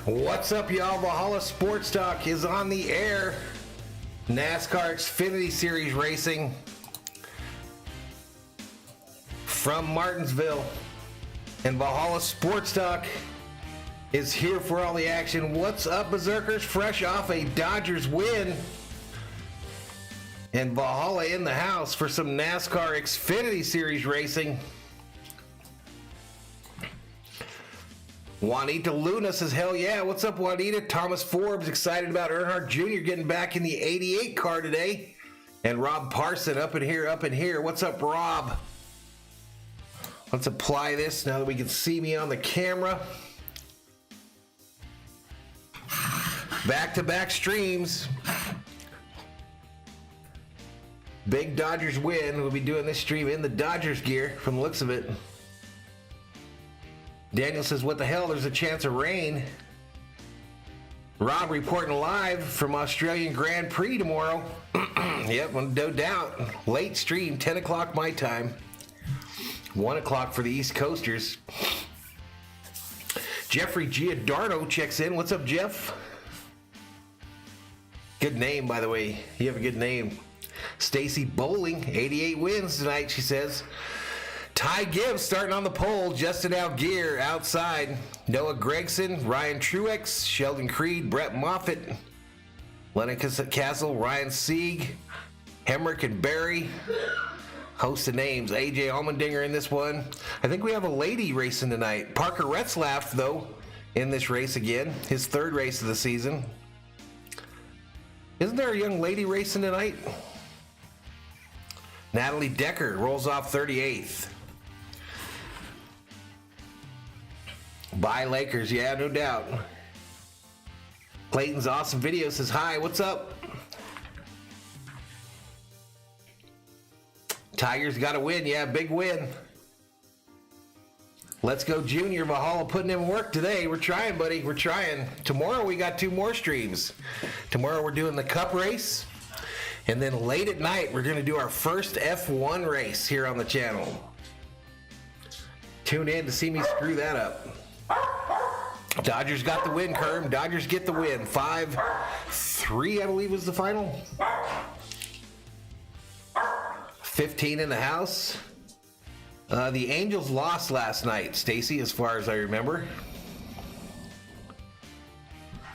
What's up, y'all? Valhalla Sports Talk is on the air. NASCAR Xfinity Series racing from Martinsville. And Valhalla Sports Talk is here for all the action. What's up, Berserkers? Fresh off a Dodgers win. And Valhalla in the house for some NASCAR Xfinity Series racing. Juanita Luna says, hell yeah. What's up, Juanita? Thomas Forbes excited about Earnhardt Jr. getting back in the 88 car today. And Rob Parson up in here. What's up, Rob? Let's apply this now that we can see me on the camera. Back-to-back streams. Big Dodgers win. We'll be doing this stream in the Dodgers gear from the looks of it. Daniel says, what the hell? There's a chance of rain. Rob reporting live from Australian Grand Prix tomorrow. Yep, no doubt. Late stream, 10 o'clock my time. 1 o'clock for the East Coasters. Jeffrey Giordano checks in. What's up, Jeff? Good name, by the way. You have a good name. Stacy Bowling, 88 wins tonight, she says. Ty Gibbs starting on the pole. Justin Algier outside. Noah Gregson, Ryan Truex, Sheldon Creed, Brett Moffitt, Lennon Castle, Ryan Sieg, Hemrick and Barry. Host of names. AJ Allmendinger in this one. I think we have a lady racing tonight. Parker Retzlaff, though, in this race again. His third race of the season. Isn't there a young lady racing tonight? Natalie Decker rolls off 38th. Bye, Lakers. Yeah, no doubt. Clayton's awesome video says, hi, what's up? Tigers got a win. Yeah, big win. Let's go, Junior. Valhalla putting in work today. We're trying, buddy. We're trying. Tomorrow we got 2 more streams. Tomorrow we're doing the Cup race. And then late at night, we're going to do our first F1 race here on the channel. Tune in to see me screw that up. Dodgers got the win, Kerm. Dodgers get the win. 5-3, I believe, was the final. 15 in the house. The Angels lost last night, Stacy, as far as I remember.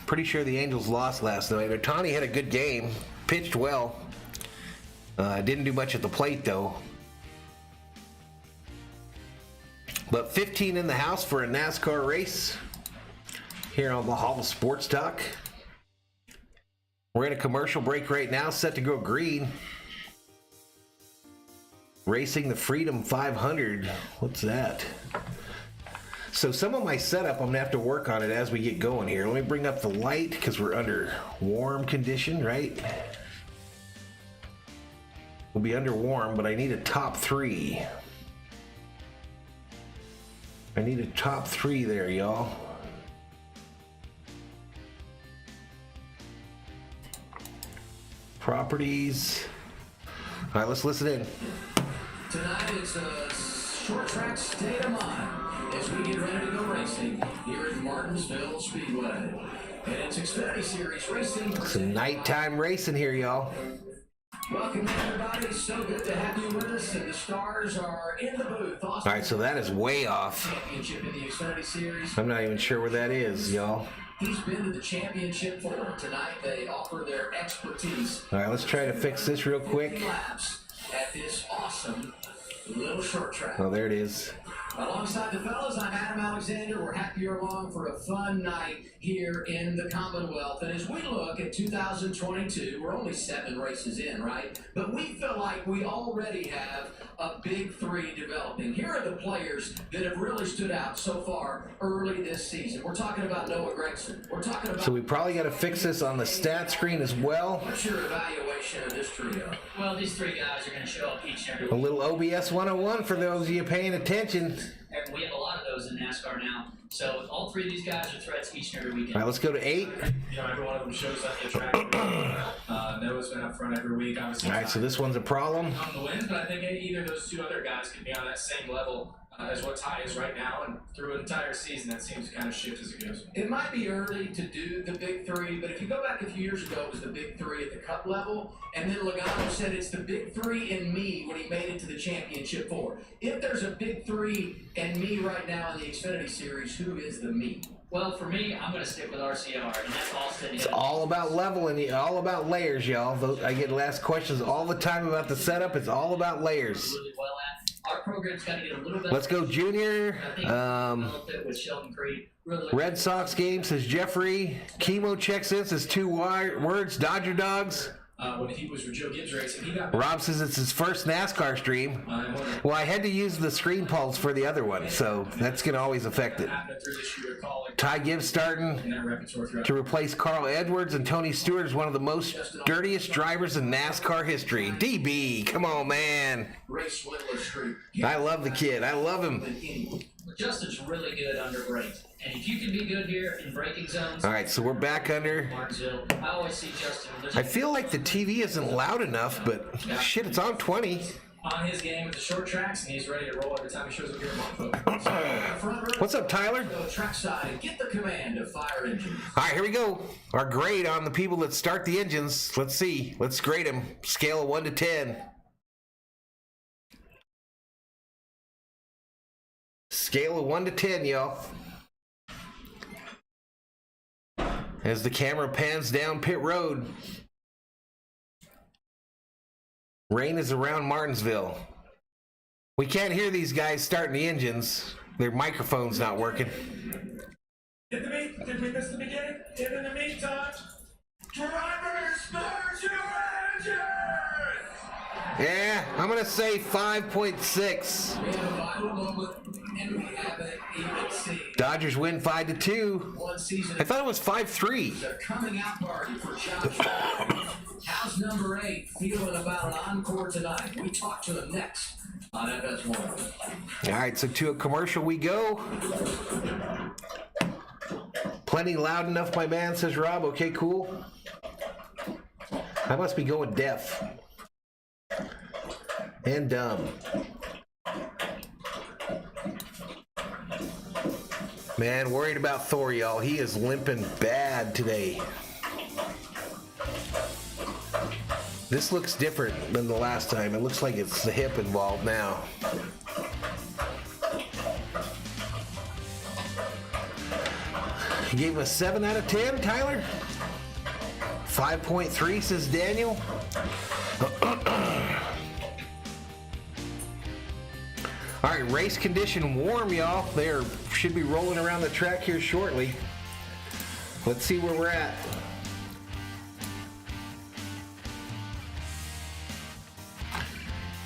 Pretty sure the Angels lost last night. Ohtani had a good game. Pitched well. Didn't do much at the plate, though. But 15 in the house for a NASCAR race here on Valhalla Sports Talk. We're in a commercial break right now, set to go green. Racing the Freedom 500. What's that? So some of my setup, I'm going to have to work on it as we get going here. Let me bring up the light because we're under warm condition, right? We'll be under warm, but I need a top 3. I need a top 3 there, y'all. Properties. All right, let's listen in. Tonight it's a short track state of mind as we get ready to go racing here at Martinsville Speedway. And it's Xfinity Series racing. Some nighttime racing here, y'all. Welcome, everybody. So good to have you with us, and the stars are in the booth. All right, so that is way off. Championship in the Xfinity Series. I'm not even sure where that is, y'all. He's been to the championship for tonight. They offer their expertise. All right, let's try to fix this real quick. Laps at this awesome little short track. Oh, there it is. Alongside the fellas, I'm Adam Alexander. We're happy you're along for a fun night here in the Commonwealth. And as we look at 2022, we're only 7 races in, right? But we feel like we already have a big 3 developing. Here are the players that have really stood out so far early this season. We're talking about Noah Gregson. We're talking about... So we probably got to fix this on the stat screen as well. What's your evaluation of this trio? Well, these 3 guys are going to show up each and every week. A little OBS 101 for those of you paying attention. And we have a lot of those in NASCAR now. So all 3 of these guys are threats each and every weekend. All right, let's go to 8. You know, every one of them shows up at the track. Noah's been up front every week. Obviously, All right, so this one's a problem. On the win, but I think either of those 2 other guys could be on that same level as what Ty is right now, and through an entire season, that seems to kind of shift as it goes. It might be early to do the big three, but if you go back a few years ago, it was the big three at the cup level, and then Logano said it's the big three and me when he made it to the championship four. If there's a big three and me right now in the Xfinity Series, who is the me? Well, for me, I'm going to stick with RCR, and that's Austin. It's all about leveling, all about layers, y'all. I get asked questions all the time about the setup. It's all about layers. Really well at. Our program's got to get a little bit. Let's go, Junior. I think developed it with Sheldon Creed. Really Red Sox game, says Jeffrey. Chemo checks in, says 2 words, Dodger Dogs. When he was with Joe Gibbs racing, he got. Rob says it's his first NASCAR stream. Well, I had to use the screen pulse for the other one, so that's going to always affect it. Ty Gibbs starting to replace Carl Edwards, and Tony Stewart is one of the most dirtiest drivers in NASCAR history. DB, come on, man. I love the kid. I love him. Justin's really good under brakes. And if you can be good here in braking zones. All right, so we're back under. Martinsville, I always see Justin. I feel like the TV isn't loud enough, but shit, it's on 20. On his game at the short tracks, and he's ready to roll every time he shows up here at Montville. What's up, Tyler? Go trackside and get the command of fire engine. All right, here we go. Our grade on the people that start the engines. Let's see. Let's grade them. Scale of 1 to 10. Scale of 1 to 10, y'all. As the camera pans down pit road. Rain is around Martinsville. We can't hear these guys starting the engines. Their microphone's not working. Did we miss the beginning? And in the meantime, driver, start your engine! Yeah, I'm going to say 5.6. We have a vital moment, and we haven't even seen. Dodgers win 5-2. One season. I thought it was 5-3. The coming out party for Josh. How's number 8 feeling about an encore tonight? We talk to him next on FS1. All right, so to a commercial we go. Plenty loud enough, my man, says Rob. Okay, cool. I must be going deaf and dumb. Man, worried about Thor, y'all. He is limping bad today. This looks different than the last time. It looks like it's the hip involved now. You gave him a 7 out of 10, Tyler? 5.3, says Daniel. All right, race condition warm, y'all. They should be rolling around the track here shortly. Let's see where we're at.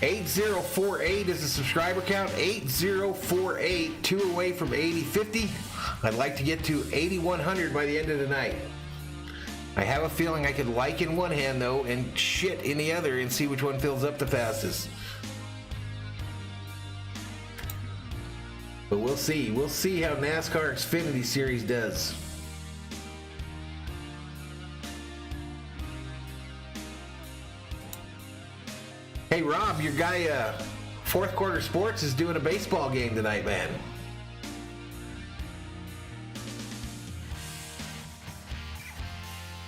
$8048 is the subscriber count. 8048, 2 away from 8050. I'd like to get to 8100 by the end of the night. I have a feeling I could like in one hand though and shit in the other and see which one fills up the fastest. But we'll see. We'll see how NASCAR Xfinity Series does. Hey, Rob, your guy, Fourth Quarter Sports, is doing a baseball game tonight, man.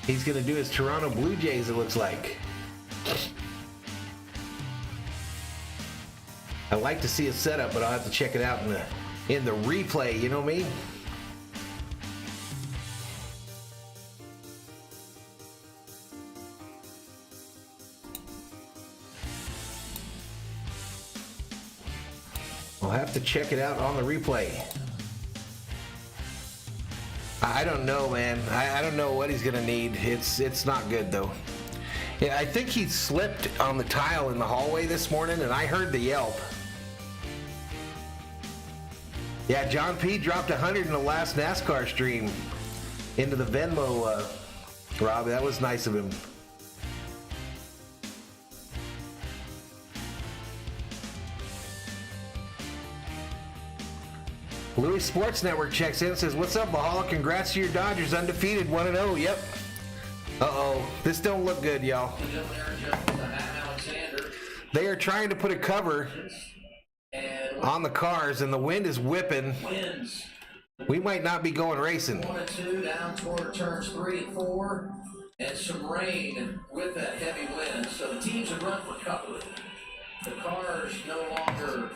He's going to do his Toronto Blue Jays, it looks like. I'd like to see a setup, but I'll have to check it out in the replay, you know what I mean? I'll have to check it out on the replay. I don't know, man. I don't know what he's gonna need. It's not good though. Yeah, I think he slipped on the tile in the hallway this morning, and I heard the yelp. Yeah, John P. dropped 100 in the last NASCAR stream into the Venmo, Rob. That was nice of him. Louis Sports Network checks in and says, "What's up, Valhalla? Congrats to your Dodgers, undefeated, 1-0. Yep. Uh-oh. This don't look good, y'all. They are trying to put a cover. And on the cars, and the wind is whipping. Wins. We might not be going racing. 1 and 2 down toward turns 3 and 4, and some rain with that heavy wind. So the teams have run for cover. The cars no longer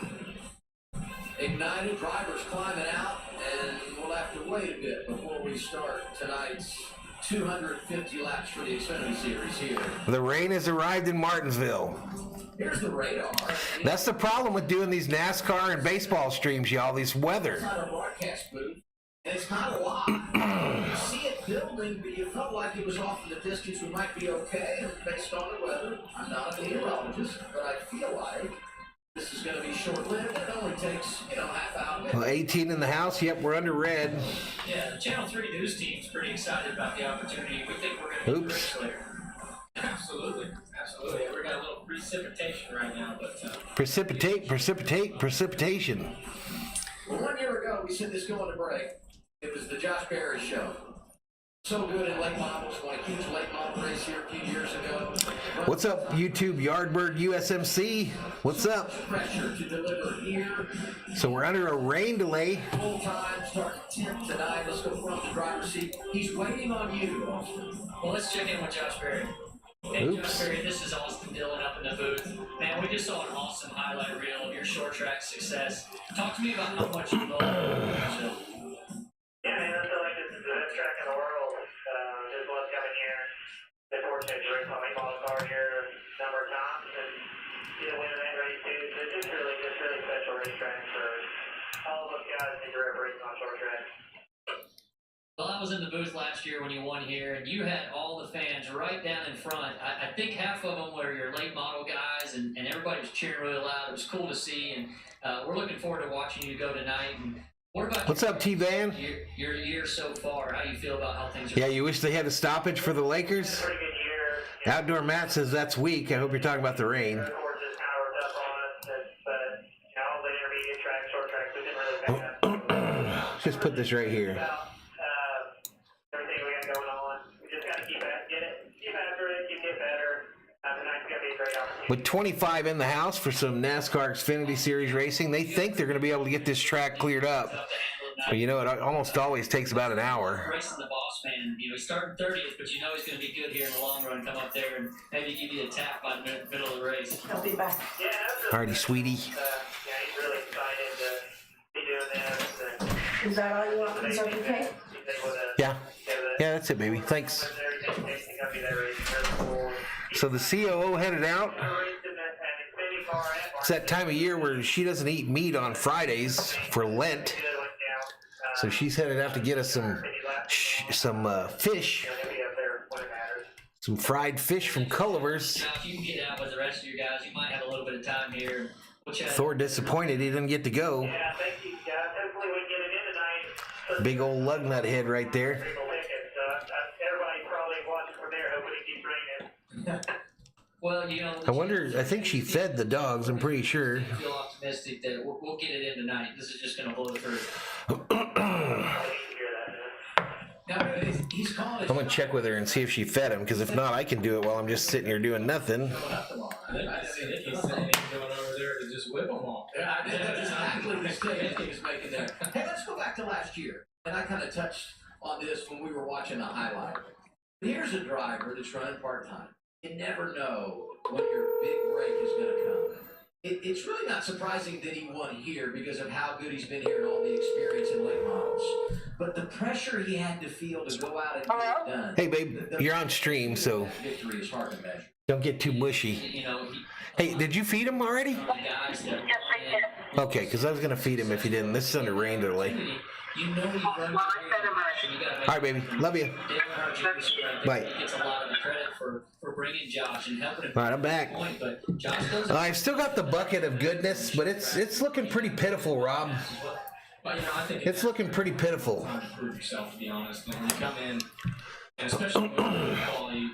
ignited. Drivers climbing out, and we'll have to wait a bit before we start tonight's 250 laps for the Xfinity Series here. The rain has arrived in Martinsville. Here's the radar. That's the problem with doing these NASCAR and baseball streams, y'all, this weather. It's not a broadcast booth, and it's not a lot. You see it building, but you felt like it was off in the distance. We might be okay based on the weather. I'm not a meteorologist, but I feel like this is going to be short-lived. It only takes, half hour. Well, 18 in the house. Yep, we're under red. Yeah, the Channel 3 news team's pretty excited about the opportunity. We think we're going to be Oops. later. Absolutely. Yeah, we got a little precipitation right now, but Precipitation. Well, 1 year ago, we said this going to break. It was the Josh Berry show. So good in late models. Won a huge late model race here a few years ago. What's up, YouTube Yardbird USMC? What's up? Pressure to deliver here. So we're under a rain delay. Full time, starting 10th tonight. Let's go from the driver's seat. He's waiting on you, Austin. well, let's check in with Josh Berry. Hey, Oops. Josh Berry, this is Austin Dillon up in the booth. Man, we just saw an awesome highlight reel of your short track success. Talk to me about how much you love the show. Yeah, man, I feel like this is the best track in the world. Just love coming here. Been fortunate to race my late model car here a number of times and get a win in that race too. So it's just really special racetrack for all of us guys that grew up racing on short track. Well, I was in the booth last year when you won here, and you had all the fans right down in front. I think half of them were your late model guys, and everybody was cheering really loud. It was cool to see, and we're looking forward to watching you go tonight. And what about What's up, T-Van? your year so far? How do you feel about how things are Yeah, you wish they had a stoppage for the Lakers? Pretty good year. Outdoor Matt says that's weak. I hope you're talking about the rain. The course just kind of worked up on us, but the intermediate track, short track, we didn't really back up. Just put this right here. About everything we got going on. We just got to keep after it, keep getting better. Tonight's going to be a great opportunity. With 25 in the house for some NASCAR Xfinity Series racing, they think they're going to be able to get this track cleared up. But it almost always takes about an hour. Racing the boss man, he's starting 30th, but he's going to be good here in the long run. Come up there and maybe give you a tap by the middle of the race. He'll be back. Yeah, that's Alrighty, sweetie. he's really excited to be doing this. And Is that all you want? Is that okay? he's able to Yeah. Yeah, that's it, baby. Thanks. So the COO headed out. It's that time of year where she doesn't eat meat on Fridays for Lent. So she's headed out to get us some fish, some fried fish from Culliver's. Now, if you can get out with the rest of your guys, you might have a little bit of time here. We'll chat. Thor disappointed he didn't get to go. Yeah, thank you guys. Hopefully we get it in tonight. Big old lug nut head right there. Everybody's probably watching from there, hoping it keeps raining. Well, I wonder, I think she fed the dogs, I'm pretty sure. I feel optimistic that we'll get it in tonight. This is just going to blow through. Now, he's calling it. I'm going to check with her and see if she fed him, because if not, I can do it while I'm just sitting here doing nothing. He's going over there to just whip them all. Yeah, I think that's exactly the mistake he was making there. Hey, let's go back to last year. And I kind of touched on this when we were watching the highlight. Here's a driver that's running part-time. You never know when your big break is going to come. It's really not surprising that he won here because of how good he's been here and all the experience in late models. But the pressure he had to feel to go out and get it done. Hey, babe, you're on stream, so Victory is hard to measure. don't get too mushy. Hey, did you feed him already? Guys that Okay, because I was going to feed him if you didn't. This is under rain delay. you know he runs All right, baby. Love you. Earnhardt Jr. Bye. He gets a lot of the credit for bringing Josh and helping him. All right, I'm back. Point, but Josh does I've still got the bucket of goodness, but it's looking pretty pitiful, Rob. But, I think It's looking pretty pitiful. time to prove yourself, to be honest. And when you come in, and especially with quality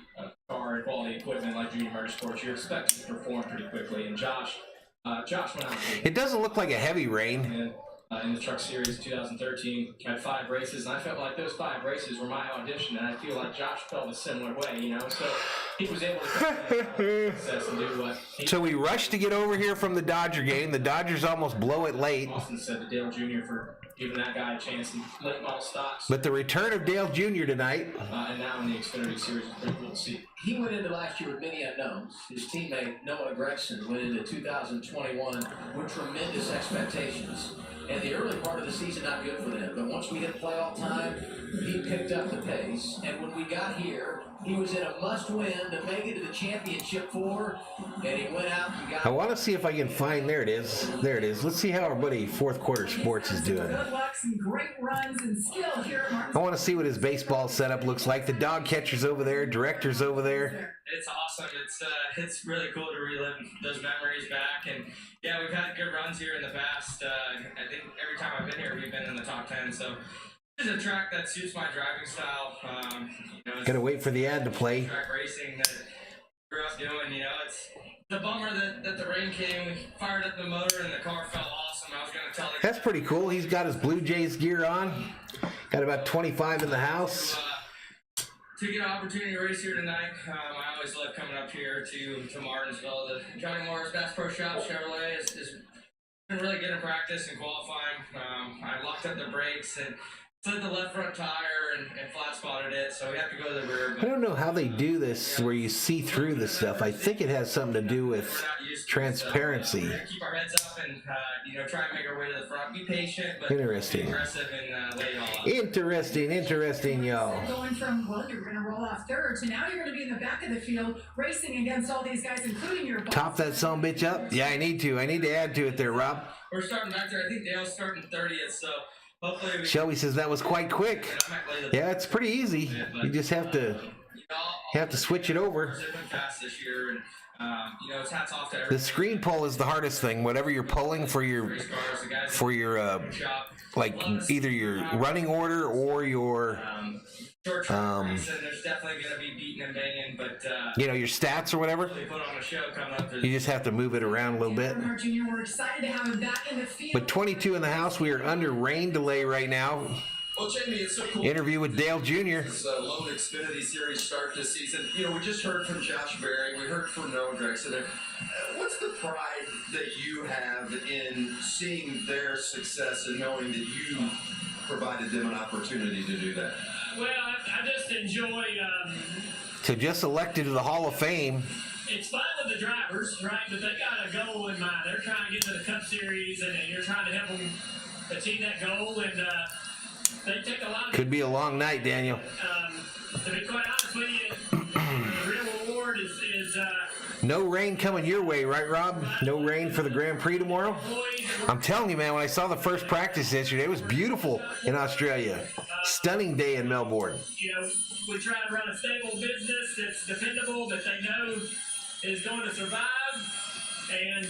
car and quality equipment like Junior Motorsports, you're expected to perform pretty quickly. And Josh went out It doesn't look like a heavy rain. in the Truck Series 2013, had 5 races, and I felt like those 5 races were my audition, and I feel like Josh felt a similar way, So he was able to success and do what he So we rushed to get over here from the Dodger game. The Dodgers almost blow it late. Austin said to Dale Jr. for giving that guy a chance in late model stocks. But the return of Dale Jr. tonight. And now in the Xfinity Series is pretty cool to see. He went into last year with many unknowns. His teammate Noah Gregson went into 2021 with tremendous expectations. And the early part of the season, not good for them. But once we hit playoff time, he picked up the pace. And when we got here, he was in a must-win to make it to the championship four. And he went out and got... I want to see if I can find, there it is. There it is. Let's see how our buddy Fourth Quarter Sports is doing. Good luck, some great runs and skill here at Martinsville. I want to see what his baseball setup looks like. The dog catcher's over there, director's over there. It's awesome. It's really cool to relive those memories back, and yeah, we've had good runs here in the past. I think every time I've been here, we've been in the top 10. So it's a track that suits my driving style. Gotta wait for the ad to play. Track racing that I grew up doing. It's a bummer that the rain came. We fired up the motor and the car felt awesome. I was gonna tell you. That's pretty cool. He's got his Blue Jays gear on. Got about 25 in the house. To get an opportunity to race here tonight, I always love coming up here to Martinsville. The Johnny Morris Bass Pro Shop Chevrolet has been really good in practice and qualifying. I locked up the brakes and slid the left front tire and flat spotted it, so we have to go to the rear. I don't know how they do this where you see through the stuff. I think it has something to do with transparency. We're gonna keep our heads up and try and make our way to the front. Be patient, but Interesting. be aggressive and lay it all out. Interesting, y'all. Going from, well, you're going to roll off third to now you're going to be in the back of the field racing against all these guys, including your boss. Top that sumbitch up? Yeah, I need to add to it there, Rob. We're starting back there. I think Dale's starting 30th, so hopefully we Shelby says that was quite quick. I might lay the Yeah, it's pretty easy. You just have to switch it over. Zipping fast this year, and it's hats off to everybody. The screen pull is the hardest thing. Whatever you're pulling for your like either your running order or your Short track racing, there's definitely going to be beating and banging, but your stats or whatever. they put on a show coming up. You just have to move it around a little bit. Earnhardt Jr., we're excited to have him back in the field. But 22 in the house. We are under rain delay right now. Well, Jamie, it's so cool. Interview with Dale Jr. This lone Xfinity Series start this season. We just heard from Josh Berry. We heard from Noah Gregson. What's the pride that you have in seeing their success and knowing that you provided them an opportunity to do that? Well, I just enjoy. So just elected to the Hall of Fame. It's fun with the drivers, right? But they got a goal in mind. They're trying to get to the Cup Series, and you're trying to help them achieve that goal. And they take a lot of. Could be a long night, Daniel. To be quite honest with you, the real reward is No rain coming your way, right, Rob? No rain for the Grand Prix tomorrow? I'm telling you, man, when I saw the first practice yesterday, it was beautiful in Australia. Stunning day in Melbourne. We try to run a stable business that's dependable, that they know is going to survive, and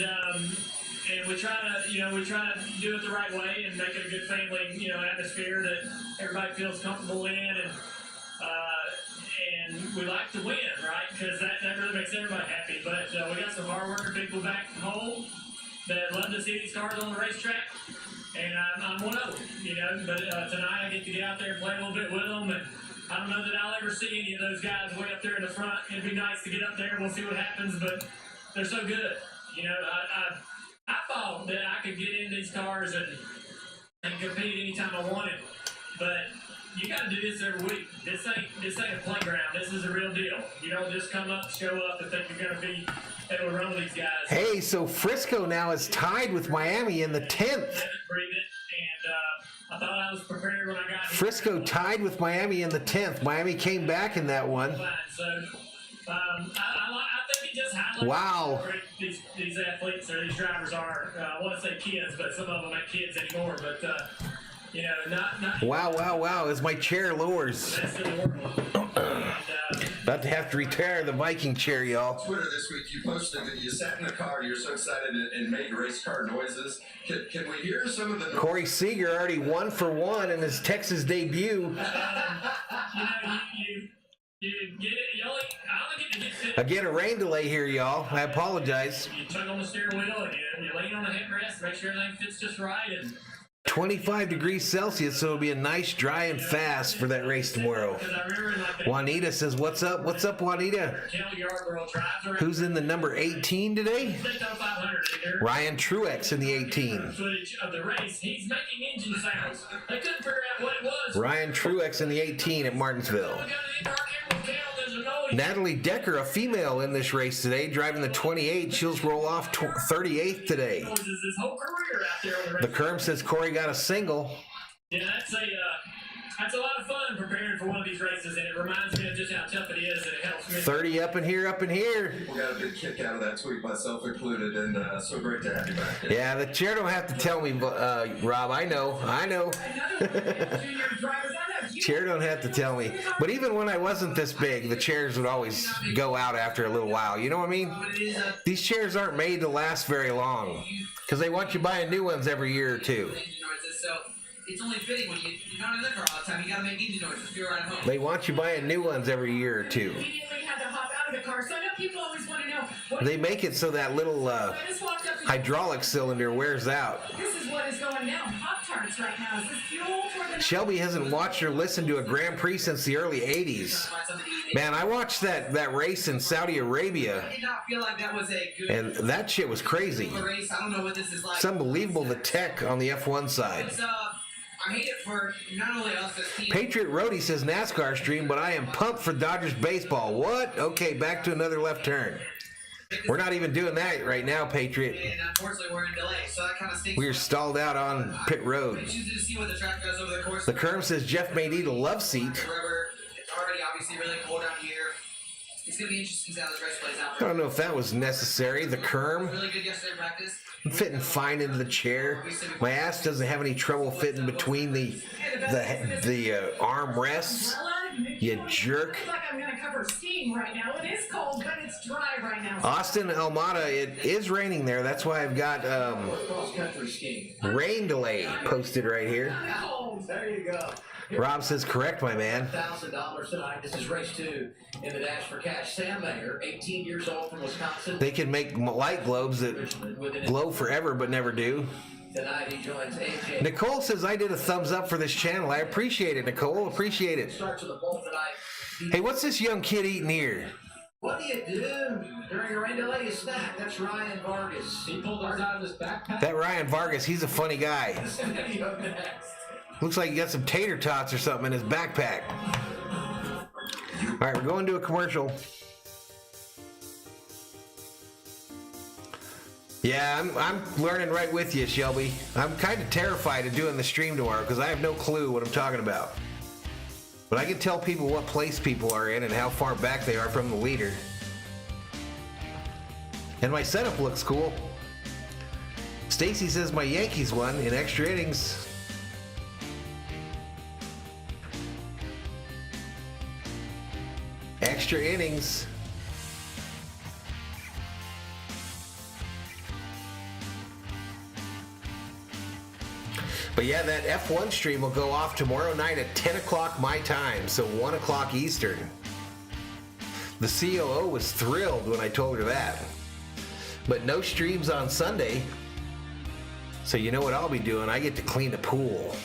we try to do it the right way and make it a good family, atmosphere that everybody feels comfortable in, and we like to win, right? Because that really makes everybody happy. But we got some hard-working people back home that love to see these cars on the racetrack, and I'm one of them, But tonight I get to get out there and play a little bit with them, and I don't know that I'll ever see any of those guys way up there in the front. It'd be nice to get up there and we'll see what happens, but they're so good. I thought that I could get in these cars and compete anytime I wanted, but you got to do this every week. This ain't a playground. This is a real deal. You don't just come up, show up, and think you're going to be able to run with these guys. Hey, so Frisco now is tied with Miami in the 10th. I thought I was prepared when I got here. Frisco tied with Miami in the 10th. Miami came back in that one. So I think it just highlights Wow. how great these athletes or these drivers are. I want to say kids, but some of them ain't kids anymore. But not Wow. As my chair lowers. the best in the world. About to have to retire the Viking chair, y'all. Twitter this week, you posted that you sat in the car, you're so excited and made race car noises. Can we hear some of the noises? Corey Seager already 1 for 1 in his Texas debut. You get it. I only get to get to. Again, a rain delay here, y'all. I apologize. You tug on the steering wheel and you lean on the headrest, make sure everything fits just right, and 25 degrees Celsius, so it'll be a nice, dry, and fast for that race tomorrow. Because I remember in like the Juanita says, what's up? What's up, Juanita? Yard drives around. Who's in the number 18 today? Slicked on 500 either. Ryan Truex in the 18. Footage of the race. He's making engine sounds. They couldn't figure out what it was. Ryan Truex in the 18 at Martinsville. We got an in-car camera count. There's a noise. Natalie Decker, a female in this race today, driving the 28. She'll roll off 38th today. Noises his whole career out there on the The race. Kerm says Corey got a single. Yeah, that's a lot of fun preparing for one of these races, and it reminds me of just how tough it is, and it helps me. 30 up in here, up in here. We got a big kick out of that tweet, myself included, and so great to have you back. Yeah, the chair don't have to tell me, Rob. I know. Another junior drivers. I know you. Chair don't have to tell me. But even when I wasn't this big, the chairs would always go out after a little while. You know what I mean? These chairs aren't made to last very long because they want you buying new ones every year or two. So it's only fitting when you're not in the car all the time. You gotta make engine noise if you're at home. They want you buying new ones every year or two. Immediately had to hop out of the car. So I know people always want to know. What They make it so that little I just walked up to hydraulic cylinder wears out. This is what is going down. Pop-Tarts right now. Is this fuel for the Shelby hasn't watched or listened to a Grand Prix since the early 80s. Man, I watched that race in Saudi Arabia, I did not feel like that was a good and that shit was crazy. race. I don't know what this is like. It's unbelievable, the tech on the F1 side. It's, I hate it for not only us as teams. Patriot Roadie says NASCAR stream, but I am pumped for Dodgers baseball. What? Okay, back to another left turn. We're not even doing that right now, Patriot. And unfortunately, we're in delay, so that kind of stinks. We are stalled out on pit road. It's easy to see what the track does over the course. The Kerm says Jeff may need a love seat. Rubber. It's already obviously really cold out here. It's gonna be interesting to see how this race plays out. I don't know if that was necessary. The Kerm. Really good yesterday in practice. I'm fitting fine into the chair. My ass doesn't have any trouble fitting between the arm rests. You jerk. It's like I'm going to cover skiing right now. It is cold, but it's dry right now. Austin, Almada, it is raining there. That's why I've got Cross-country skiing. rain delay posted right here. Cold. There you go. Rob says correct, my man. $1,000 tonight. This is race 2 in the Dash for Cash. Sam Mayer, 18 years old from Wisconsin. They can make light globes that glow forever but never do. Tonight he joins AJ. Nicole says I did a thumbs up for this channel. I appreciate it, Nicole. Appreciate it. Starts with the pole tonight. Hey, what's this young kid eating here? What do you do during a rain delay? You snack. That's Ryan Vargas. He pulled those out of his backpack. That Ryan Vargas, he's a funny guy. Video next. Looks like he got some tater tots or something in his backpack. All right, we're going to a commercial. Yeah, I'm learning right with you, Shelby. I'm kind of terrified of doing the stream tomorrow because I have no clue what I'm talking about. But I can tell people what place people are in and how far back they are from the leader. And my setup looks cool. Stacy says my Yankees won in extra innings. Extra innings. But yeah, that F1 stream will go off tomorrow night at 10 o'clock my time, so 1 o'clock Eastern. The COO was thrilled when I told her that. But no streams on Sunday. So you know what I'll be doing? I get to clean the pool.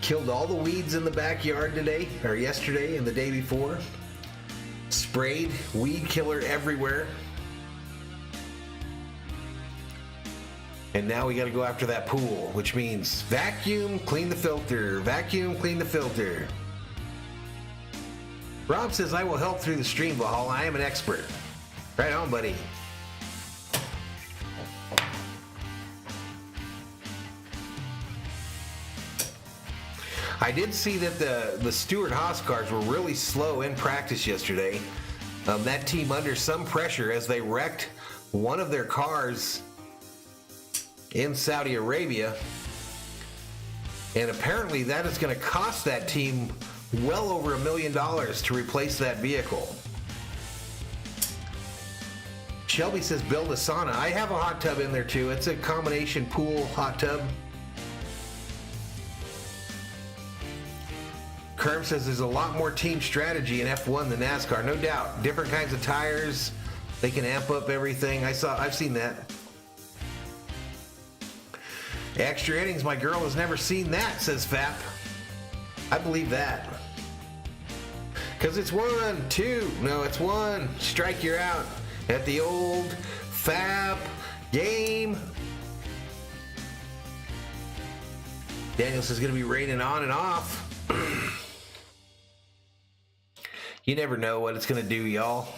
Killed all the weeds in the backyard today, or yesterday and the day before. Sprayed weed killer everywhere. And now we got to go after that pool, which means vacuum, clean the filter, vacuum, clean the filter. Rob says I will help through the stream, Valhalla. I am an expert. Right on, buddy. I did see that the Stewart Haas cars were really slow in practice yesterday. That team under some pressure as they wrecked one of their cars in Saudi Arabia. And apparently that is going to cost that team well over $1 million to replace that vehicle. Shelby says build a sauna. I have a hot tub in there too. It's a combination pool hot tub. Kerm says there's a lot more team strategy in F1 than NASCAR. No doubt. Different kinds of tires. They can amp up everything. I've seen that. Extra innings, my girl has never seen that, says Fap. I believe that. Because it's 1, 2. No, it's 1. Strike, you're out. At the old Fap game. Daniels is going to be raining on and off. You never know what it's going to do, y'all.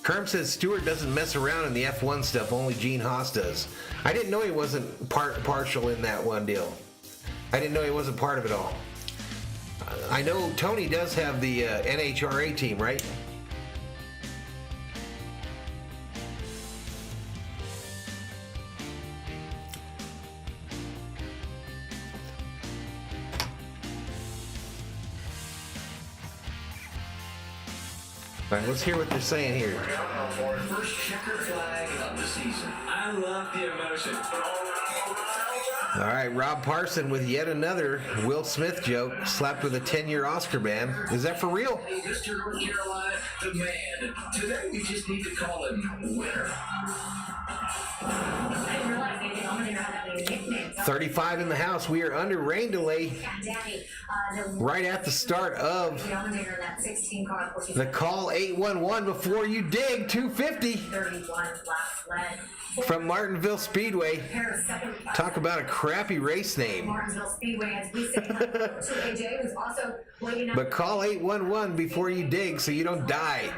Kerm says Stewart doesn't mess around in the F1 stuff, only Gene Haas does. I didn't know he wasn't partial in that one deal. I didn't know he wasn't part of it all. I know Tony does have the NHRA team, right? All right, let's hear what they're saying here. First checker flag of the season. I love the emotion. All right, Rob Parson with yet another Will Smith joke, slapped with a 10-year Oscar ban. Is that for real? Mr. North Carolina, the man. Today we just need to call him Winner. 35 in the house. We are under rain delay right at the start of the call 811 before you dig 250 from Martinsville Speedway. Talk about a crappy race name. Martinsville Speedway, as we say, AJ was also waiting. But call 811 before you dig so you don't die.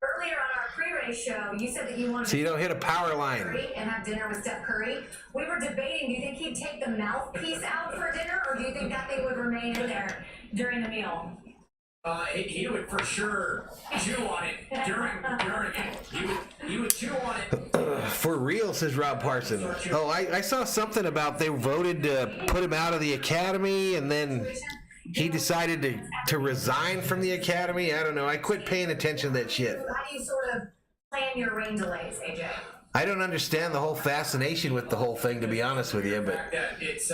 Earlier on our pre-race show, you said that you wanted So you don't hit a power line. and have dinner with Steph Curry. We were debating, do you think he'd take the mouthpiece out for dinner, or do you think that thing would remain in there during the meal? He would for sure chew on it during it. He would chew on it. For real, says Rob Parson. Oh, I saw something about they voted to put him out of the academy, and then he decided to resign from the academy. I don't know. I quit paying attention to that shit. How do you sort of plan your rain delays, AJ? I don't understand the whole fascination with the whole thing, to be honest with you. But It's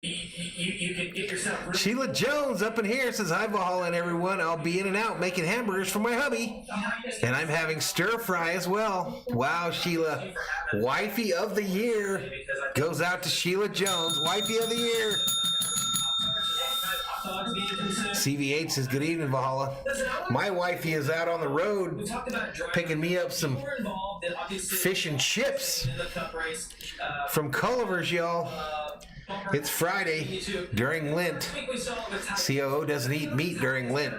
you can get yourself. Really Sheila Jones up in here says, "Hi, Valhalla and everyone. I'll be in and out making hamburgers for my hubby, and I'm having stir fry as well." Wow, Sheila, wifey of the year goes out to Sheila Jones, wifey of the year. CVH says, "Good evening, Valhalla. My wifey is out on the road picking me up some fish and chips from Culver's, y'all. It's Friday during Lent. COO doesn't eat meat during Lent.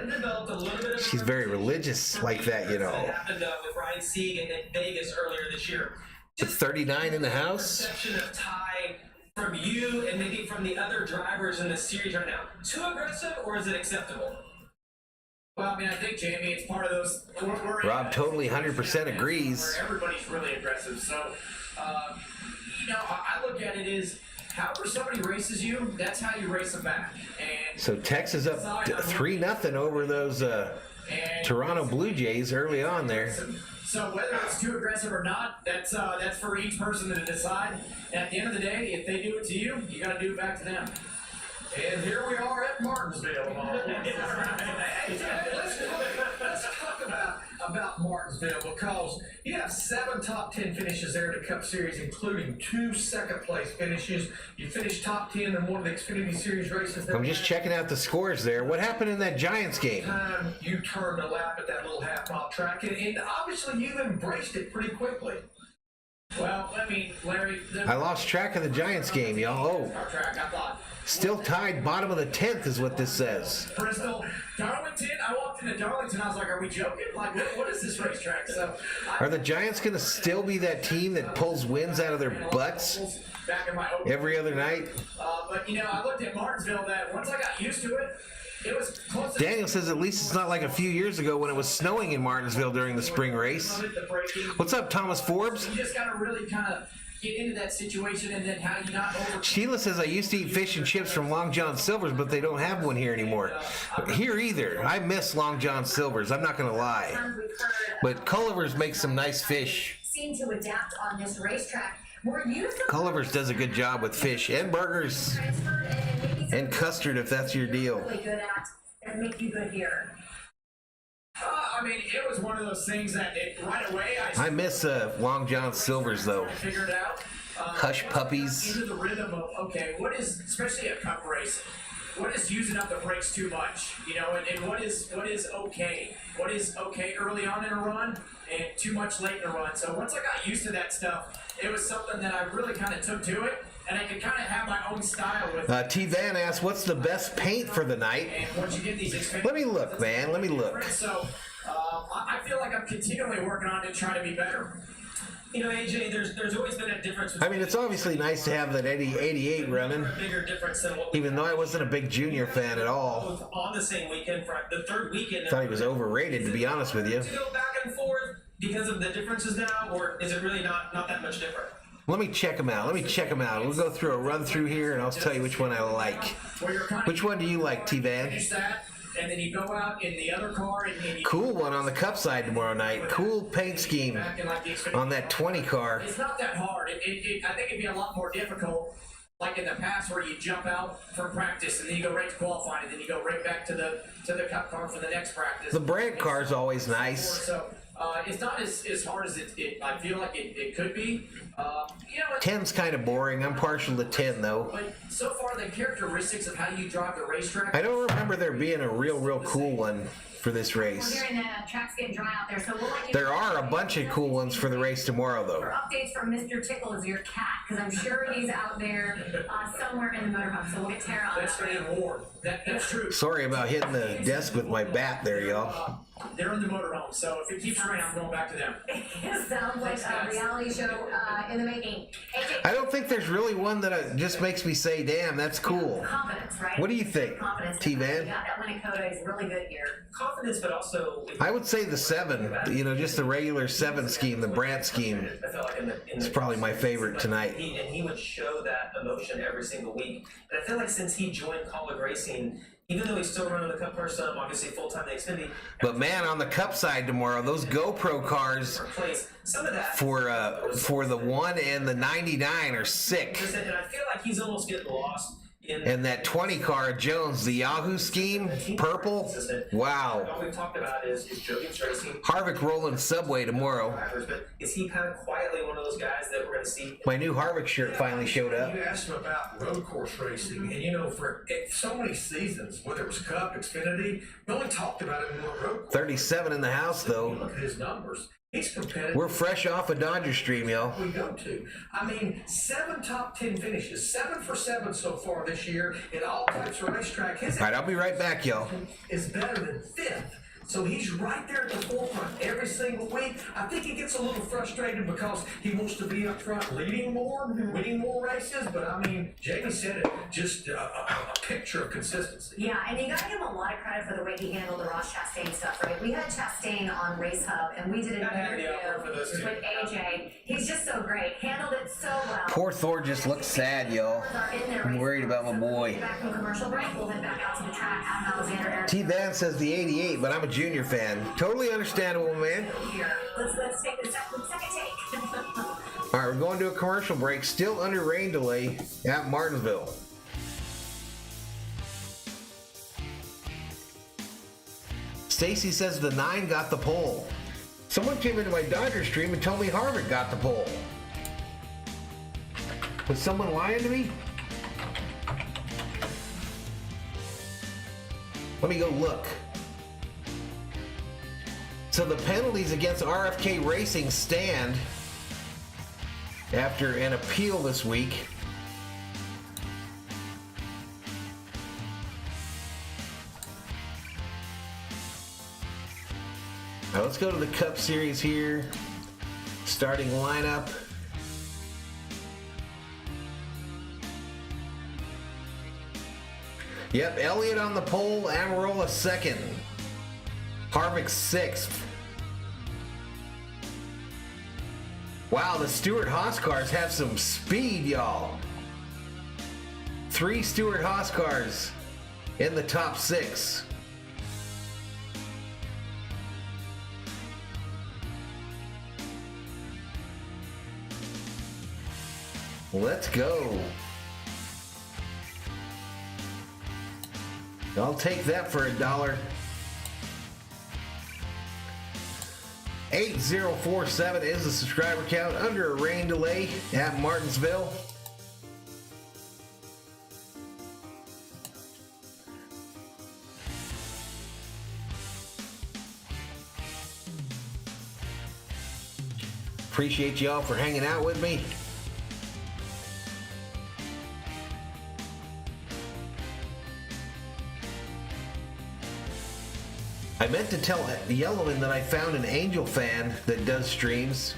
She's very religious like that, you know." Happened with Ryan Sieg in Vegas earlier this year. It's 39 in the house. Perception of Ty from you and maybe from the other drivers in the series right now. Too aggressive, or is it acceptable? Well, I mean, I think, Jamie, it's part of those. Rob totally 100% agrees. Where everybody's really aggressive. So, I look at it as however somebody races you, that's how you race them back. And So Texas up 3-0 over those Toronto Blue Jays early on there. So whether it's too aggressive or not, that's for each person to decide. And at the end of the day, if they do it to you, you got to do it back to them. And here we are at Martinsville. Let's talk about Martinsville, because you have 7 top 10 finishes there in the Cup Series, including 2 second-place finishes. You finished top 10 in one of the Xfinity Series races. I'm just checking out the scores there. What happened in that Giants game? Time you turned a lap at that little half-mile track, and obviously you've embraced it pretty quickly. Well, I mean, Larry, I lost track of the Giants game, y'all. Oh, I thought. still tied bottom of the 10th is what this says. Bristol, Darlington. I walked into Darlington. I was like, "Are we joking? Like, what is this racetrack?" So, Are the Giants going to still be that team that pulls wins out of their butts back in my open. every other night? But I looked at Martinsville. That once I got used to it, it was close. Daniel says at least it's not like a few years ago when it was snowing in Martinsville during the spring race. What's up, Thomas Forbes? You just got to really kind of get into that situation, and then how you not over. Sheila says, "I used to eat fish and chips from Long John Silver's, but they don't have one here anymore." Here either. I miss Long John Silver's. I'm not going to lie. But Culver's makes some nice fish. Seem to adapt on this racetrack. Were you Culver's does a good job with fish and burgers and custard if that's your deal. really good at and make you good here? I I mean, it was one of those things that right away I miss Long John Silver's though. figured out. Hush puppies. Into the rhythm of, okay, what is, especially a cup race, what is using up the brakes too much, you know, and what is okay? What is okay early on in a run and too much late in a run? So once I got used to that stuff, it was something that I really kind of took to it, and I could kind of have my own style with it. T. Van asks, what's the best paint for the night? And once you get these Xfinity, Let me look, man. Let me look. So I feel like I'm continually working on it, trying to be better. You know, AJ, there's always been a difference. I mean, it's obviously nice to have that 88 running, A bigger difference than what even though I wasn't a big Junior fan at all. both on the same weekend for the third weekend. Thought he was overrated, to be honest with you. To go back and forth because of the differences now, or is it really not that much different? Let me check them out. We'll go through a run through here, and I'll tell you which one I like. Which one do you like, T. Van? Finish that, and then you go out in the other car and you Cool one on the Cup side tomorrow night. Cool paint scheme back in like the Xfinity. on that 20 car. It's not that hard. I think it'd be a lot more difficult, like in the past, where you jump out from practice and then you go right to qualifying, and then you go right back to the Cup car for the next practice. The Brandt car is always nice. So it's not as hard as I feel like it could be. You know, 10's kind of boring. I'm partial to 10 though. but so far the characteristics of how you drive the racetrack. I don't remember there being a real cool one for this We're race. hearing the track's getting dry out there, so we'll let you There are a bunch of cool ones for the race tomorrow For though. updates from Mr. Tickles, your cat, because I'm sure he's out there somewhere in the motorhome. So we'll get Tara on That's that. Van Ward. That's true. Sorry about hitting the desk with my bat there, y'all. They're in the motorhome, so if it keeps raining, I'm going back to them. It sounds like a reality show in the making. AJ, I don't think there's really one that just makes me say, damn, that's cool. confidence, right? What do you think, Confidence. T-Van? Yeah, that winning coda is really good here. Confidence, but also. I would say the 7, just the regular 7 scheme, the Brandt scheme. I felt like It's probably my favorite tonight. He would show that emotion every single week. And I feel like since he joined College Racing, even though he's still running the Cup car some, obviously full-time the Xfinity. But man, on the Cup side tomorrow, those GoPro cars Some of that. for the 1 and the 99 are sick. And I feel like he's almost getting lost in. And that 20 car Jones, the Yahoo scheme, purple, wow. All we've talked about is Jones Racing. Harvick rolling Subway tomorrow. But is he kind of quietly one of those guys that we're going to see? My new Harvick shirt finally showed up. You asked him about road course racing, and you know, for so many seasons, whether it was Cup, Xfinity, we only talked about it in one road course. 37 in the house though. Look at his numbers. He's competitive. We're fresh off a Dodger stream, y'all. We go to. I mean, 7 top 10 finishes, 7 for 7 so far this year in all types of racetrack. His All right, I'll be right back, y'all. is better than 5th. So he's right there at the forefront every single week. I think he gets a little frustrated because he wants to be up front leading more, winning more races. But I mean, Jamie said it, just a picture of consistency. Yeah, and you got to give him a lot of credit for the way he handled the Ross Chastain stuff, right? We had Chastain on Race Hub, and we did an interview with AJ. He's just so great. Handled it so well. Poor Thor just looks sad, y'all. I'm worried about my boy. Back from commercial break, we'll head back out to the track. Adam Alexander. T-Van says the 88, but I'm a Junior fan. Totally understandable, man. Here. Let's take the second take. All right, we're going to a commercial break. Still under rain delay at Martinsville. Stacy says the 9 got the pole. Someone came into my Dodger stream and told me Harvick got the pole. Was someone lying to me? Let me go look. So the penalties against RFK Racing stand after an appeal this week. Now let's go to the Cup Series here. Starting lineup. Yep, Elliott on the pole, Amarola second. Harvick 6th. Wow, the Stewart-Haas cars have some speed, y'all. 3 Stewart-Haas cars in the top 6. Let's go. I'll take that for $1. 8047 is the subscriber count under a rain delay at Martinsville. Appreciate y'all for hanging out with me. I meant to tell the Yellowman that I found an Angel fan that does streams.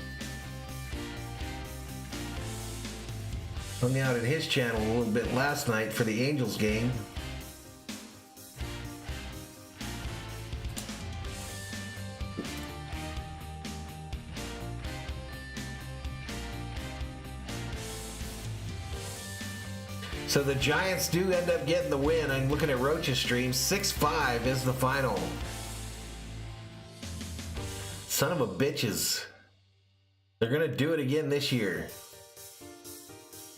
Hung out at his channel a little bit last night for the Angels game. So the Giants do end up getting the win. I'm looking at Roach's stream. 6-5 is the final. Son of a bitches. They're going to do it again this year.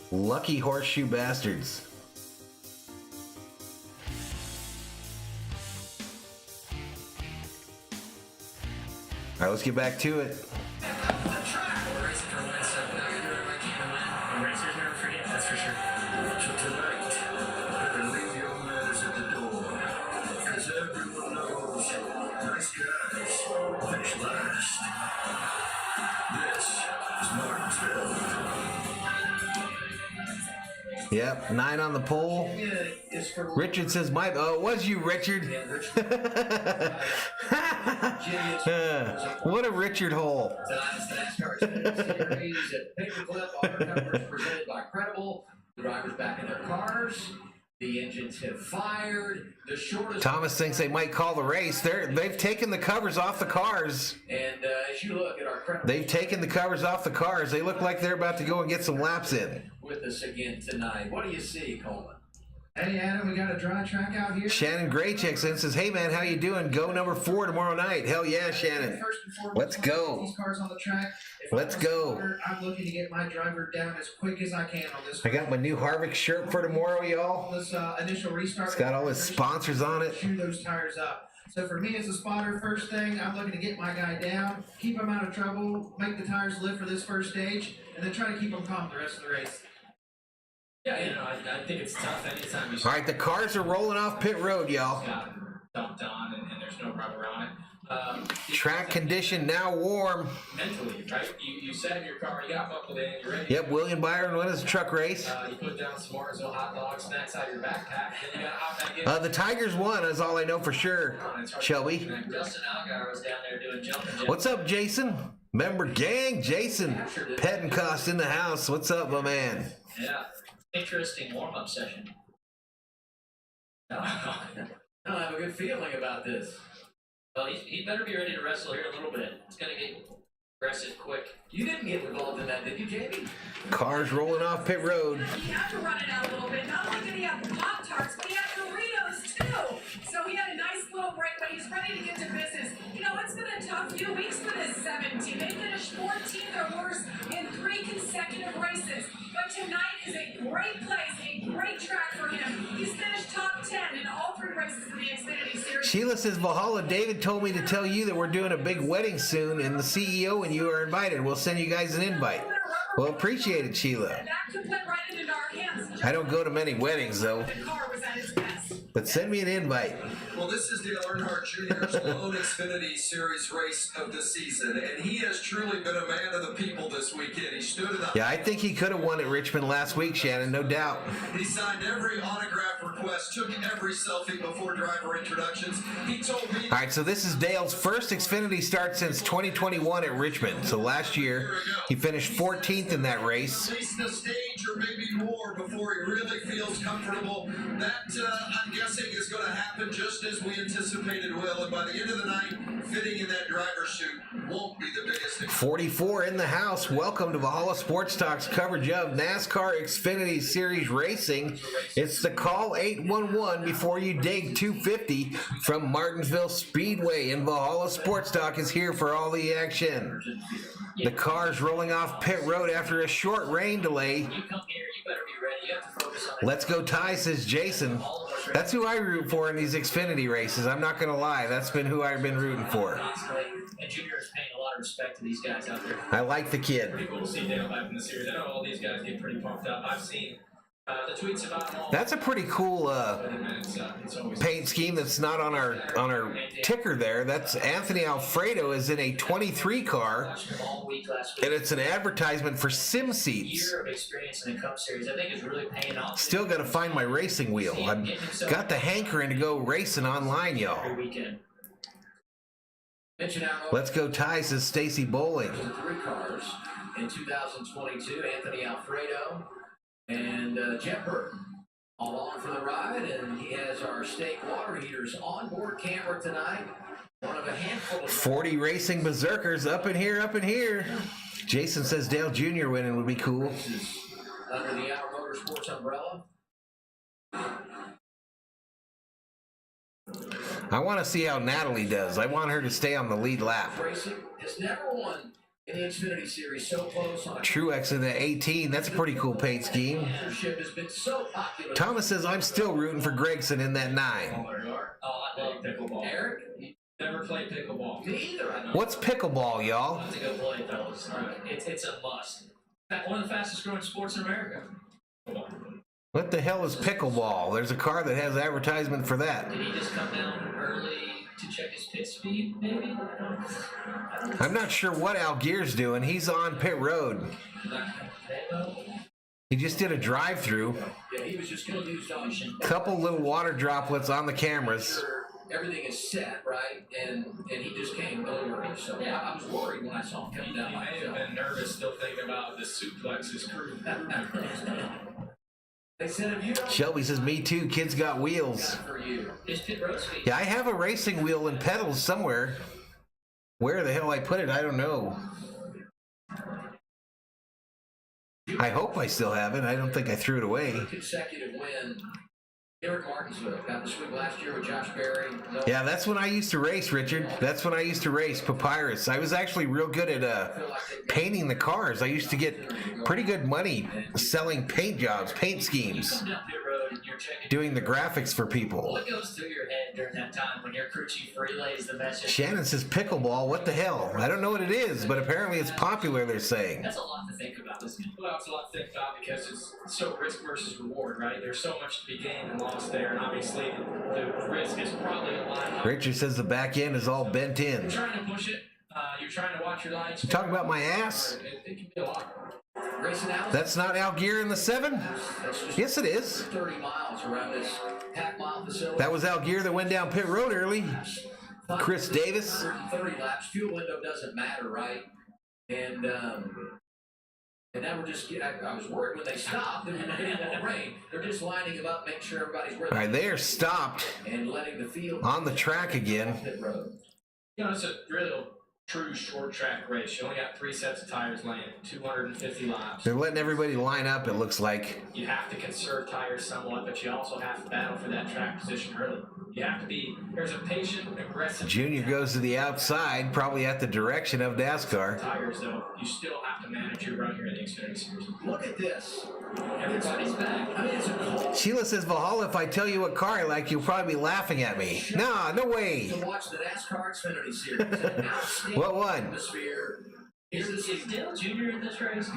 Lucky horseshoe bastards. All right, let's get back to it. That's for sure. Tonight, leave your manners at the door, because everyone knows nice guys finish last. This is Martinsville. Yep, 9 on the pole. Richard says, it was you, Richard. What a Richard hole. Tonight's NASCAR Xfinity Series at Paperclip. All our coverage presented by Credible. The drivers back in their cars. The engines have fired. The shortest. Thomas thinks they might call the race. They've taken the covers off the cars. And as you look at our Credible. They've taken the covers off the cars. They look like they're about to go and get some laps in. With us again tonight. What do you see, Coleman? Hey, Adam, we got a dry track out here. Shannon Gray checks in and says, hey, man, how you doing? Go number 4 tomorrow night. Hell yeah, Shannon. Let's go. These cars on the track. Let's go. I'm looking to get my driver down as quick as I can on this. I got my new Harvick shirt for tomorrow, y'all. This initial restart. It's got all his sponsors on it. Chew those tires up. So for me as a spotter, first thing, I'm looking to get my guy down, keep him out of trouble, make the tires live for this first stage, and then try to keep him calm the rest of the race. Yeah, I think it's tough anytime you. All right, the cars are rolling off pit road, y'all. Got dumped on, and there's no rubber on it. Track condition now warm. Mentally, right? You sat in your car, you got buckled in, you're ready. Yep, William Byron won his truck race. You put down some Martinsville hot dogs, snacks out of your backpack, then you got hot back in. The Tigers won, is all I know for sure. Shelby. Justin Allgaier was down there doing jumping jacks. What's up, Jason? Member gang, Jason. Pettencost in the house. What's up, my man? Yeah, interesting warm-up session. I have a good feeling about this. Well, he better be ready to wrestle here a little bit. It's going to get aggressive quick. You didn't get involved in that, did you, Jamie? Cars rolling off pit road. He had to run it out a little bit. Not only did he have Pop-Tarts, but he had Doritos too. So he had a nice little break, but he's ready to get to business. You know, it's been a tough few weeks for this 17. They finished 14th or worse in 3 consecutive races. But tonight is a great place, a great track for him. He's finished top 10 in all 3 races of the Xfinity Series. Sheila says, Valhalla, David told me to tell you that we're doing a big wedding soon, and the CEO and you are invited. We'll send you guys an invite. Well, appreciate it, Sheila. That could play right into our hands. I don't go to many weddings, though. The car was at its best. But send me an invite. Well, this is Dale Earnhardt Jr.'s lone Xfinity Series race of the season, and he has truly been a man of the people this weekend. He stood it up. Yeah, I think he could have won at Richmond last week, Shannon, no doubt. He signed every autograph request, took every selfie before driver introductions. He told me... All right, so this is Dale's first Xfinity start since 2021 at Richmond. So last year, he finished 14th in that race. At least a stage or maybe more before he really feels comfortable. That, I'm guessing, is going to happen just as we anticipated will. And by the end of the night, fitting in that driver's suit won't be the biggest thing. 44 in the house. Welcome to Valhalla Sports Talk's coverage of NASCAR Xfinity Series Racing. It's the Call 811 before you dig 250 from Martinsville Speedway. And Valhalla Sports Talk is here for all the action. The car's rolling off pit road after a short rain delay. You come here, you better be ready. You have to focus on it. Let's go, Ty, says Jason. All of our That's who I root for in these Xfinity races. I'm not going to lie. That's been who I've been rooting for. And Junior is paying a lot of respect to these guys out there. I like the kid. Pretty cool to see Dale back in the series. I know all these guys get pretty pumped up. I've seen the tweets about them all. That's a pretty cool It's always paint scheme that's not on our ticker there. That's Anthony Alfredo is in a 23 car, Watched him all week last week. and it's an advertisement for sim seats. Year of experience in the Cup Series, I think, is really paying off. Still got to find my racing wheel. I've got the hankering to go racing online, y'all. Every weekend. Mention out Let's go, Ty, says Stacy Bowling. the 3 cars in 2022. Anthony Alfredo and Jeff Burton all on for the ride, and he has our steak water heaters on board camera tonight. One of a handful of 40 racing berserkers up in here, up in here. Jason says Dale Jr. winning would be cool. races under the Our Motorsports umbrella. I want to see how Natalie does. I want her to stay on the lead lap. Racing has never won in the Xfinity Series so close on a Truex in the 18. That's a pretty cool paint scheme. leadership has been so popular. Thomas says I'm still rooting for Gregson in that 9. Oh, I love pickleball. Eric, Never played pickleball. me either. I know. What's pickleball, y'all? have to go play, fellas. It's a must. One of the fastest growing sports in America. What the hell is pickleball? There's a car that has advertisement for that. Did he just come down early to check his pit speed, maybe? I'm not sure what Algier's doing. He's on pit road. He just did a drive-through. Yeah, he was just going to use Dawson. Couple little water droplets on the cameras. Everything is set, right? And he just came over. So I was worried when I saw him come He down. may have been nervous still thinking about the suplex his crew. They said, if you don't Shelby says, me too. Kids got wheels. for you. His pit road speed. Yeah, I have a racing wheel and pedals somewhere. Where the hell I put it, I don't know. I hope I still have it. I don't think I threw it away. Consecutive win. Here at Martinsville. Got the swing last year with Josh Berry. No, Yeah, that's when I used to race, Richard. That's when I used to race Papyrus. I was actually real good at painting the cars. I used to get pretty good money selling paint jobs, paint schemes, Come down pit road and you're checking. doing the graphics for people. What goes through your head during that time when your crew chief relays the message? Shannon says pickleball. What the hell? I don't know what it is, but apparently it's popular, they're saying. That's a lot to think about, isn't it? Well, it's a lot to think about because it's so risk versus reward, right? There's so much to be gained and lost there, and obviously the risk is probably a lot higher. Richard says the back end is all bent in. You're trying to push it. You're trying to watch your lights. You talking about my ass? It can be a lot. Racing out. That's not Algier in the 7? That's just Yes, it is. 30 miles around this half-mile facility. That was Algier that went down pit road early. Chris Davis. 130 laps. Fuel window doesn't matter, right? And now we're just. I was worried when they stopped. They were getting a little rain. They're just lining them up, making sure everybody's where All right, they are stopped and letting the field on the track again. pit road. You know, it's a real true short track race. You only got 3 sets of tires laying, 250 laps. They're letting everybody line up, it looks like. You have to conserve tires somewhat, but you also have to battle for that track position early. You have to be, there's a patient, aggressive Junior goes to the outside, probably at the direction of NASCAR. tires, though. You still have to manage your run here in the Xfinity Series. Look at this. Everybody's back. I mean, it's a cold Sheila says, Valhalla, if I tell you what car I like, you'll probably be laughing at me. Nah, no way. to watch the NASCAR Xfinity Series. An outstanding What one? atmosphere. Is Dale Jr. in this race?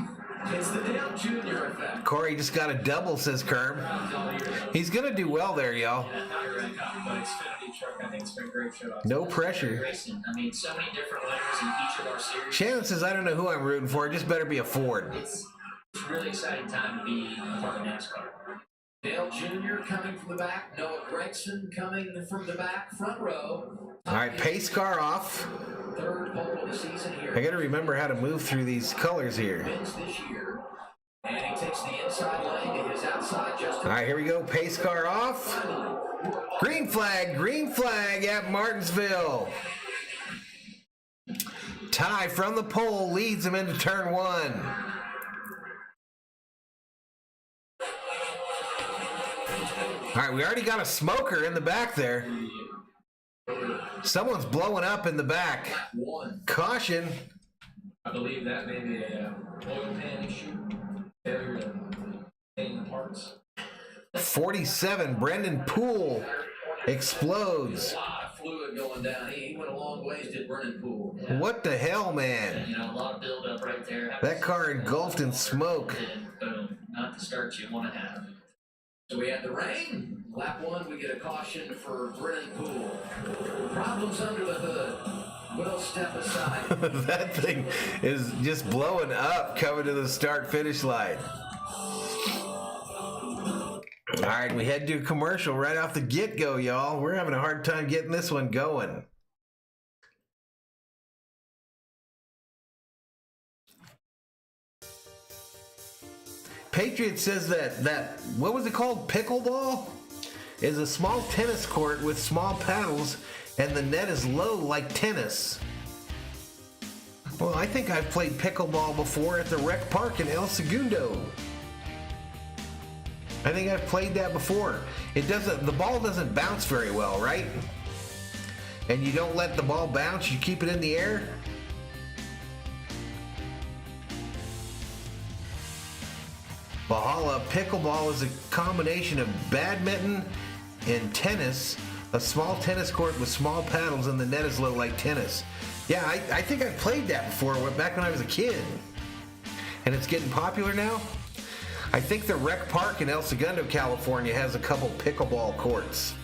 It's the Dale Jr. effect. Corey just got a double, says Kerm. He's going to do well there, y'all. That tire rank up, but Xfinity truck, I think it's been a great show. No pressure. Racing. I mean, so many different winners in each of our series. Shannon says, I don't know who I'm rooting for. It just better be a Ford. It's a really exciting time to be a part of NASCAR. Dale Jr. coming from the back. Noah Gregson coming from the back. Front row. All right, pace car off. Third pole of the season here. I got to remember how to move through these colors here. Wins this year. And he takes the inside lane to his outside just All right, here we go. Pace car off. Green flag at Martinsville. Ty from the pole leads him into turn 1. All right, we already got a smoker in the back there. Someone's blowing up in the back. one. Caution. I believe that may be a oil pan issue. Failure to clean the parts. 47, Brendan Poole explodes. A lot of fluid going down. He went a long ways, did Brennan Poole. What the hell, man? You know, a lot of build up right there. That car engulfed in smoke. And boom, not the start you want to have. So we had the rain. Lap 1, we get a caution for Brennan Poole. Problems under the hood. We'll step aside. That thing is just blowing up coming to the start-finish line. All right, we head to a commercial right off the get-go, y'all. We're having a hard time getting this one going. Patriot says that what was it called? Pickleball is a small tennis court with small paddles, and the net is low like tennis. Well, I think I've played pickleball before at the rec park in El Segundo. I think I've played that before. The ball doesn't bounce very well, right? And you don't let the ball bounce, you keep it in the air. Valhalla pickleball is a combination of badminton and tennis, a small tennis court with small paddles, and the net is low like tennis. Yeah, I think I've played that before, back when I was a kid. And it's getting popular now. I think the rec park in El Segundo, California has a couple pickleball courts.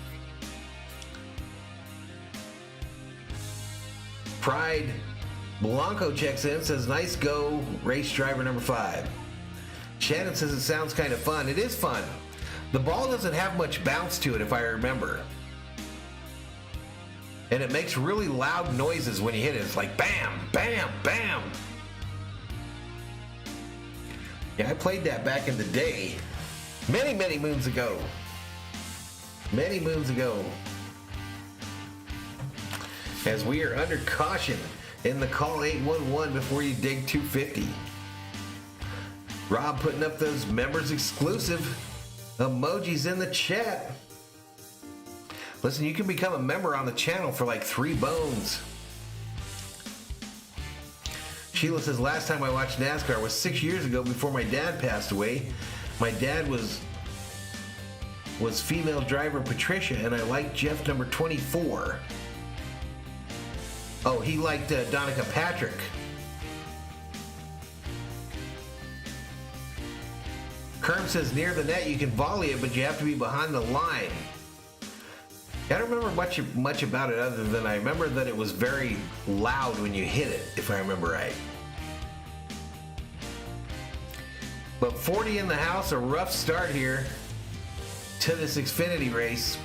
Pride Blanco checks in, says, nice go, race driver number 5. Shannon says it sounds kind of fun. It is fun. The ball doesn't have much bounce to it, if I remember. And it makes really loud noises when you hit it. It's like bam, bam, bam. Yeah, I played that back in the day. Many, many moons ago. Many moons ago. As we are under caution in the call 811 before you dig 250. Rob putting up those members exclusive emojis in the chat. Listen, you can become a member on the channel for like $3. Sheila says, last time I watched NASCAR was 6 years ago before my dad passed away. My dad was female driver Patricia, and I liked Jeff number 24. Oh, he liked Danica Patrick. Kerm says, near the net you can volley it, but you have to be behind the line. I don't remember much about it other than I remember that it was very loud when you hit it, if I remember right. But 40 in the house, a rough start here to this Xfinity race.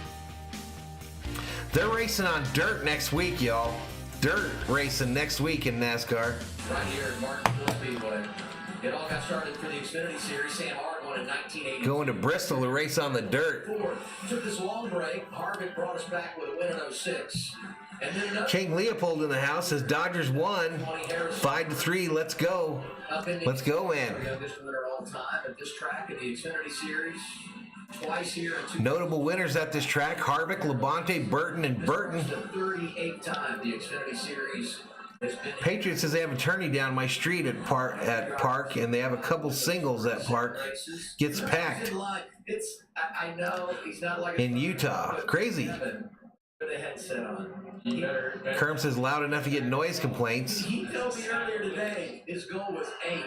They're racing on dirt next week, y'all. Dirt racing next week in NASCAR. Right here at Martinsville Speedway. It all got started for the Xfinity Series. Sam Hart won in 1980. Going to Bristol to race on the dirt. Took this long break. Harvick brought us back with a win in 06. And then another King Leopold in the house says Dodgers won 5-3. Let's go. Let's go, man. The youngest winner all time at this track in the Xfinity Series. Twice here in Notable winners at this track: Harvick, Labonte, Burton, and Burton. the 38th time the Xfinity Series has been. Patriots says they have a tourney down my street at Park, and they have a couple singles at Park. Gets packed It's I know he's not like in Utah. Crazy. Put a headset on. Kerm says loud enough to get noise complaints. He told me earlier today his goal was 8.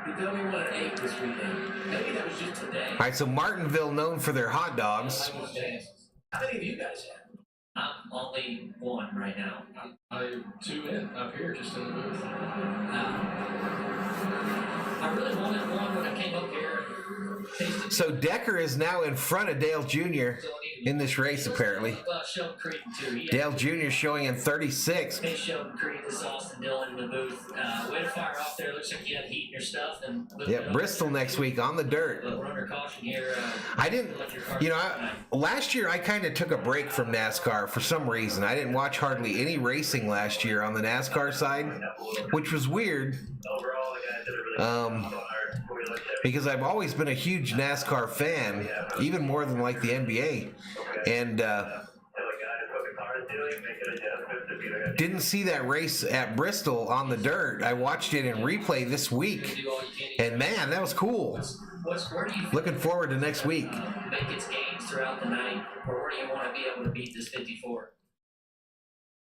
He told me he wanted 8 this weekend. Maybe that was just today. All right, so Martinville known for their hot dogs. How many of you guys have? I'm only 1 right now. I'm 2 in up here, just in the booth. I really wanted 1 when I came up here. So Decker is now in front of Dale Jr. in this race, apparently. Sheldon Creed, too. Dale Jr. showing in 36. Hey, Sheldon Creed, this is Austin Dillon in the booth. Way to fire off there. Looks like you had heat in your stuff. And Yep, Bristol next week on the dirt. We're under caution here. I didn't, last year I kind of took a break from NASCAR for some reason. I didn't watch hardly any racing last year on the NASCAR side, which was weird. Because I've always been a huge NASCAR fan, even more than like the NBA. And doing, making adjustments if you're Didn't see that race at Bristol on the dirt. I watched it in replay this week, and man, that was cool. Where do you Looking forward to next week. make its gains throughout the night, or where do you want to be able to beat this 54?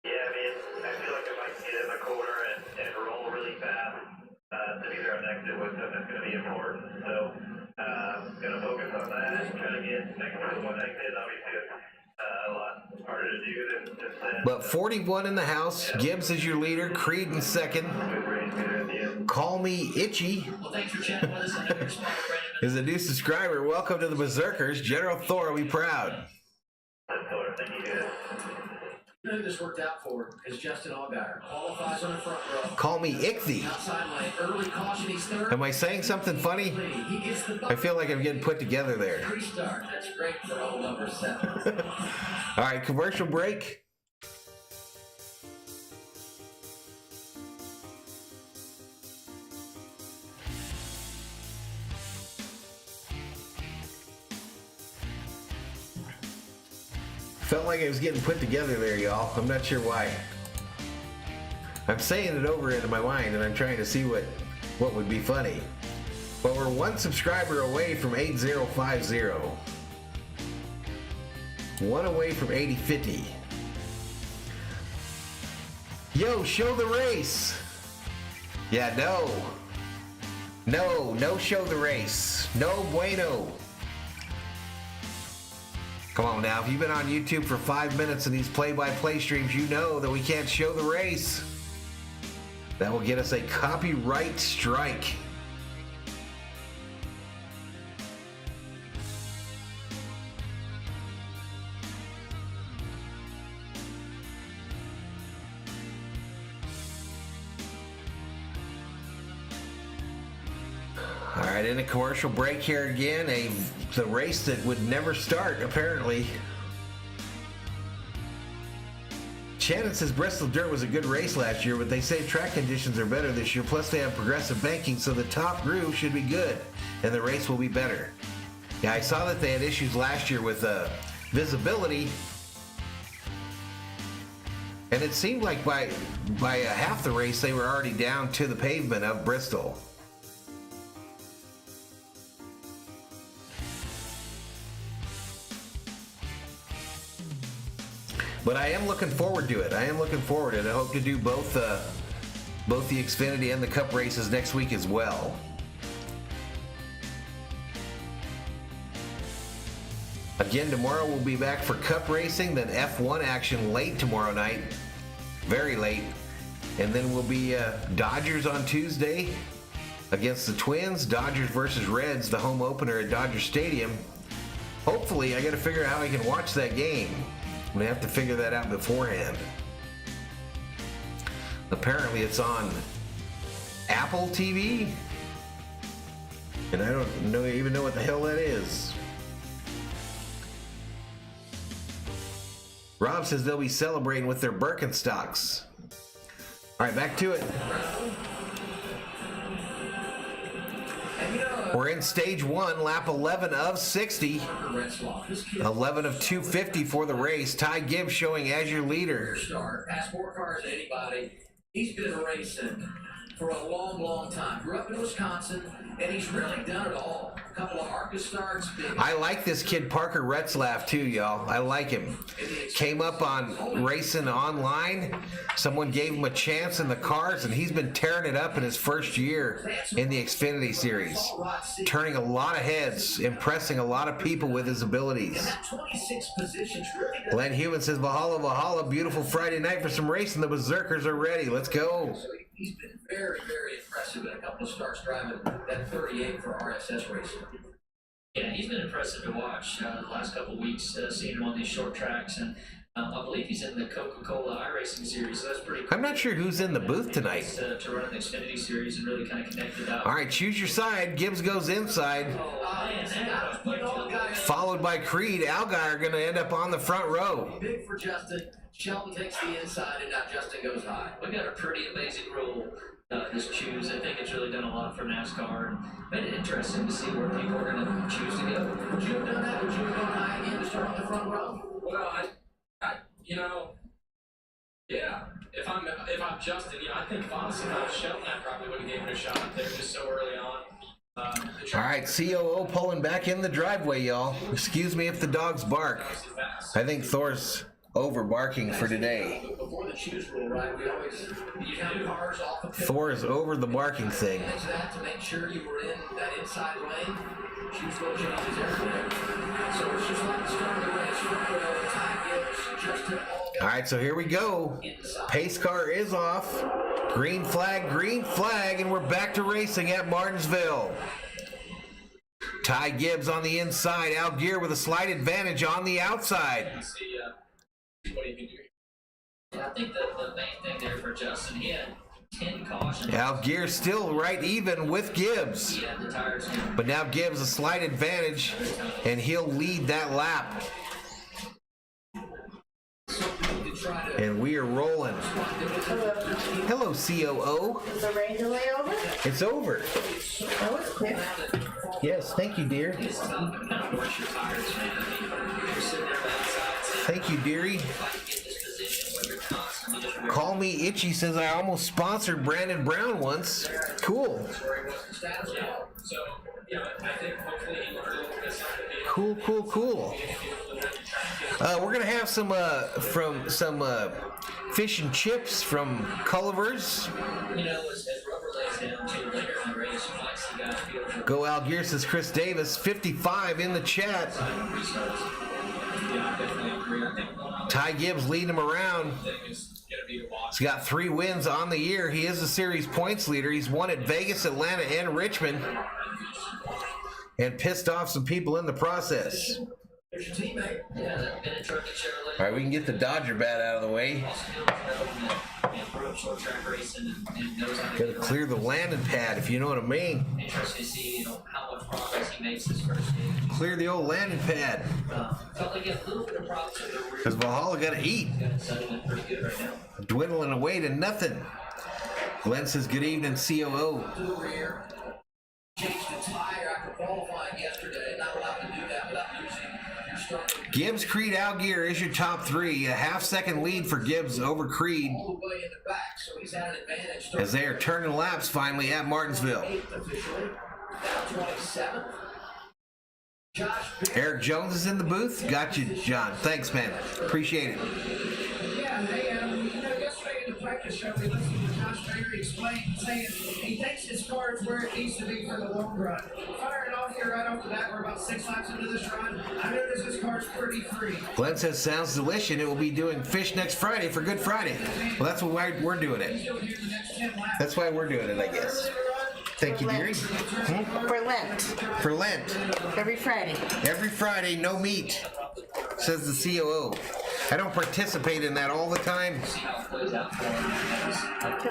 Yeah, I mean, I feel like if I can get in the corner and roll really fast to be there on exit with them, it's going to be important. So, going to focus on that, try to get next to one exit. Obviously, it's a lot harder to do than then. But 41 in the house. Gibbs is your leader. Creed in second. Good race here at the end. Call me Itchy Well, thanks for chatting with us. I know you're smart, Brandon. is a new subscriber. Welcome to the Berserkers. General Thor, we proud. That's all. Thank you, guys. You know who this worked out for is Justin Allgaier. Qualifies on the front row. Call me Ichthy. Outside lane, early caution, he's third. Am I saying something funny? He gets the I feel like I'm getting put together there. restart. That's great for old number 7. All right, commercial break. Felt like I was getting put together there, y'all. I'm not sure why. I'm saying it over into my mind, and I'm trying to see what would be funny. But we're one subscriber away from 8050. One away from 8050. Yo, show the race. Yeah, no show the race. No bueno. Come on now, if you've been on YouTube for 5 minutes in these play-by-play streams, you know that we can't show the race. That will get us a copyright strike. All right, in a commercial break here again, the race that would never start, apparently. Shannon says Bristol Dirt was a good race last year, but they say track conditions are better this year. Plus, they have progressive banking, so the top groove should be good, and the race will be better. Yeah, I saw that they had issues last year with visibility, and it seemed like by half the race, they were already down to the pavement of Bristol. But I am looking forward to it. I hope to do both the Xfinity and the Cup races next week as well. Again, tomorrow we'll be back for Cup racing, then F1 action late tomorrow night, very late. And then we'll be Dodgers on Tuesday against the Twins, Dodgers versus Reds, the home opener at Dodger Stadium. Hopefully, I got to figure out how I can watch that game. I'm going to have to figure that out beforehand. Apparently it's on Apple TV, and I don't even know what the hell that is. Rob says they'll be celebrating with their Birkenstocks. All right, back to it. We're in stage 1, lap 11 of 60. 11 of 250 for the race. Ty Gibbs showing as your leader. Past more cars than anybody. He's been racing for a long, long time. Grew up in Wisconsin, and he's really done it all. A couple of ARCA starts. I like this kid Parker Retzlaff too, y'all. I like him. Came up on racing online. Someone gave him a chance in the cars, and he's been tearing it up in his first year in the Xfinity Series. Turning a lot of heads, impressing a lot of people with his abilities. 26 positions. Glenn Hewitt says, Valhalla, Valhalla, beautiful Friday night for some racing. The Berserkers are ready. Let's go. He's been very, very impressive in a couple of starts driving that 38 for RSS racing. Yeah, he's been impressive to watch the last couple of weeks, seeing him on these short tracks. And I believe he's in the Coca-Cola iRacing Series, so that's pretty cool. I'm not sure who's in the booth tonight. To run the Xfinity Series and really kind of connect it up. All right, choose your side. Gibbs goes inside. Followed by Creed. Allgaier are going to end up on the front row. Big for Justin. Shelton takes the inside, and now Justin goes high. We got a pretty amazing rule, this choose. I think it's really done a lot for NASCAR and made it interesting to see where people are going to choose to go. Would you have done that? Would you have gone high again to start on the front row? Well, I Justin, I think honestly, Shelton probably would have given it a shot up there just so early on. All right, COO pulling back in the driveway, y'all. Excuse me if the dogs bark. I think Thor's over barking for today. Before the choose rule, right? We always count cars off the pit. Thor is over the barking thing. That to make sure you were in that inside lane. Choose rule changes everything. So it's just like the start of the race. Time gives just an all. All right, so here we go. Pace car is off. Green flag, and we're back to racing at Martinsville. Ty Gibbs on the inside. Al Gear with a slight advantage on the outside. See what he can do. Yeah, I think the main thing there for Justin, he had 10 cautions. Al Gear still right even with Gibbs. He had the tires in. But now Gibbs a slight advantage, and he'll lead that lap. And we are rolling. Hello, COO. Is the rain delay over? It's over. That was quick. Yes, thank you, dear. Thank you, dearie. Call me Itchy says I almost sponsored Brandon Brown once. Cool. So, I think hopefully he learned a little bit something. Cool. We're gonna have some fish and chips from Culver's. As rubber lays down too later in the race, you might see guys be able to Go Al Gear says Chris Davis, 55 in the chat. Yeah, I definitely agree. I think Ty Gibbs leading him around. is going to be to watch. He's got 3 wins on the year. He is the series points leader. He's won at Vegas, Atlanta, and Richmond. And pissed off some people in the process. There's your teammate. Yeah, that been a truck and Chevrolet. All right, we can get the Dodger bat out of the way. Short track racing and knows how to Gotta clear the landing pad, if you know what I mean. interesting to see how much progress he makes this first game. Clear the old landing pad. Felt like he had a little bit of props with the rear. Because Valhalla gotta eat. Got it settled in pretty good right now. Dwindling away to nothing. Glenn says, good evening, COO. To the rear. Changed the tire after qualifying yesterday. Not allowed to do that without losing your starting. Gibbs, Creed, Al Gear is your top 3. A half-second lead for Gibbs over Creed All the way in the back, so he's had an advantage. as they are turning laps finally at Martinsville. 8th officially. Now 27th. Josh Eric Jones is in the booth. Got you, John. Thanks, man. Appreciate it. Yeah, hey, yesterday in the practice show, we listened to Josh Berry explain, saying he thinks his car is where it needs to be for the long run. Firing off here right off the bat, we're about 6 laps into this run. I noticed his car's pretty free. Glenn says, sounds delicious. It will be doing fish next Friday for Good Friday. Well, that's why we're doing it. He'll hear the next 10 laps. That's why we're doing it, I guess. Thank you, dearie. For Lent. For Lent. Every Friday. Every Friday, no meat, says the COO. I don't participate in that all the time. Can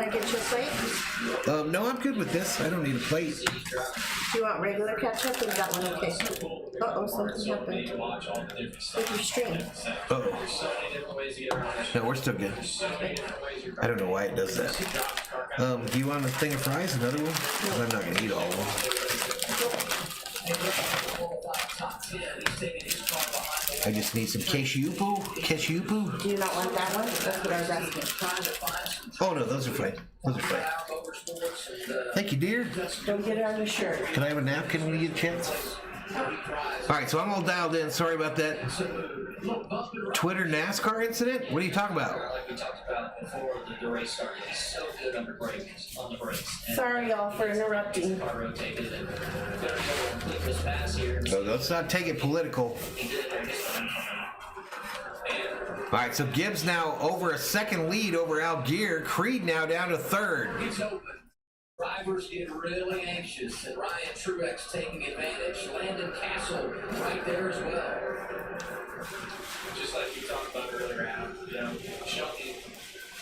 I get you a plate? No, I'm good with this. I don't need a plate. Do you want regular ketchup or is that one okay? Uh-oh, something happened. With your stream. Uh-oh. No, we're still good. I don't know why it does that. Do you want a thing of fries? Another one? 'Cause I'm not going to eat all of them. I just need some cashew-poo. Cashew-poo? Do you not want that one? That's what I was asking. Oh, no, those are fine. Those are fine. Thank you, dear. Don't get it on your shirt. Can I have a napkin when you get a chance? All right, so I'm all dialed in. Sorry about that. Twitter NASCAR incident? What are you talking about? Like we talked about before the race started, he's so good on the brakes. And Sorry, y'all, for interrupting. car rotated and gonna complete this pass here. So let's not take it political. He did it there just fine. All right, so Gibbs now over a second lead over Al Gear. Creed now down to 3rd. It's open. Drivers get really anxious, and Ryan Truex taking advantage. Landon Castle right there as well. Just like we talked about earlier, Adam, Shelton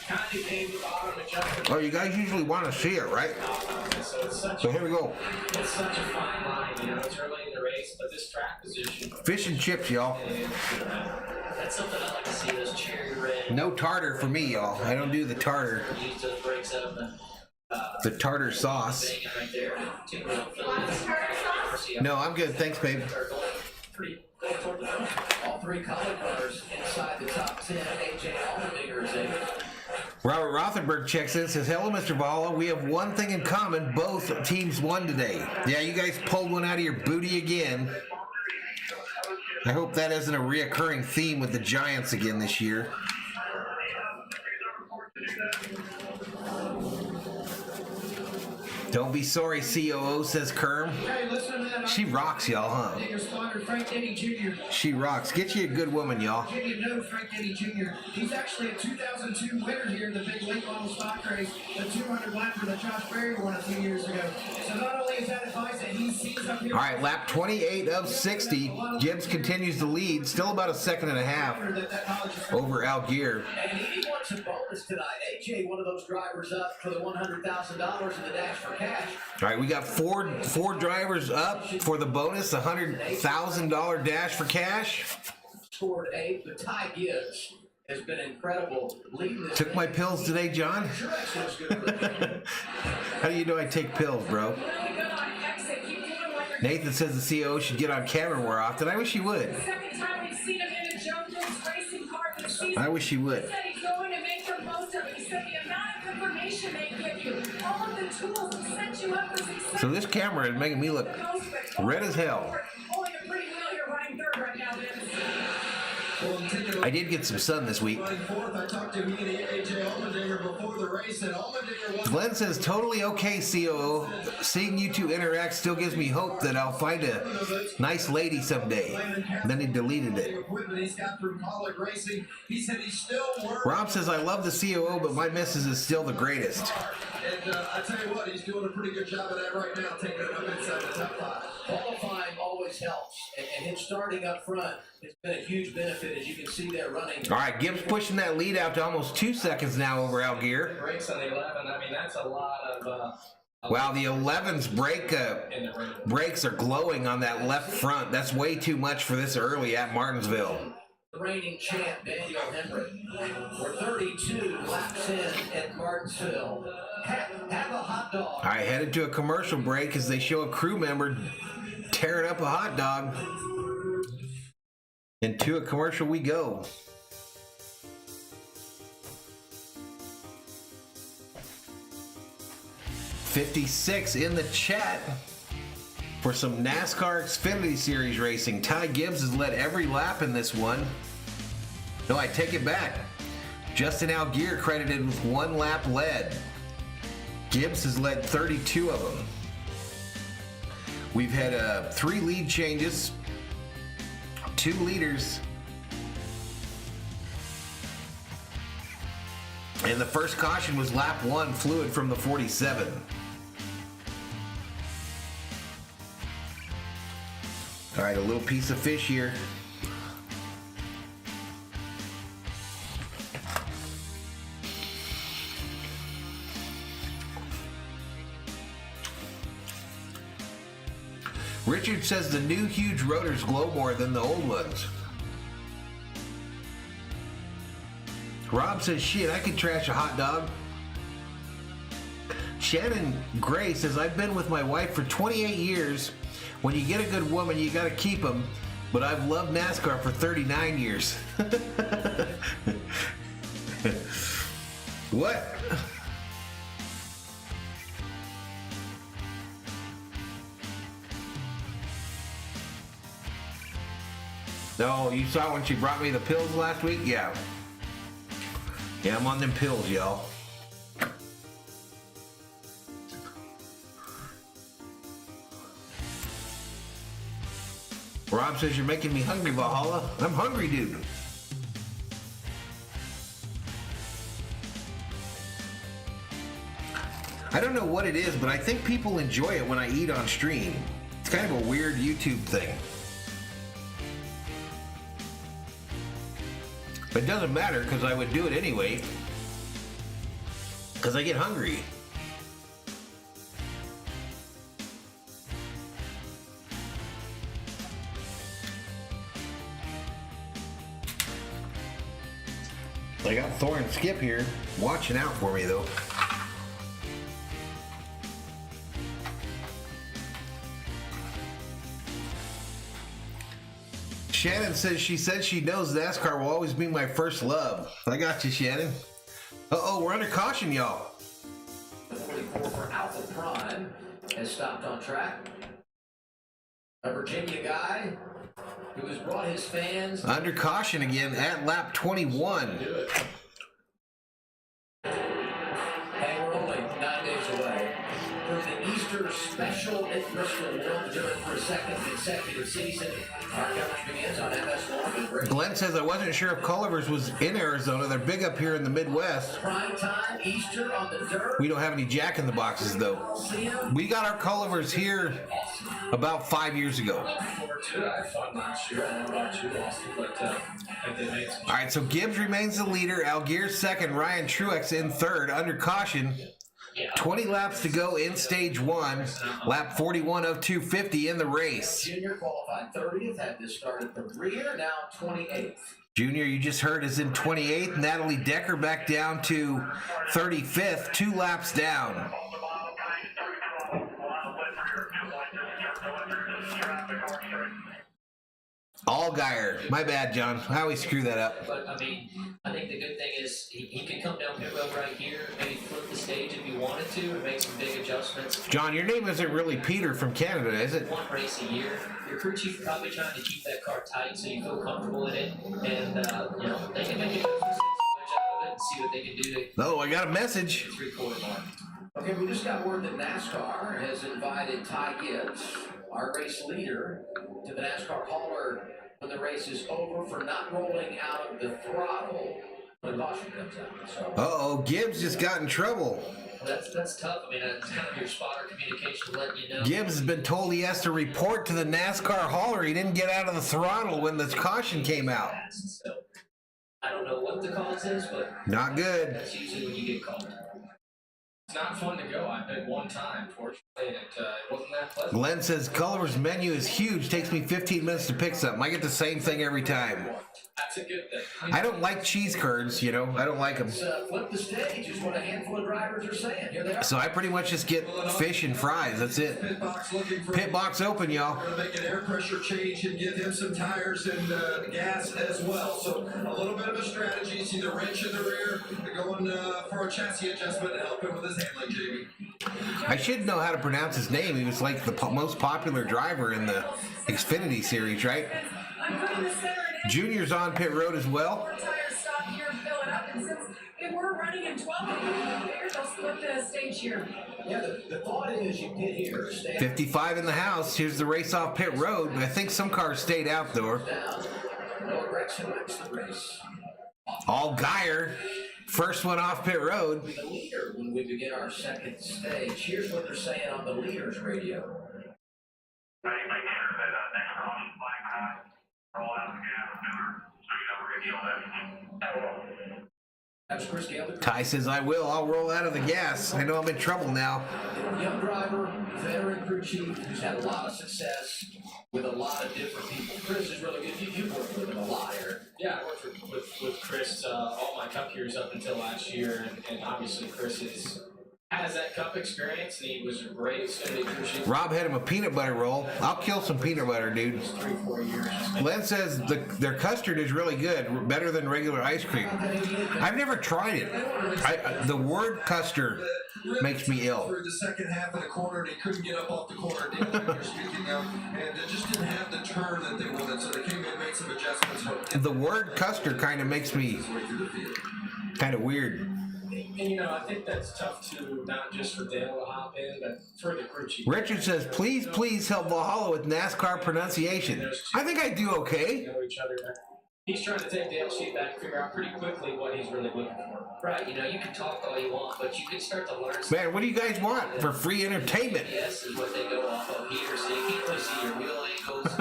kind of came to the bottom and jumped. Oh, you guys usually want to see it, right? So it's such So here we go. a fine line, it's early in the race, but this track position. Fish and chips, y'all. That's something I like to see, those cherry red. No tartar for me, y'all. I don't do the tartar. Use those brakes up and The tartar sauce. banging right there. Two real Phillies. No, I'm good. Thanks, babe. Pretty going toward the front. All 3 color cars inside the top 10. AJ Allmendinger is in. Robert Rothenberg checks in, says, hello, Mr. Valhalla. We have one thing in common. Both teams won today. Yeah, you guys pulled one out of your booty again. I hope that isn't a reoccurring theme with the Giants again this year. Don't be sorry, COO, says Kerm. Hey, listen to that. She rocks, y'all, huh? Your spotter, Frank Denny Jr. She rocks. Get you a good woman, y'all. You know Frank Denny Jr. He's actually a 2002 winner here in the big late model stock race, the 200 lapper that Josh Berry won a few years ago. So not only is that advice that he sees up here. All right, lap 28 of 60. Gibbs continues to lead. Still about a second and a half over Algier. And he wants a bonus tonight. AJ, one of those drivers up for the $100,000 in the dash for cash. All right, we got four drivers up for the bonus, $100,000 dash for cash. Scored 8, but Ty Gibbs has been incredible. Took my pills today, John. How do you know I take pills, bro? Nathan says the COO should get on camera more often. I wish he would. I wish he would. So this camera is making me look red as hell. I did get some sun this week. Glenn says, totally okay, COO. Seeing you two interact still gives me hope that I'll find a nice lady someday. And then he deleted it. Rob says, I love the COO, but my missus is still the greatest. And I tell you what, he's doing a pretty good job of that right now, taking it up inside the top 5. Qualifying always helps, and him starting up front has been a huge benefit, as you can see there running. All right, Gibbs pushing that lead out to almost 2 seconds now over Algier. Brakes on the 11. I mean, that's a lot of. Wow, the 11's brakes are glowing on that left front. That's way too much for this early at Martinsville. The reigning champ, Daniel Henry. We're 32 laps in at Martinsville. Have a hot dog. All right, headed to a commercial break as they show a crew member tearing up a hot dog. Into a commercial we go. $56 in the chat for some NASCAR Xfinity Series racing. Ty Gibbs has led every lap in this one. No, I take it back. Justin Algier credited with 1 lap led. Gibbs has led 32 of them. We've had 3 lead changes, 2 leaders, and the first caution was lap 1, fluid from the 47. All right, a little piece of fish here. Richard says the new huge rotors glow more than the old ones. Rob says, shit, I could trash a hot dog. Shannon Gray says, I've been with my wife for 28 years. When you get a good woman, you gotta keep them. But I've loved NASCAR for 39 years. What? No, you saw when she brought me the pills last week? Yeah. Yeah, I'm on them pills, y'all. Rob says you're making me hungry, Valhalla. I'm hungry, dude. I don't know what it is, but I think people enjoy it when I eat on stream. It's kind of a weird YouTube thing. It doesn't matter because I would do it anyway. Because I get hungry. I got Thor and Skip here watching out for me though. Shannon says she knows NASCAR will always be my first love. I got you, Shannon. Uh-oh, we're under caution, y'all. The 44 for Alpha Prime has stopped on track. A Virginia guy who has brought his fans Under caution again at lap 21. And we're only 9 days away from the Easter special at Bristol. We'll do it for a second consecutive season. Our coverage begins on MS1. Glenn says, I wasn't sure if Culver's was in Arizona. They're big up here in the Midwest. Prime time, Easter on the dirt. We don't have any Jack in the Boxes, though. We got our Culver's here about 5 years ago. I had fun last year. I don't know about you, Austin, but I think they made some. All right, so Gibbs remains the leader. Algier second. Ryan Truex in third. Under caution. 20 laps to go in stage one. Lap 41 of 250 in the race. Junior qualified 30th, had to start at the rear, now 28th. Junior, you just heard, is in 28th. Natalie Decker back down to 35th. 2 laps down. Allgaier. My bad, John. I always screw that up. But I mean, I think the good thing is he could come down pit road right here, maybe flip the stage if he wanted to, and make some big adjustments. John, your name isn't really Peter from Canada, is it? One race a year. Your crew chief is probably trying to keep that car tight so you feel comfortable in it, and you know they can make adjustments out of it and see what they can do to. Oh, I got a message. 3/4 mark. Okay, we just got word that NASCAR has invited Ty Gibbs, our race leader, to the NASCAR hauler when the race is over for not rolling out of the throttle when caution comes out. So Uh-oh, Gibbs just got in trouble. That's tough. I mean, it's kind of your spotter communication letting you know. Gibbs has been told he has to report to the NASCAR hauler. He didn't get out of the throttle when the caution came out. So, I don't know what the cause is, but Not good. that's usually when you get called. It's not fun to go. I've been one time, fortunately, and it wasn't that pleasant. Glenn says Culver's menu is huge. Takes me 15 minutes to pick something. I get the same thing every time. That's a good thing. I don't like cheese curds, you know. I don't like them. flip the stage is what a handful of drivers are saying. Here they are. So I pretty much just get fish and fries. That's it. Pit box looking for Pit box open, y'all. We're going to make an air pressure change and give him some tires and gas as well. So a little bit of a strategy. See the wrench in the rear. They're going for a chassis adjustment to help him with his handling, Jamie. I should know how to pronounce his name. He was like the most popular driver in the Xfinity Series, right? I'm putting the center in. Junior's on pit road as well. 4 tires stop here and fill it up, and since they were running in 12, I figured they'll split the stage here. Yeah, the thought is you get here, stay 55 in the house. Here's the race off pit road. I think some cars stayed outdoor. down. Noah Gragson wins the race. Allgaier, first one off pit road. The leader when we begin our second stage. Here's what they're saying on the leader's radio. Make sure that next caution flag roll out the gas filler so you know we're going to yell that. That's Chris Gale. Ty says, I will. I'll roll out of the gas. I know I'm in trouble now. Young driver, veteran crew chief, who's had a lot of success with a lot of different people. Chris is really good. You've worked with him a lot, Eric. Yeah, I worked with Chris all my Cup years up until last year, and obviously Chris has that Cup experience, and he was a great Xfinity crew chief. Rob had him a peanut butter roll. I'll kill some peanut butter, dude. 3-4 years. Len says their custard is really good, better than regular ice cream. I've never tried it. The word custard makes me ill. Through the second half of the corner, and he couldn't get up off the corner. Dave Jr. speaking of, and they just didn't have the turn that they wanted, so they came in and made some adjustments. The word custard kind of makes me kind of weird. And you know, I think that's tough to not just for Dale to hop in, but for the crew chief. Richard says, please help Valhalla with NASCAR pronunciation. I think I do okay. Know each other. He's trying to take Dale's feedback and figure out pretty quickly what he's really looking for. Right, you know, you can talk all you want, but you can start to learn. Man, what do you guys want for free entertainment? Yes, is what they go off of here, so you can't really see your wheel angles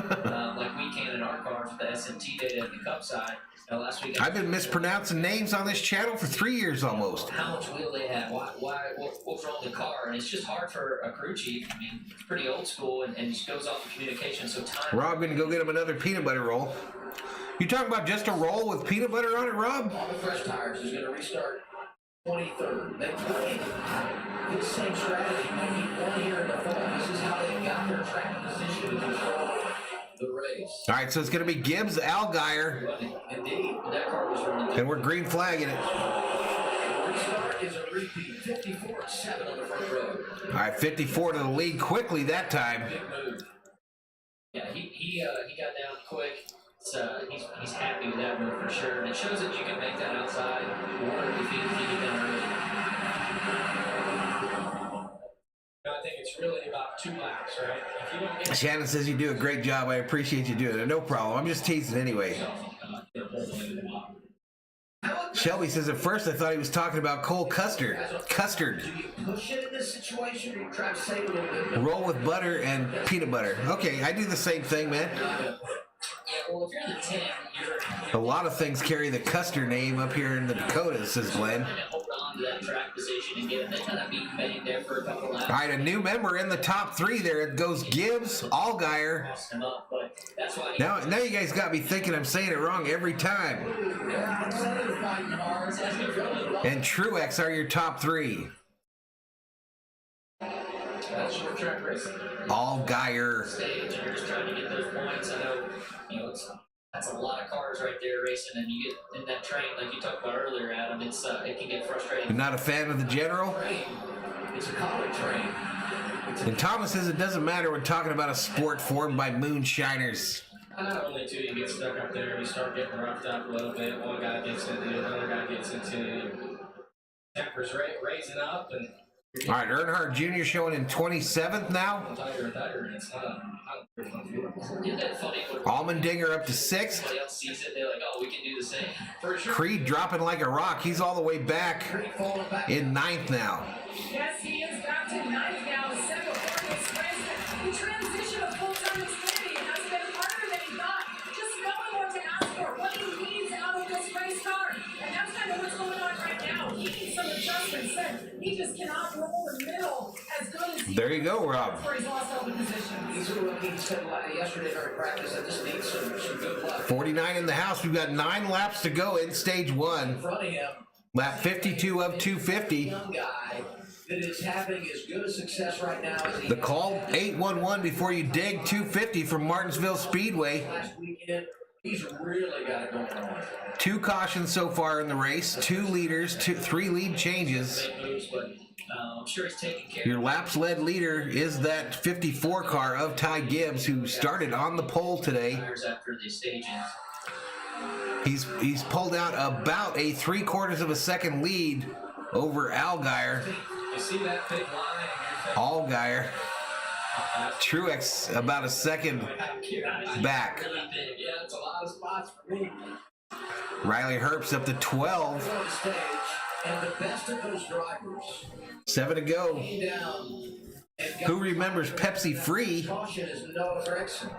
like we can in our car for the SMT data at the Cup side. Last week I've been mispronouncing names on this channel for 3 years almost. How much wheel they have? What's wrong with the car? And it's just hard for a crew chief. I mean, it's pretty old school and just goes off the communication. So time. Rob, gonna go get him another peanut butter roll. You talking about just a roll with peanut butter on it, Rob? All the fresh tires is going to restart 23rd. They played the same strategy. Maybe 1 year in the fall. This is how they got their track position to control the race. All right, so it's going to be Gibbs, Allgaier, Indeed, that car was running. and we're green flagging it. start is a repeat. 54-7 on the front row. All right, 54 to the lead quickly that time. Big move. Yeah, he got down quick. He's happy with that move for sure. And it shows that you can make that outside work if you get down early. I think it's really about 2 laps, right? If you don't get Shannon says you do a great job. I appreciate you doing it. No problem. I'm just teasing anyway. Shelby says at first I thought he was talking about Cole Custard. Do you push it in this situation, or you try to save a little bit? Roll with butter and peanut butter. Okay, I do the same thing, man. Yeah, well, if you're in the 10, A lot of things carry the Custer name up here in the Dakotas, says Glenn. trying to hold on to that track position and get them kind of beat Betty there for a couple laps. All right, a new member in the top 3 there. It goes Gibbs, Allgaier. Lost him up, but that's why Now you guys got me thinking I'm saying it wrong every time. And Truex are your top 3. that's short track racing. Allgaier. stage and you're just trying to get those points. I know, that's a lot of cars right there racing, and you get in that train like you talked about earlier, Adam. It can get frustrating. You're not a fan of the General? It's a college train. And Thomas says it doesn't matter when talking about a sport formed by moonshiners. Not only too, you get stuck up there, you start getting roughed up a little bit. One guy gets into you, another guy gets into you. Tempers raising up, and All right, Earnhardt Jr. showing in 27th now. tighter and tighter, and it's not very fun feeling. Isn't that funny? When Allmendinger up to 6th. somebody else sees it, they're like, "Oh, we can do the same." For sure. Creed dropping like a rock. He's all the way back in 9th now. Yes, he is back to 9th now. The second part of this race. The transition of full-time Xfinity has been harder than he thought. Just knowing what to ask for, what he needs out of this race car. And that's kind of what's going on right now. He needs some adjustments. He just cannot roll the middle as good as he There you go, Rob. where he's lost all the position. He's a rookie. He said yesterday during practice, I just need some good luck. 49 in the house. We've got 9 laps to go in stage 1. In front of him, Lap 52 of 250. young guy that is having as good a success right now as he The call 811 before you dig 250 from Martinsville Speedway. last weekend. He's really got it going on. 2 cautions so far in the race, 2 leaders, 3 lead changes. Big moves, but I'm sure he's taking care. Your laps led leader is that 54 car of Ty Gibbs, who started on the pole today. Tires after the stages. He's pulled out about a 3/4 of a second lead over Allgaier. You see that big line, and Allgaier. Truex about a second back. Really big. Yeah, it's a lot of spots for me. Riley Herbst up to 12. On stage, and the best of those drivers 7 to go. came down and got Who remembers Pepsi Free? caution is Noah Gregson.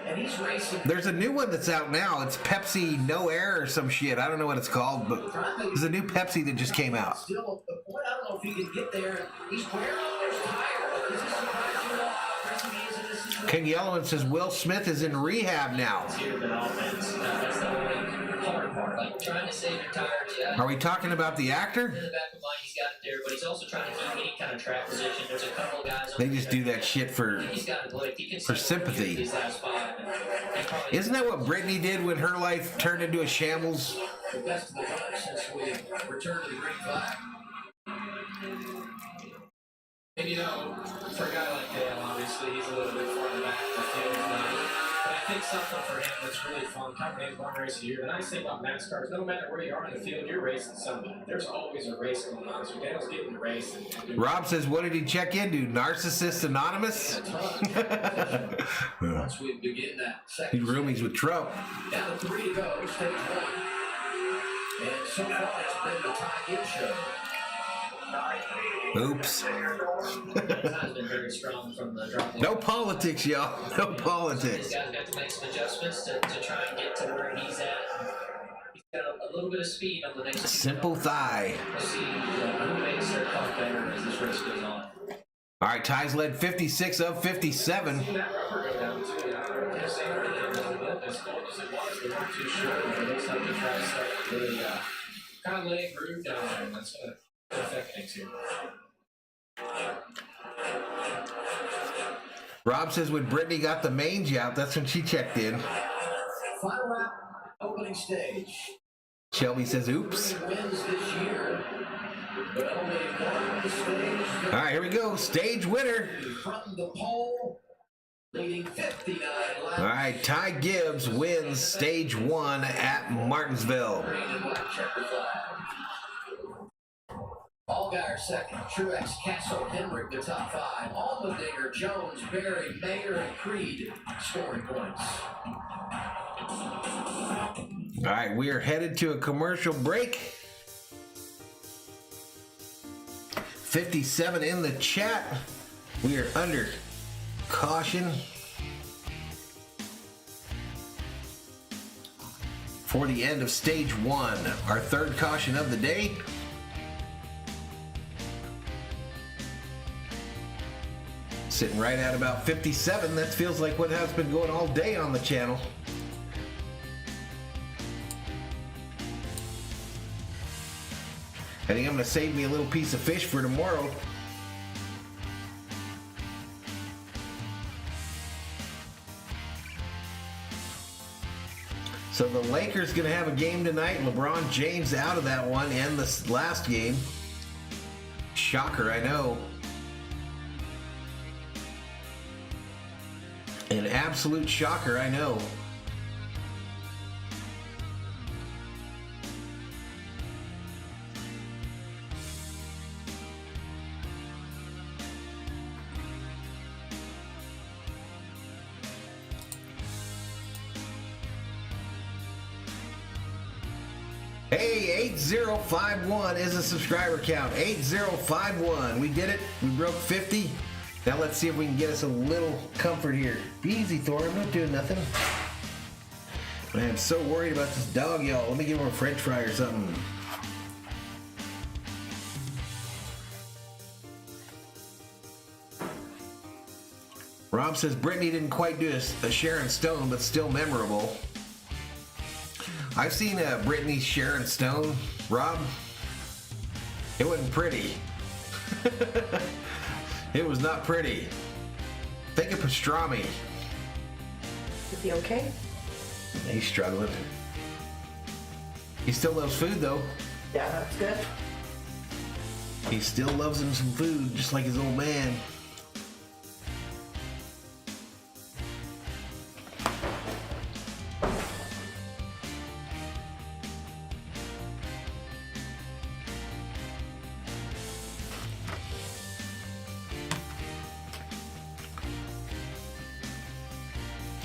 And he's racing. There's a new one that's out now. It's Pepsi No Air or some shit. I don't know what it's called, but there's a new Pepsi that just came out. Still, the point, I don't know if he can get there. He's wearing on those tires. Does this surprise you at all how aggressive he is in this situation? King Yellowman says Will Smith is in rehab now. Here than offense. That's the only hard part. Like trying to save your tires. Yeah. Are we talking about the In actor? the back of mind, he's got it there, but he's also trying to keep any kind of track position. There's a couple of guys. They just do that shit for. He's got it, like, he can for sympathy. These last 5, and he's probably Isn't that what Brittany did when her life turned into a shambles? The best of the bunch since we returned to the green flag. And for a guy like Dale, obviously he's a little bit farther back in the field now. But I think something for him that's really fun, coming in 1 race a year. The nice thing about NASCAR is no matter where you are in the field, you're racing somebody. There's always a race going on. So Dale's getting the race. And Rob says, what did he check into? Narcissist Anonymous? Once we begin that He's second. roomies with Trump. Down to 3 to go, stage 1. And so far it's been the Ty Gibbs show. Oops. has been very strong from the drop. No politics, y'all. No These politics. guys got to make some adjustments to try and get to where he's at. He's got a little bit of speed on the next. Simple thigh. We'll see who makes their puck better as this race goes on. All right, Ty's led 56 of 57. that rubber go down too. They're saying really a little bit as cold as it was. They weren't too sure. But it looks like they try to start really kind of letting groove down there, and that's going to affect things here. Rob says when Brittany got the mange out, that's when she checked in. Final lap, opening stage. Shelby says, oops. Wins this year, but only one stage. All right, here we go. Stage winner. From the pole, leading 59 laps. All right, Ty Gibbs wins stage 1 at Martinsville. Green and black checker flag. Allgaier second, Truex, Castle, Hendrick the top 5, Allmendinger, Jones, Berry, Mayer, and Creed scoring points. All right, we are headed to a commercial break. 57 in the chat. We are under caution for the end of stage 1, our third caution of the day. Sitting right at about 57. That feels like what has been going all day on the channel. I think I'm going to save me a little piece of fish for tomorrow. So the Lakers going to have a game tonight. LeBron James out of that one and the last game. Shocker, I know. An absolute shocker, I know. Hey, 8051 is a subscriber count. 8051. We did it. We broke 50. Now let's see if we can get us a little comfort here. Easy, Thor. I'm not doing nothing. I am so worried about this dog, y'all. Let me give him a french fry or something. Rob says Brittany didn't quite do a Sharon Stone, but still memorable. I've seen Brittany's Sharon Stone, Rob. It wasn't pretty. It was not pretty. Think of pastrami. Is he okay? He's struggling. He still loves food, though. Yeah, that's good. He still loves him some food, just like his old man.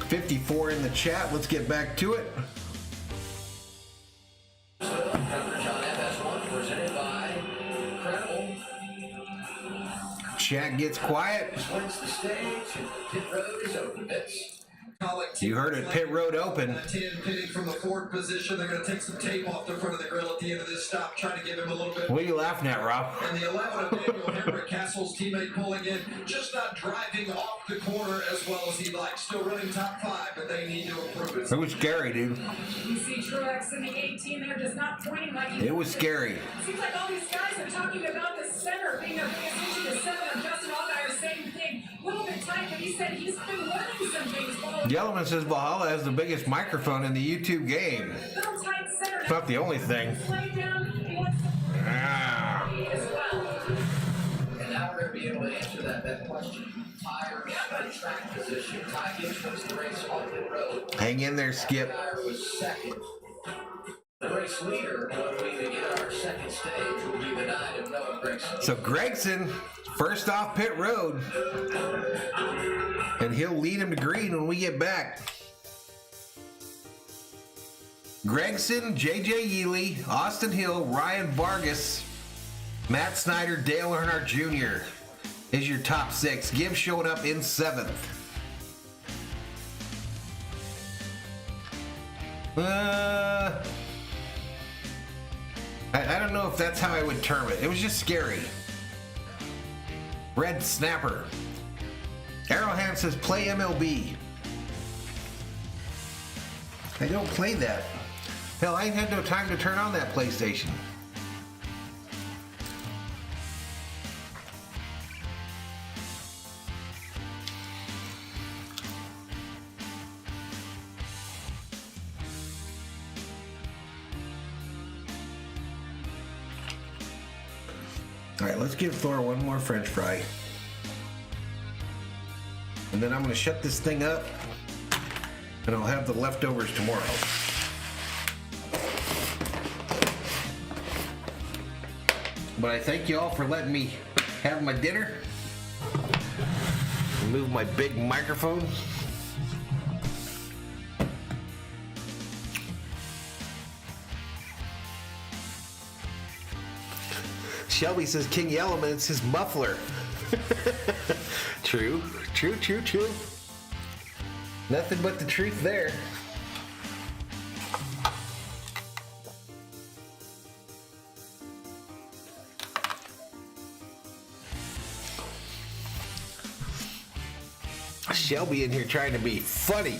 $54 in the chat. Let's get back to it. Chat gets quiet. You heard it, pit road open. 10 pitting from the fourth position. They're going to take some tape off the front of the grill at the end of this stop, trying to give him a little bit. What are you laughing at, Rob? And the 11 of Daniel Hendrick, Castle's teammate, pulling in, just not driving off the corner as well as he'd like. Still running top 5, but they need to improve it. It was scary, dude. You see Truex in the 18 there, just not pointing like he It was scary. Seems like all these guys are talking about the center being their biggest issue. The center of Justin Allgaier, same thing. A little bit tight, but he said he's been learning some things. Yellowman says Valhalla has the biggest microphone in the YouTube game. Little tight center. It's not the only thing. Lay down, he wants to as well. And now we're going to be able to answer that question. Tires and track position. Ty Gibbs wins the race on the road. Hang in there, Skip. Allgaier was second. The race leader, when we begin our second stage, will be the 9 of Noah Gregson. So Gregson, first off pit road. And he'll lead him to green when we get back. Gregson, JJ Yealy, Austin Hill, Ryan Vargas, Matt Snyder, Dale Earnhardt Jr. is your top 6. Gibbs showing up in 7th. I don't know if that's how I would term it. It was just scary. Red Snapper. Arrowhand says play MLB. I don't play that. Hell, I ain't had no time to turn on that PlayStation. All right, let's give Thor one more French fry. And then I'm going to shut this thing up, and I'll have the leftovers tomorrow. But I thank you all for letting me have my dinner. Move my big microphone. Shelby says King Yellowman, it's his muffler. True. Nothing but the truth there. Shelby in here trying to be funny.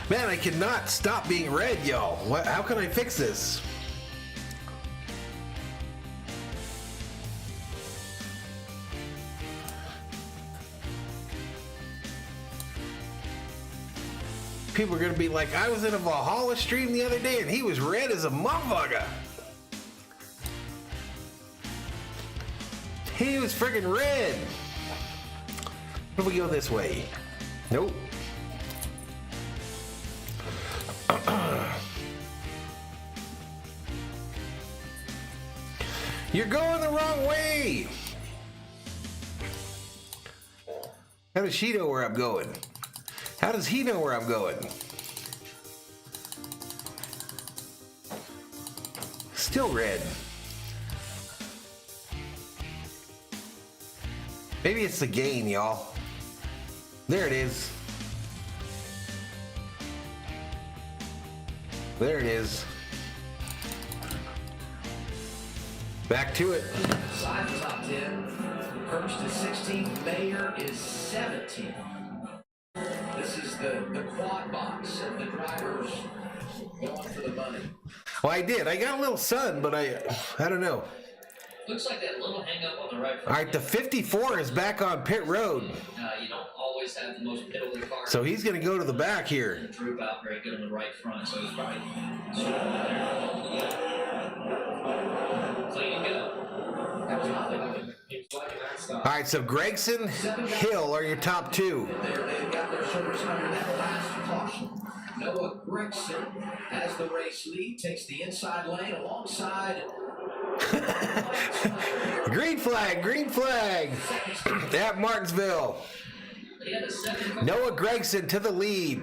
Man, I cannot stop being red, y'all. How can I fix this? People are going to be like, I was in a Valhalla stream the other day and he was red as a motherfucker. He was freaking red. What if we go this way? Nope. You're going the wrong way. How does she know where I'm going? How does he know where I'm going? Still red. Maybe it's the gain, y'all. There it is. There it is. Back to it. Side the top 10. Herbst is 16th. Mayer is 17th. This is the quad box of the drivers going for the money. Well, I did. I got a little sun, but I don't know. Looks like that little hang up on the right front. All right, the 54 is back on pit road. You don't always have the most piddly car. So he's going to go to the back here. The droop out very good on the right front, so he's probably there. Clean and go. That was nothing. All right, so Gregson, Hill are your top two. They've got their service under that last caution. Noah Gregson has the race lead, takes the inside lane alongside. Green flag at Martinsville. Noah Gregson to the lead.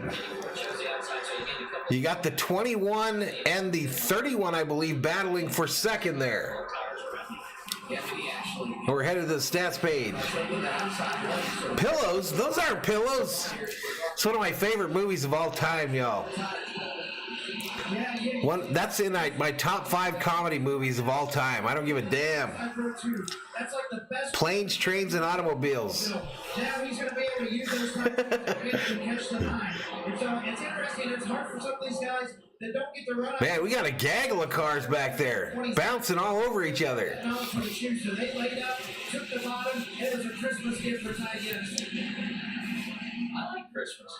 You got the 21 and the 31, I believe, battling for second there. We're headed to the stats page. Pillows? Those aren't pillows. It's one of my favorite movies of all time, y'all. That's in my top 5 comedy movies of all time. I don't give a damn. Planes, Trains, and Automobiles. Now he's going to be able to use those tires to catch the line. It's interesting. It's hard for some of these guys that don't get the run. Man, we got a gaggle of cars back there, bouncing all over each other. So they laid up, took the bottom. It was a Christmas gift for Ty Gibbs. I like Christmas.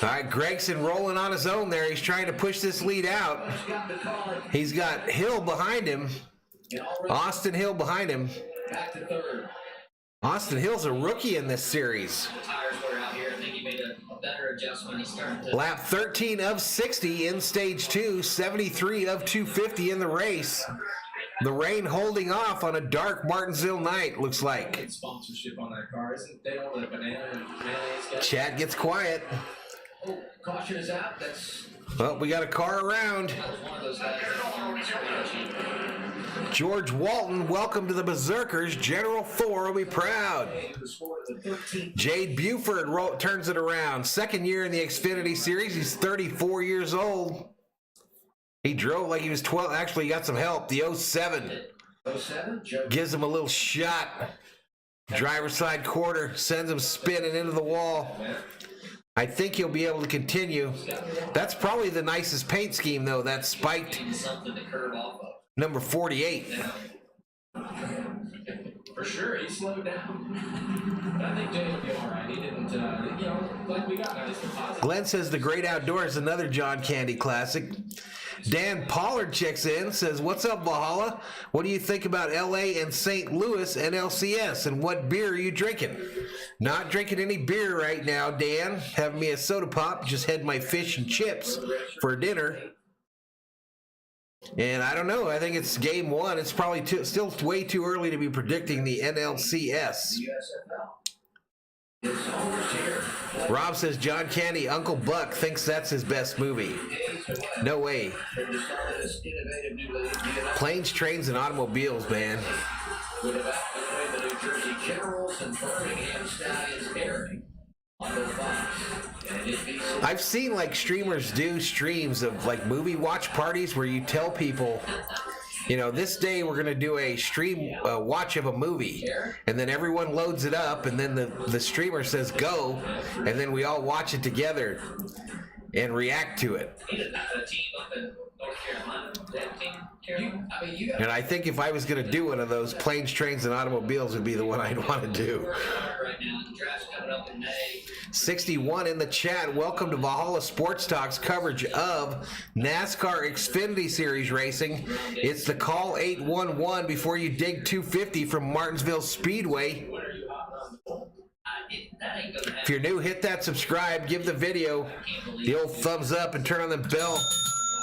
All right, Gregson rolling on his own there. He's trying to push this lead out. He's got Hill behind him. Austin Hill behind him. Back to third. Austin Hill's a rookie in this series. Tires were out here. I think he made a better adjustment. He started to... Lap 13 of 60 in stage 2, 73 of 250 in the race. The rain holding off on a dark Martinsville night, looks like. Sponsorship on that car, isn't they on the banana and mayonnaise guy? Chad gets quiet. Oh, caution is out. That's. Well, we got a car around. That was one of those guys that George Walton, welcome to the Berserkers. General Thor will be proud. Jade Buford turns it around. Second year in the Xfinity Series. He's 34 years old. He drove like he was 12. Actually, he got some help. The 07. 07? Gives him a little shot. Driver's side quarter. Sends him spinning into the wall. I think he'll be able to continue. That's probably the nicest paint scheme, though. That spiked number 48. For sure, he slowed down. But I think Jay will be all right. He didn't, like we got nice deposit. Glenn says the Great Outdoors, another John Candy classic. Dan Pollard checks in, says, "What's up, Valhalla? What do you think about LA and St. Louis and LCS? And what beer are you drinking?" Not drinking any beer right now, Dan. Having me a soda pop. Just had my fish and chips for dinner. And I don't know. I think it's game one. It's probably still way too early to be predicting the NLCS. Rob says John Candy, Uncle Buck thinks that's his best movie. No way. Planes, Trains, and Automobiles, man. I've seen like streamers do streams of like movie watch parties where you tell people, you know, this day we're going to do a stream watch of a movie, and then everyone loads it up, and then the streamer says go, and then we all watch it together and react to it. And I think if I was going to do one of those, Planes, Trains, and Automobiles would be the one I'd want to do. 61 in the chat. Welcome to Valhalla Sports Talk's coverage of NASCAR Xfinity Series racing. It's the call 811 before you dig 250 from Martinsville Speedway. If you're new, hit that subscribe, give the video the old thumbs up, and turn on the bell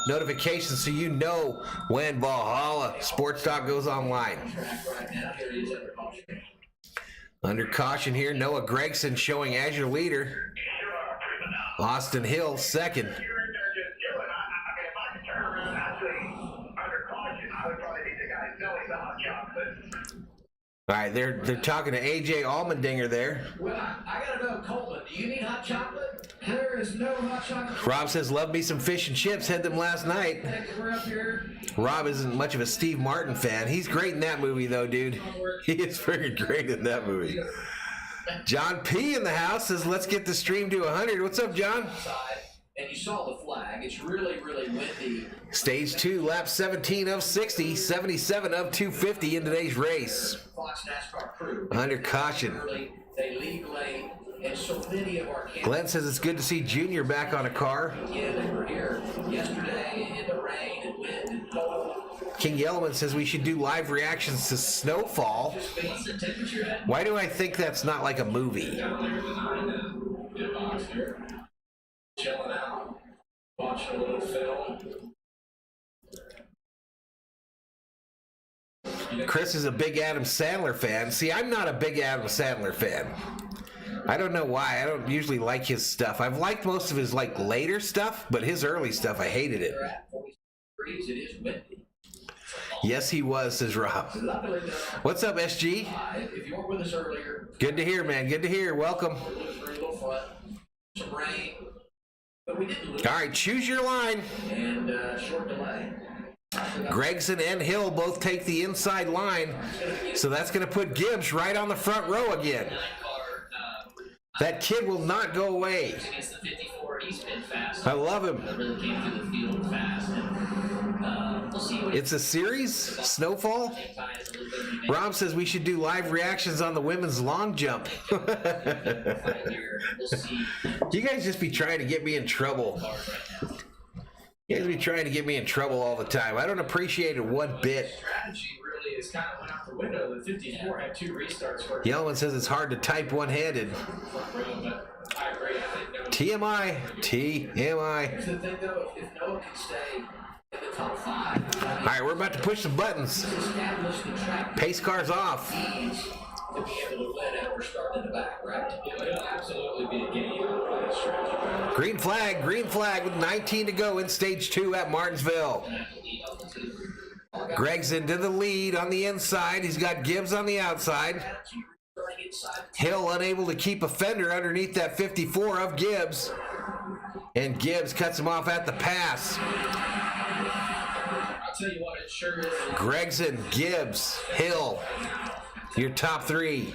notifications so you know when Valhalla Sports Talk goes online. Under caution here, Noah Gregson showing as your leader. Austin Hill second. All right, they're talking to AJ Allmendinger there. Well, I gotta know, Coleman, do you need hot chocolate? There is no hot chocolate. Rob says, love me some fish and chips. Had them last night. We're up here. Rob isn't much of a Steve Martin fan. He's great in that movie, though, dude. He is freaking great in that movie. John P. in the house says, let's get the stream to 100. What's up, John? And you saw the flag. It's really, really windy. Stage 2, lap 17 of 60, 77 of 250 in today's race. Fox NASCAR crew. Under caution. They lead late, and so many of our Glenn says it's good to see Junior back on a car. Yeah, they were here yesterday in the rain and wind and cold. King Yellowman says we should do live reactions to Snowfall. Why do I think that's not like a movie? Chilling out, watching a little film. Chris is a big Adam Sandler fan. See, I'm not a big Adam Sandler fan. I don't know why. I don't usually like his stuff. I've liked most of his like later stuff, but his early stuff, I hated it. Yes, he was, says Rob. What's up, SG? If you weren't with us earlier, good to hear, man. Good to hear. Welcome. Some rain. All right, choose your line. And short delay. Gregson and Hill both take the inside line, so that's going to put Gibbs right on the front row again. That kid will not go away. I love him. It's a series, Snowfall. Rob says we should do live reactions on the women's long jump. You guys just be trying to get me in trouble. You guys be trying to get me in trouble all the time. I don't appreciate it one bit. Strategy really is kind of went out the window. The 54 had 2 restarts. Yellman says it's hard to type one-handed. TMI. TMI. Here's the thing, though, if Noah can stay in the top 5. All right, we're about to push some buttons. Pace car's off. To be able to win, and we're starting in the back, right? It'll absolutely be a game. Green flag with 19 to go in stage 2 at Martinsville. Gregson to the lead on the inside. He's got Gibbs on the outside. Hill unable to keep a fender underneath that 54 of Gibbs. And Gibbs cuts him off at the pass. I'll tell you what, it sure is. Gregson, Gibbs, Hill. Your top 3.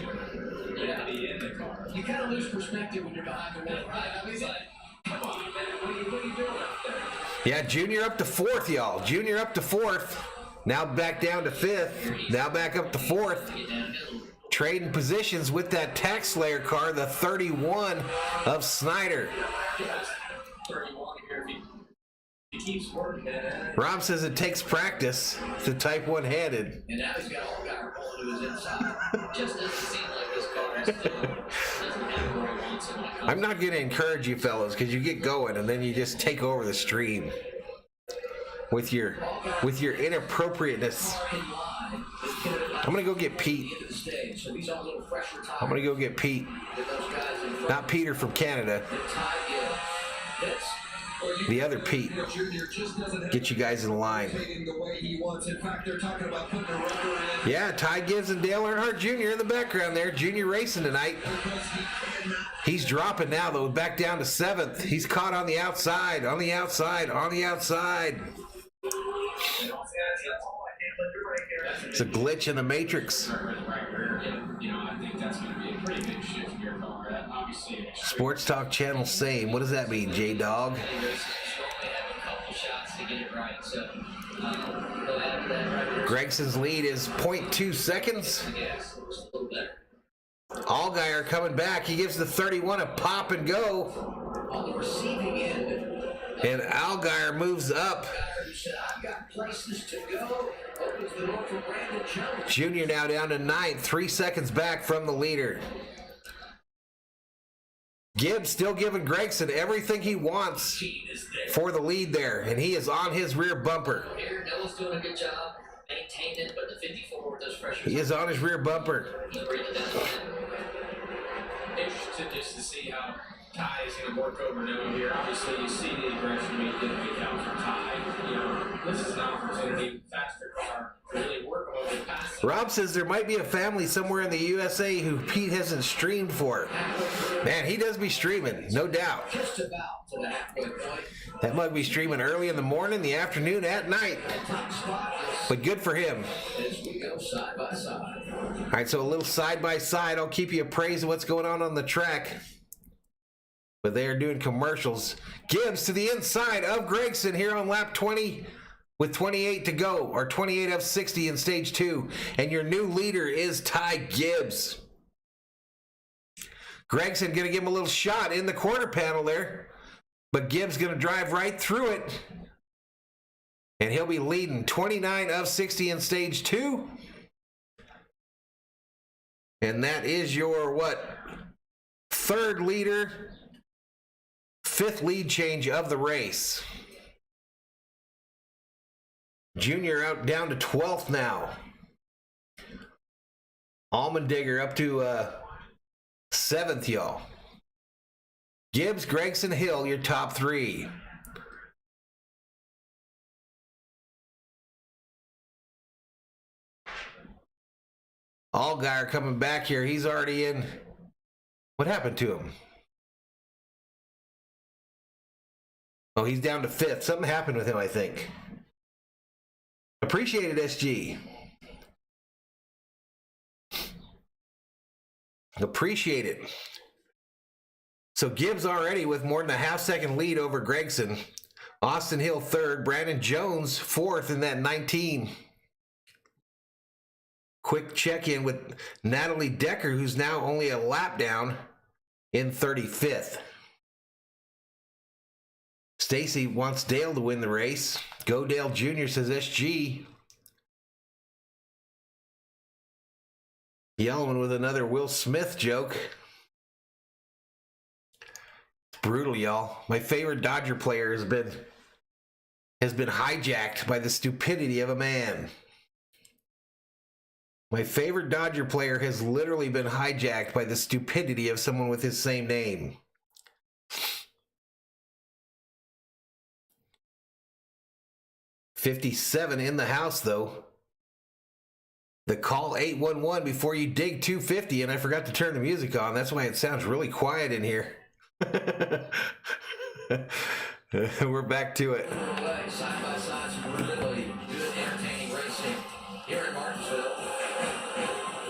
You kind of lose perspective when you're behind the wheel, right? I mean, it's like, come on, man, what are you doing out there? Yeah, Junior up to 4th, y'all. Junior up to 4th. Now back down to 5th. Now back up to 4th. Trading positions with that Tax Slayer car, the 31 of Snyder. keeps working at it. Rob says it takes practice to type one-handed. And now he's got Allgaier pulling to his inside. Just doesn't seem like this car still doesn't have where he wants it when it comes. I'm not going to encourage you fellas because you get going and then you just take over the stream with your inappropriateness. I'm going to go get Pete. I'm going to go get Pete. Not Peter from Canada. The other Pete. Get you guys in line. Yeah, Ty Gibbs and Dale Earnhardt Jr. in the background there. Junior racing tonight. He's dropping now, though, back down to 7th. He's caught on the outside, on the outside, on the outside. It's a glitch in the matrix. I think that's going to be a pretty big shift in your car. Obviously, Sports Talk Channel same. What does that mean, J-Dog? Gregson's lead is 0.2 seconds. Allgaier coming back. He gives the 31 a pop and go. On the receiving end. And Allgaier moves up. I've got places to go. Opens the door for Brandon Jones. Junior now down to 9th, 3 seconds back from the leader. Gibbs still giving Gregson everything he wants for the lead there, and he is on his rear bumper. Aaron Noah's doing a good job maintaining it, but the 54 with those pressures. He is on his rear bumper. He's breathing down. interested just to see how Ty is going to work over Noah here. Obviously, you see the aggression we did pick out for Ty. This is an opportunity, faster car, to really work over the pass. Rob says there might be a family somewhere in the USA who Pete hasn't streamed for. Man, he does be streaming, no doubt. Just about to the halfway point. That might be streaming early in the morning, the afternoon, at night. But good for him. As we go side by side. All right, so a little side by side. I'll keep you appraised of what's going on the track. But they are doing commercials. Gibbs to the inside of Gregson here on lap 20 with 28 to go, or 28 of 60 in stage 2. And your new leader is Ty Gibbs. Gregson going to give him a little shot in the quarter panel there. But Gibbs going to drive right through it. And he'll be leading 29 of 60 in stage 2. And that is your, third leader, 5th lead change of the race. Junior out down to 12th now. Allmendinger up to 7th, y'all. Gibbs, Gregson, Hill, your top 3. Allgaier coming back here. He's already in. What happened to him? Oh, he's down to 5th. Something happened with him, I think. Appreciate it, SG. Appreciate it. So Gibbs already with more than a half-second lead over Gregson. Austin Hill 3rd. Brandon Jones 4th in that 19. Quick check-in with Natalie Decker, who's now only a lap down in 35th. Stacy wants Dale to win the race. Go Dale Jr., says SG. Yellman with another Will Smith joke. It's brutal, y'all. My favorite Dodger player has been hijacked by the stupidity of a man. My favorite Dodger player has literally been hijacked by the stupidity of someone with his same name. $57 in the house, though. The call 811 before you dig 250, and I forgot to turn the music on. That's why it sounds really quiet in here. We're back to it. Side by side, some really good, entertaining racing here in Martinsville.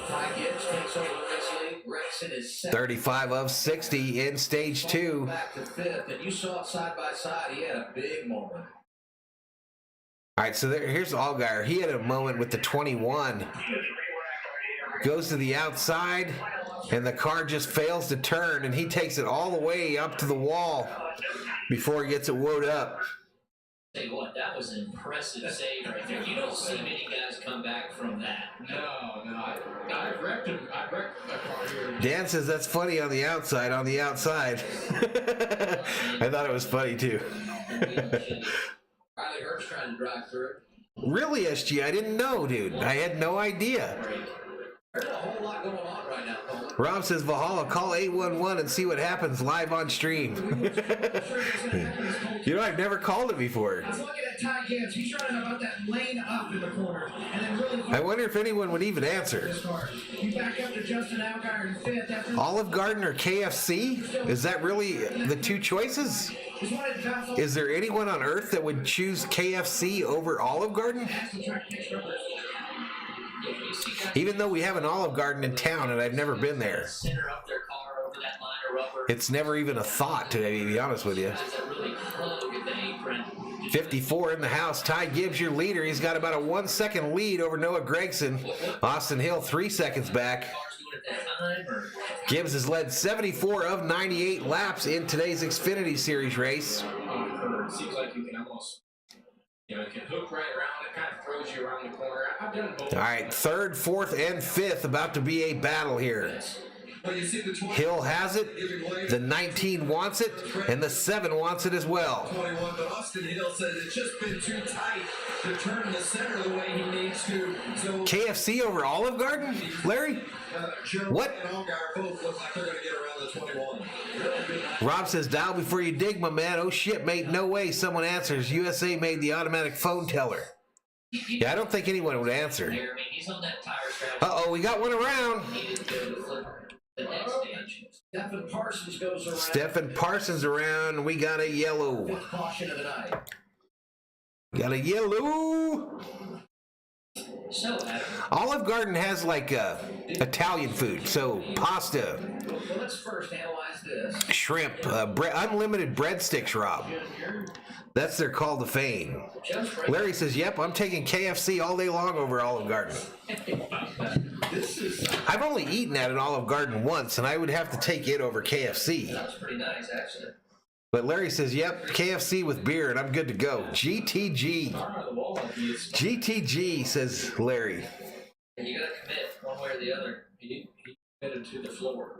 Ty Gibbs takes over the race lead. Gregson is 35 of 60 in stage 2. Back to 5th, and you saw it side by side. He had a big moment. All right, so here's Allgaier. He had a moment with the 21. Goes to the outside, and the car just fails to turn, and he takes it all the way up to the wall before he gets it wound up. Tell you what, that was an impressive save right there. You don't see many guys come back from that. No, I wrecked him. I wrecked a car here. Dan says that's funny on the outside. On the outside. I thought it was funny too. Riley Hurt's trying to drive through. Really, SG? I didn't know, dude. I had no idea. There's a whole lot going on right now, Coleman. Rob says, Valhalla, call 811 and see what happens live on stream. You know, I've never called it before. I was looking at Ty Gibbs. He's running about that lane up in the corner. And then really I wonder if anyone would even answer. you back up to Justin Allgaier in fifth after Olive Garden or KFC? Is that really the two choices? Is there anyone on earth that would choose KFC over Olive Garden? Even though we have an Olive Garden in town and I've never been there. Center up their car over that line of rubber. It's never even a thought, to be honest with you. Guys that really hug at the apron. 54 in the house. Ty Gibbs, your leader. He's got about a 1 second lead over Noah Gragson. Austin Hill, 3 seconds back. Cars doing it that time, or Gibbs has led 74 of 98 laps in today's Xfinity Series race. On the curve, it seems like you can almost, you can hook right around it, kind of throws you around the corner. I've done both. All right, third, fourth, and fifth about to be a battle here. But you see the 20, Hill has it, the 19 wants it, and the 7 wants it as well. 21, but Austin Hill says it's just been too tight to turn the center the way he needs to. So KFC over Olive Garden? Larry? Joe What? and Allgaier both look like they're going to get around the 21. Rob says, dial before you dig, my man. Oh shit, mate, no way someone answers. USA made the automatic phone teller. Yeah, I don't think anyone would answer. I mean, he's on that tire strap. Uh-oh, we got one around. He needed to go to the next stage. Stephen Parsons goes around. Stephen Parsons around. We got a yellow. Fifth caution of the night. Got a yellow. So, Adam, Olive Garden has like Italian food, so pasta, Well, let's first analyze this. shrimp, unlimited breadsticks, Rob. That's their call to fame. Larry says, yep, I'm taking KFC all day long over Olive Garden. I've only eaten at an Olive Garden once, and I would have to take it over KFC. that was pretty nice, actually. But Larry says, yep, KFC with beer, and I'm good to go. GTG. Arm on the wall like he is. GTG, says Larry. And you got to commit one way or the other. He committed to the floor.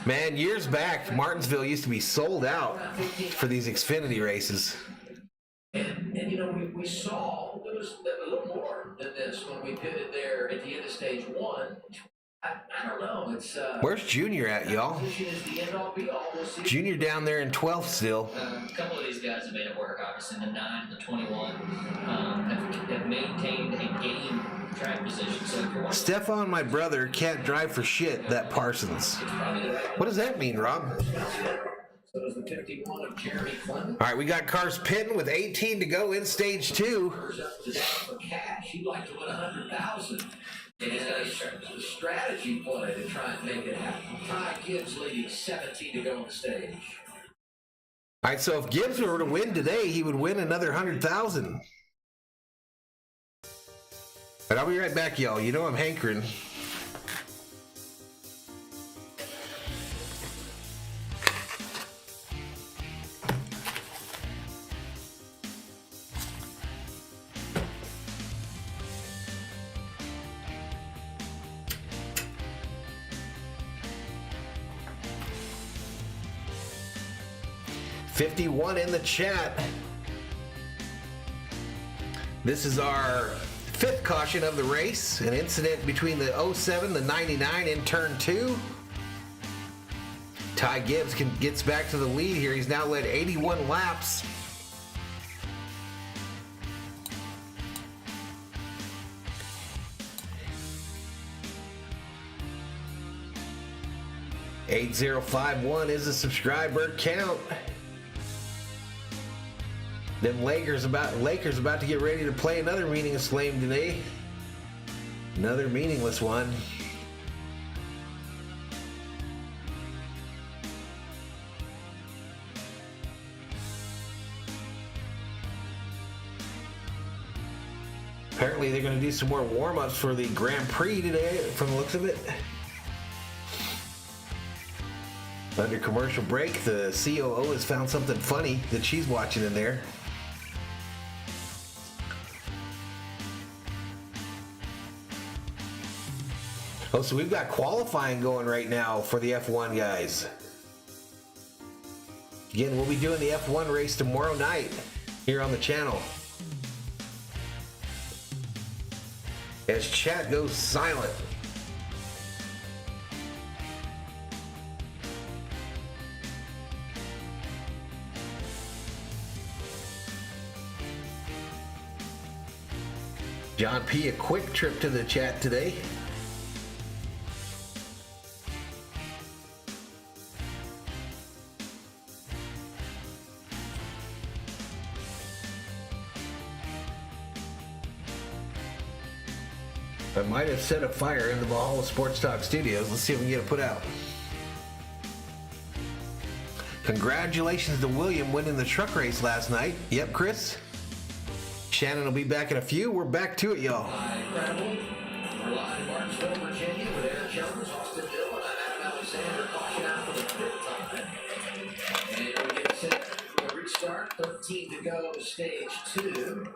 Man, years back, Martinsville used to be sold out for these Xfinity races. And we saw it was a little more than this when we did it there at the end of stage one. I don't know. It's Where's Junior at, y'all? position is the end all be all. We'll see. Junior down there in 12th still. A couple of these guys have made it work, obviously. The 9 and the 21 have maintained a game track position. So if you're watching, Stefan, my brother, can't drive for shit, that Parsons. probably the right What does that mean, Rob? So it was the 51 of Jeremy Clement. All right, we got cars pitting with 18 to go in stage 2. Up to for cash. He'd like to win 100,000. And a strategy play to try and make it happen. Ty Gibbs leading 17 to go on the stage. All right, so if Gibbs were to win today, he would win another 100,000. But I'll be right back, y'all. You know I'm hankering. $51 in the chat. This is our 5th caution of the race. An incident between the 07, the 99 in turn 2. Ty Gibbs gets back to the lead here. He's now led 81 laps. $8051 is the subscriber count. Them Lakers about to get ready to play another meaningless game today. Another meaningless one. Apparently they're going to do some more warm-ups for the Grand Prix today, from the looks of it. Under commercial break, the COO has found something funny that she's watching in there. Oh, so we've got qualifying going right now for the F1 guys. Again, we'll be doing the F1 race tomorrow night here on the channel. As chat goes silent. John P., a quick trip to the chat today. I might have set a fire in the Valhalla Sports Talk studios. Let's see if we can get it put out. Congratulations to William winning the truck race last night. Yep, Chris. Shannon will be back in a few. We're back to it, y'all. We're live in Martinsville, Virginia, with Eric Jones, Austin Dillon, and Adam Alexander caution out for the fifth time. And we get set for a restart. 13 to go, stage 2.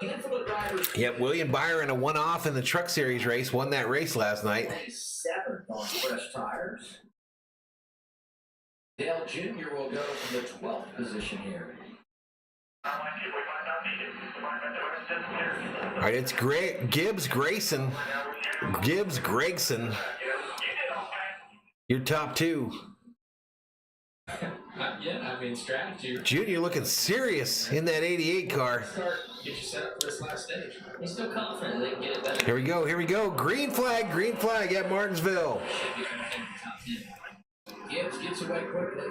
Handful of drivers. Yep, William Byron, a one-off in the Truck Series race, won that race last night. 7th on fresh tires. Dale Jr. will go from the 12th position here. All right, it's Gibbs Grayson. Gibbs Gregson. Your top 2. Yeah, I mean, strategy. Junior looking serious in that 88 car. Get you set up for this last stage. He's still confident they can get it better. Here we go, here we go. Green flag at Martinsville. Gibbs gets away quickly.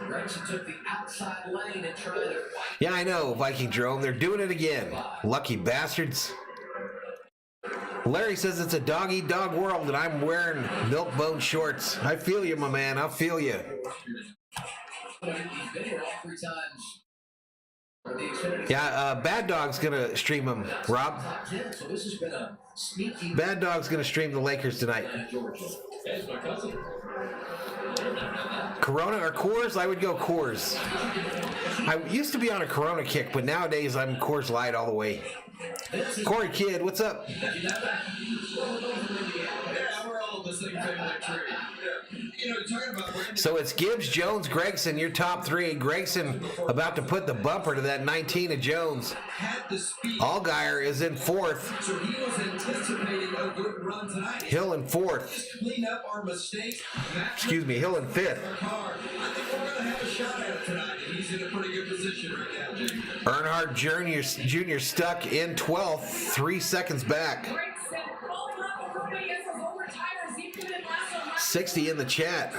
Gregson took the outside lane and tried to fight. Yeah, I know, Viking Drone. They're doing it again. Lucky bastards. Larry says it's a dog-eat-dog world and I'm wearing milk bone shorts. I feel you, my man. I feel you. He's been here all 3 times. Yeah, Bad Dog's going to stream them, Rob. Top 10, so this has been a sneaky. Bad Dog's going to stream the Lakers tonight. That's my cousin. Corona or Coors? I would go Coors. I used to be on a Corona kick, but nowadays I'm Coors Light all the way. Corey Kidd, what's up? Yeah, we're all the same family tree. You know, talking about So it's Gibbs, Jones, Gregson, your top 3. Gregson about to put the bumper to that 19 of Jones. Allgaier is in 4th. So he was anticipating a good run tonight. Hill in 4th. Just clean up our mistakes. Excuse me, Hill in 5th. I think we're going to have a shot at it tonight, and he's in a pretty good position right now, Jimmy. Earnhardt Jr. stuck in 12th, 3 seconds back. 60 in the chat.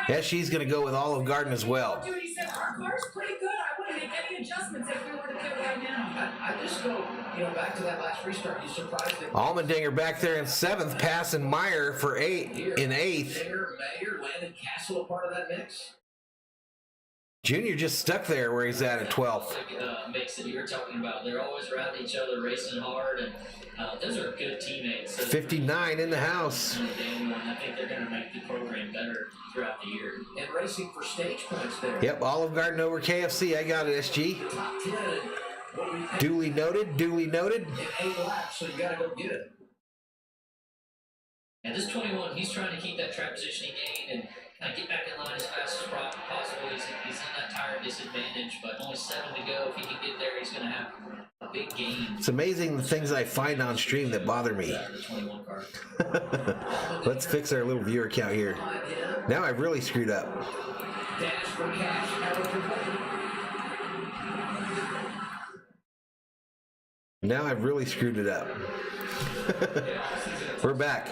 Yeah, she's going to go with Olive Garden as well. Dude, he said, our car's pretty good. I wouldn't make any adjustments if we were to pit right now. I just go, back to that last restart. You surprised that Allmendinger back there in 7th, passing Meyer for 8th. Mayer, Landon Castle a part of that mix? Junior just stuck there where he's at 12th. Mix that you were talking about. They're always around each other, racing hard, and those are good teammates. 59 in the house. I think they're going to make the program better throughout the year. And racing for stage points there. Yep, Olive Garden over KFC. I got it, SG. Top 10. What do we think? Duly noted, duly noted. In 8 laps, so you got to go get it. And this 21, he's trying to keep that track positioning gain and kind of get back in line as fast as possible. He's in that tire disadvantage, but only 7 to go. If he can get there, he's going to have a big gain. It's amazing the things I find on stream that bother me. The 21 car. Let's fix our little viewer count here. Now I've really screwed up. Dash for cash. Now I've really screwed it up. We're back.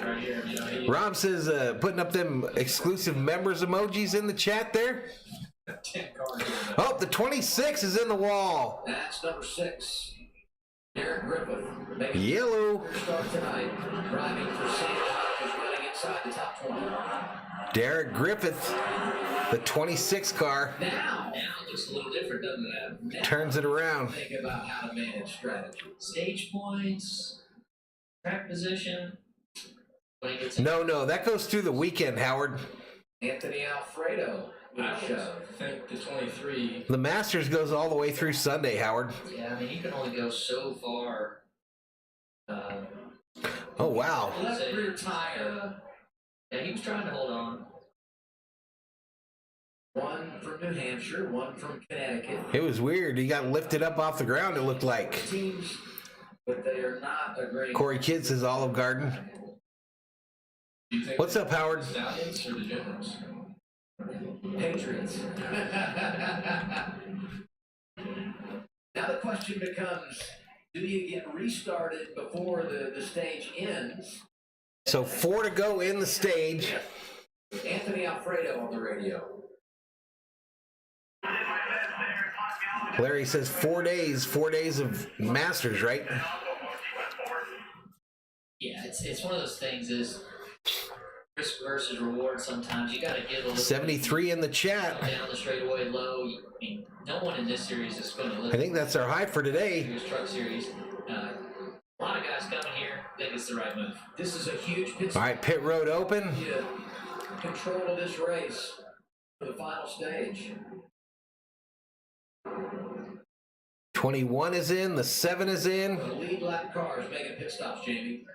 Rob says putting up them exclusive members emojis in the chat there. Oh, the 26 is in the wall. That's number 6. Derek Griffith. Yellow. Start tonight. Driving for St. Is running inside the top 20. Derek Griffith, the 26 car. Now it looks a little different, doesn't it? Now, turns it around. Think about how to manage strategy. Stage points, track position. blankets. No, that goes through the weekend, Howard. Anthony Alfredo with I a show. think the 23. The Masters goes all the way through Sunday, Howard. Yeah, I mean, you can only go so far. Oh, wow. Left rear tire. Yeah, he was trying to hold on. One from New Hampshire, one from Connecticut. It was weird. He got lifted up off the ground, it looked like. Teams, but they are not a great. Corey Kidd says Olive Garden. What's up, Howard? Stallions or the Generals? Patriots. Now the question becomes, do you get restarted before the stage ends? So 4 to go in the stage. Anthony Alfredo on the radio. Larry says 4 days of Masters, right? Yeah, it's one of those things is risk versus reward. Sometimes you got to give a little 73 in the chat. down the straightaway low. I mean, no one in this series is going to live. I think that's our high for today. Series truck series. A lot of guys coming here think it's the right move. This is a huge pit. All right, pit road open. Yeah, control of this race for the final stage. 21 is in, the 7 is in. The lead lap cars making pit stops, Jamie.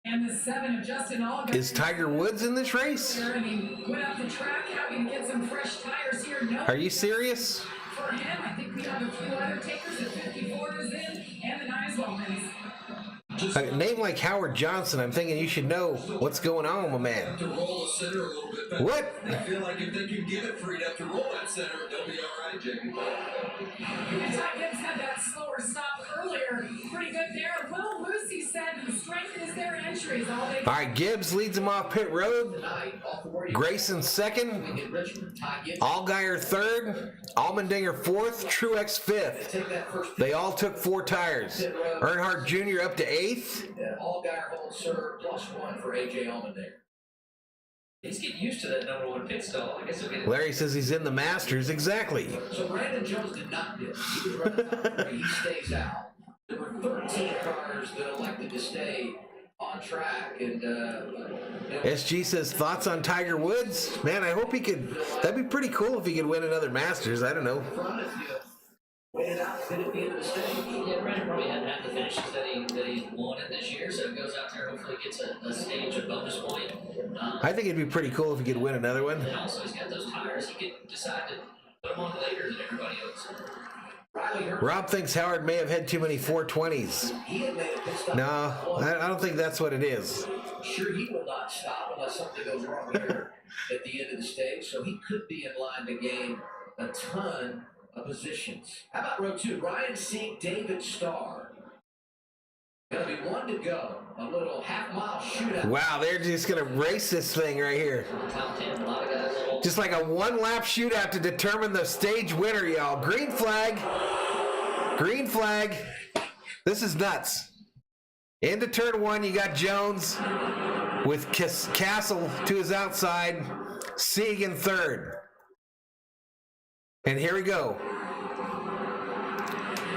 And the 7 of Justin Allgaier. Is Tiger Woods in this race? I mean, went up the track, having to get some fresh tires here. No. Are you serious? For him, I think we have a few other takers. The 54 is in, and the Niswell is. A name like Howard Johnson, I'm thinking you should know what's going on, my man. To roll the center a little bit better. What? I feel like if they can get it freed up to roll that center, they'll be all right, Jamie. And Ty Gibbs had that slower stop earlier. Pretty good there. Will Lucy said the strength is their entries. All right, Gibbs leads him off pit road. Tonight, off the board, Grayson second. we get Richmond, Ty Gibbs. Allgaier third. Allmendinger fourth. Truex fifth. Take that first They all took 4 tires. Earnhardt Jr. up to 8th. and Allgaier holds serve +1 for AJ Allmendinger. He's getting used to that number 1 pit stall. I guess he'll get it. Larry says he's in the Masters. Exactly. So Brandon Jones did not miss. He was running. He stays out. There were 13 cars that elected to stay on track, and SG says thoughts on Tiger Woods. Man, I hope he could. That'd be pretty cool if he could win another Masters. I don't know. front if you waited out fit at the end of the stage. Yeah, Brandon probably hadn't had the finishes that he wanted this year, so he goes out there and hopefully gets a stage, a bonus point. I think it'd be pretty cool if he could win another one. And also, he's got those tires. He could decide to put them on later than everybody else. Rob thinks Howard may have had too many 420s. He had made a pit stop. No, I don't think that's what it is. Sure, he will not stop unless something goes wrong here at the end of the stage, so he could be in line to gain a ton of positions. How about row 2? Ryan Sink, David Starr. Gonna be 1 to go. A little half-mile shootout. Wow, they're just gonna race this thing right here. Top 10, a lot of guys will. Just like a 1-lap shootout to determine the stage winner, y'all. Green flag. Green flag. This is nuts. Into turn 1, you got Jones with Castle to his outside. Sieg in third. And here we go.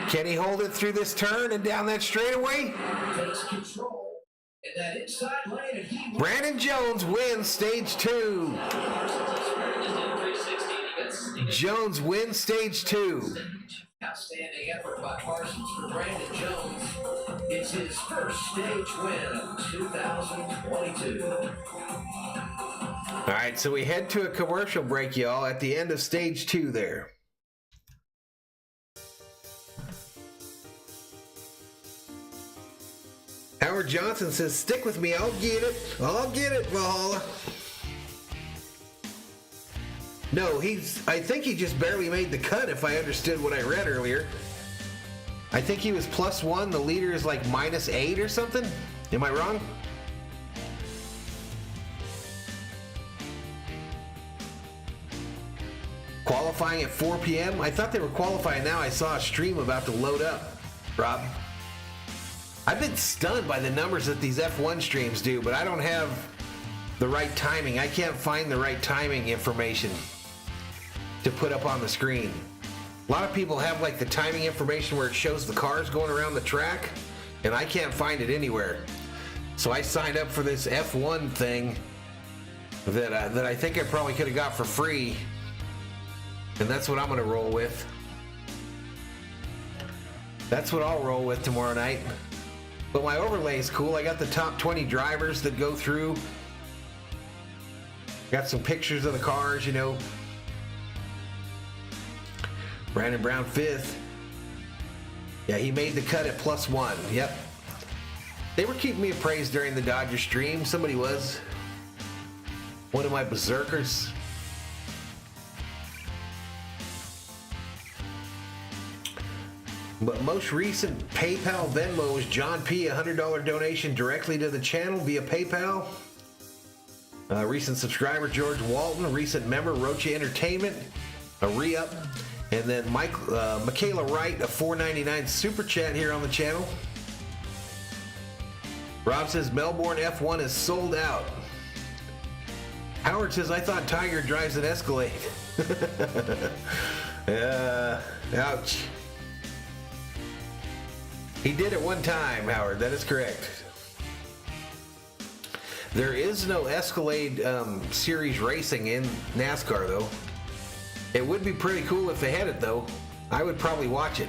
Can he hold it through this turn and down that straightaway? Takes control in that inside lane, and he Brandon Jones wins stage 2. Jones wins stage 2. outstanding effort by Parsons for Brandon Jones. It's his first stage win of 2022. All right, so we head to a commercial break, y'all, at the end of stage 2 there. Howard Johnson says, stick with me, I'll get it, Valhalla. No, I think he just barely made the cut, if I understood what I read earlier. I think he was +1, the leader is like -8 or something. Am I wrong? Qualifying at 4 p.m. I thought they were qualifying now. I saw a stream about to load up, Rob. I've been stunned by the numbers that these F1 streams do, but I don't have the right timing. I can't find the right timing information to put up on the screen. A lot of people have like the timing information where it shows the cars going around the track, and I can't find it anywhere. So I signed up for this F1 thing that I think I probably could have got for free. And that's what I'm going to roll with. That's what I'll roll with tomorrow night. But my overlay is cool. I got the top 20 drivers that go through. Got some pictures of the cars, you know. Brandon Brown 5th. Yeah, he made the cut at +1. Yep. They were keeping me appraised during the Dodger stream. Somebody was. One of my berserkers. But most recent PayPal Venmo was John P. $100 donation directly to the channel via PayPal. Recent subscriber George Walton. Recent member Rocha Entertainment. A re-up. And then Michaela Wright, a $4.99 super chat here on the channel. Rob says Melbourne F1 is sold out. Howard says, I thought Tiger drives an Escalade. Ouch. He did it one time, Howard. That is correct. There is no Escalade series racing in NASCAR, though. It would be pretty cool if they had it, though. I would probably watch it.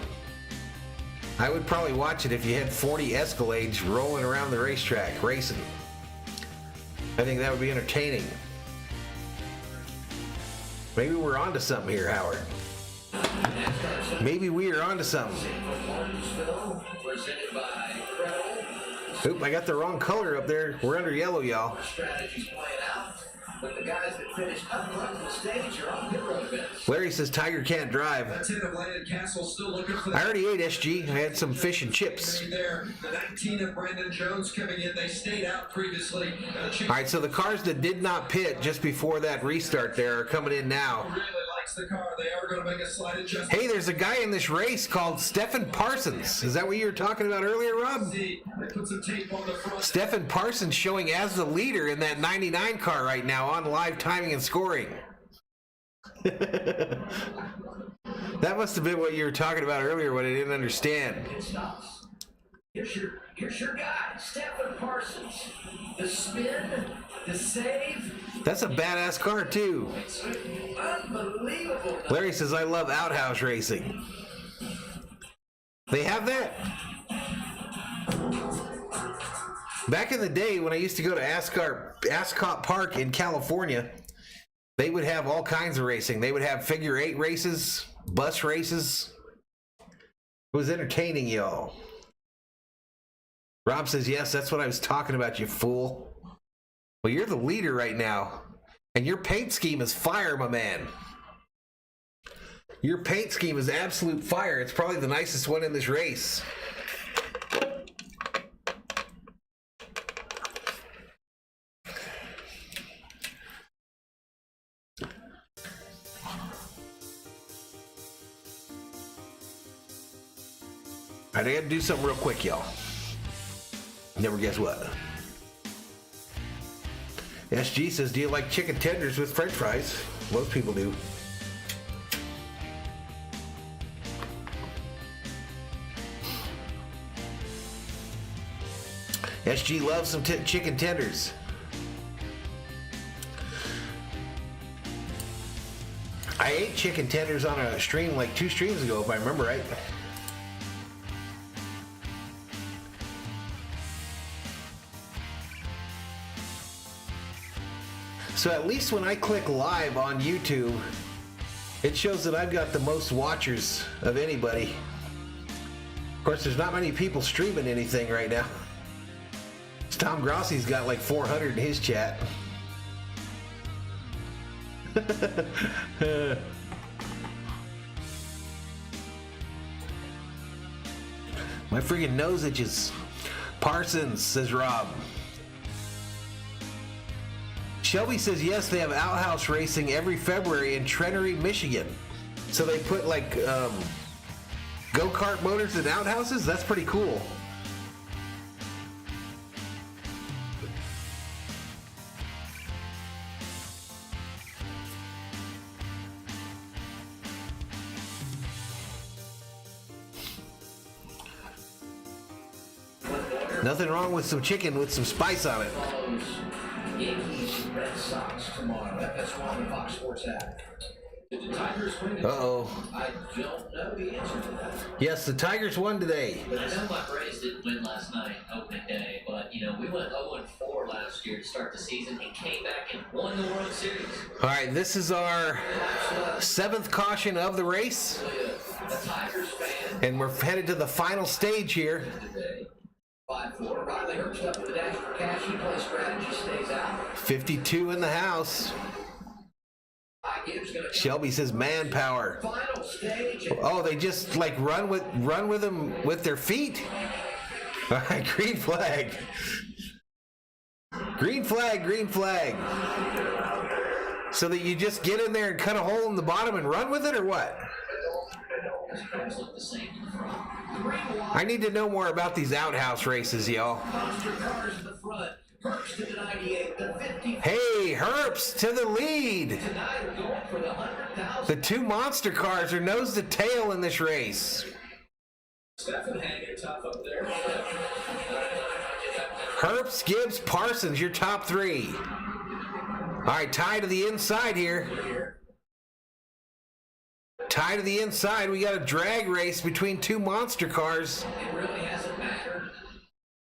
I would probably watch it if you had 40 Escalades rolling around the racetrack, racing. I think that would be entertaining. Maybe we're onto something here, Howard. Maybe we are onto something. Oop, I got the wrong color up there. We're under yellow, y'all. Strategies playing out, but the guys that finished up front of the stage are on pit road events. Larry says Tiger can't drive. I already ate SG. I had some fish and chips. The 19 of Brandon Jones coming in. They stayed out previously. All right, so the cars that did not pit just before that restart there are coming in now. Really likes the car. They are going to make a slight adjustment. Hey, there's a guy in this race called Stephen Parsons. Is that what you were talking about earlier, Rob? They put some tape on the front. Stephen Parsons showing as the leader in that 99 car right now on live timing and scoring. That must have been what you were talking about earlier when I didn't understand. It stops. Here's your guy, Stephen Parsons. The spin, the save. That's a badass car, too. It's unbelievable. Larry says, I love outhouse racing. They have that? Back in the day when I used to go to Ascot Park in California, they would have all kinds of racing. They would have figure 8 races, bus races. It was entertaining, y'all. Rob says, yes, that's what I was talking about, you fool. Well, you're the leader right now, and your paint scheme is fire, my man. Your paint scheme is absolute fire. It's probably the nicest one in this race. I gotta do something real quick, y'all. Never guess what. SG says, do you like chicken tenders with french fries? Most people do. SG loves some chicken tenders. I ate chicken tenders on a stream like 2 streams ago, if I remember right. So at least when I click live on YouTube, it shows that I've got the most watchers of anybody. Of course, there's not many people streaming anything right now. Tom Grossi's got like 400 in his chat. My freaking nose itches. Parsons, says Rob. Shelby says, yes, they have outhouse racing every February in Trenery, Michigan. So they put like go-kart motors in outhouses? That's pretty cool. Nothing wrong with some chicken with some spice on it. Follows Yankees and Red Sox tomorrow. FS1 and Fox Sports app. Did the Tigers win today? Uh-oh. I don't know the answer to that. Yes, the Tigers won today. I know my Braves didn't win last night, opening day, but we went 0-4 last year to start the season and came back and won the World Series. All right, this is our 7th caution of the race, The Tigers fan and we're headed to the final stage here. today. 5-4. Riley Herbst up with the dash for cash. He plays strategy, stays out. 52 in the house. Gibbs gonna Shelby says manpower. final stage. Oh, they just like run with them with their feet. All right, green flag. Green flag, green flag. So that you just get in there and cut a hole in the bottom and run with it, or what? Cars look the same in the front. I need to know more about these outhouse races, y'all. Monster cars in the front. Herbst to the 98, the 50. Hey, Herps to the lead. Tonight we're going for the 100,000. The 2 monster cars are nose to tail in this race. Stefan hanging tough up there. Herps, Gibbs, Parsons, your top 3. All right, tie to the inside here. Tie to the inside. We got a drag race between 2 monster cars. It really hasn't mattered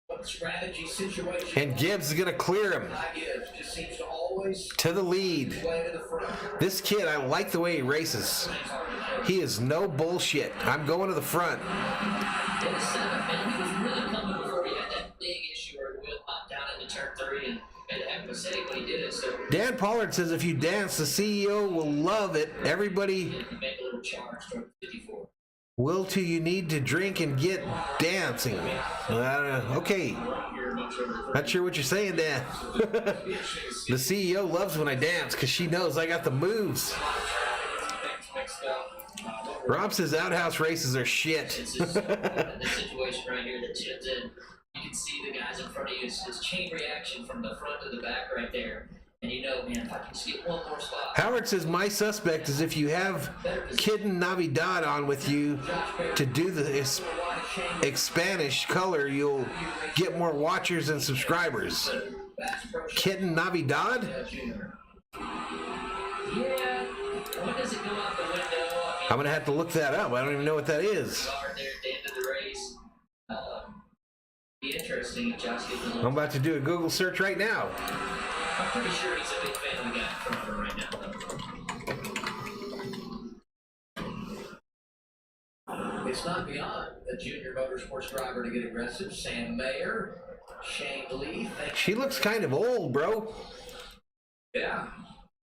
what strategy situation. And Gibbs is going to clear him Gibbs just seems to always to the lead. way to the front. This kid, I like the way he races. He is no bullshit. I'm going to the front. In the seventh, man, he was really coming before he had that big issue where the wheel popped down into turn 3 and made a heck of a mistake when he did it. So Dan Pollard says if you dance, the CEO will love it. Everybody he make a little charge toward 54. will till you need to drink and get dancing. Okay. Not sure what you're saying, Dan. The CEO loves when I dance because she knows I got the moves. Rob says outhouse races are shit. It's just, this situation right here that Jim's in, you can see the guys in front of you. It's chain reaction from the front to the back right there. And man, if I can just get one more spot. Howard says my suspect is if you have Kitten Navidad on with you to do the Spanish color, you'll get more watchers and subscribers. Kitten Navidad? Yeah. When does it go out the window? I'm going to have to look that up. I don't even know what that is. Guard there at the end of the race. Be interesting if Josh gets a little. I'm about to do a Google search right now. I'm pretty sure he's a big fan of the guy in front of her right now. It's not beyond a junior motorsports driver to get aggressive. Sam Mayer, Shane Lee. She looks kind of old, bro. Yeah.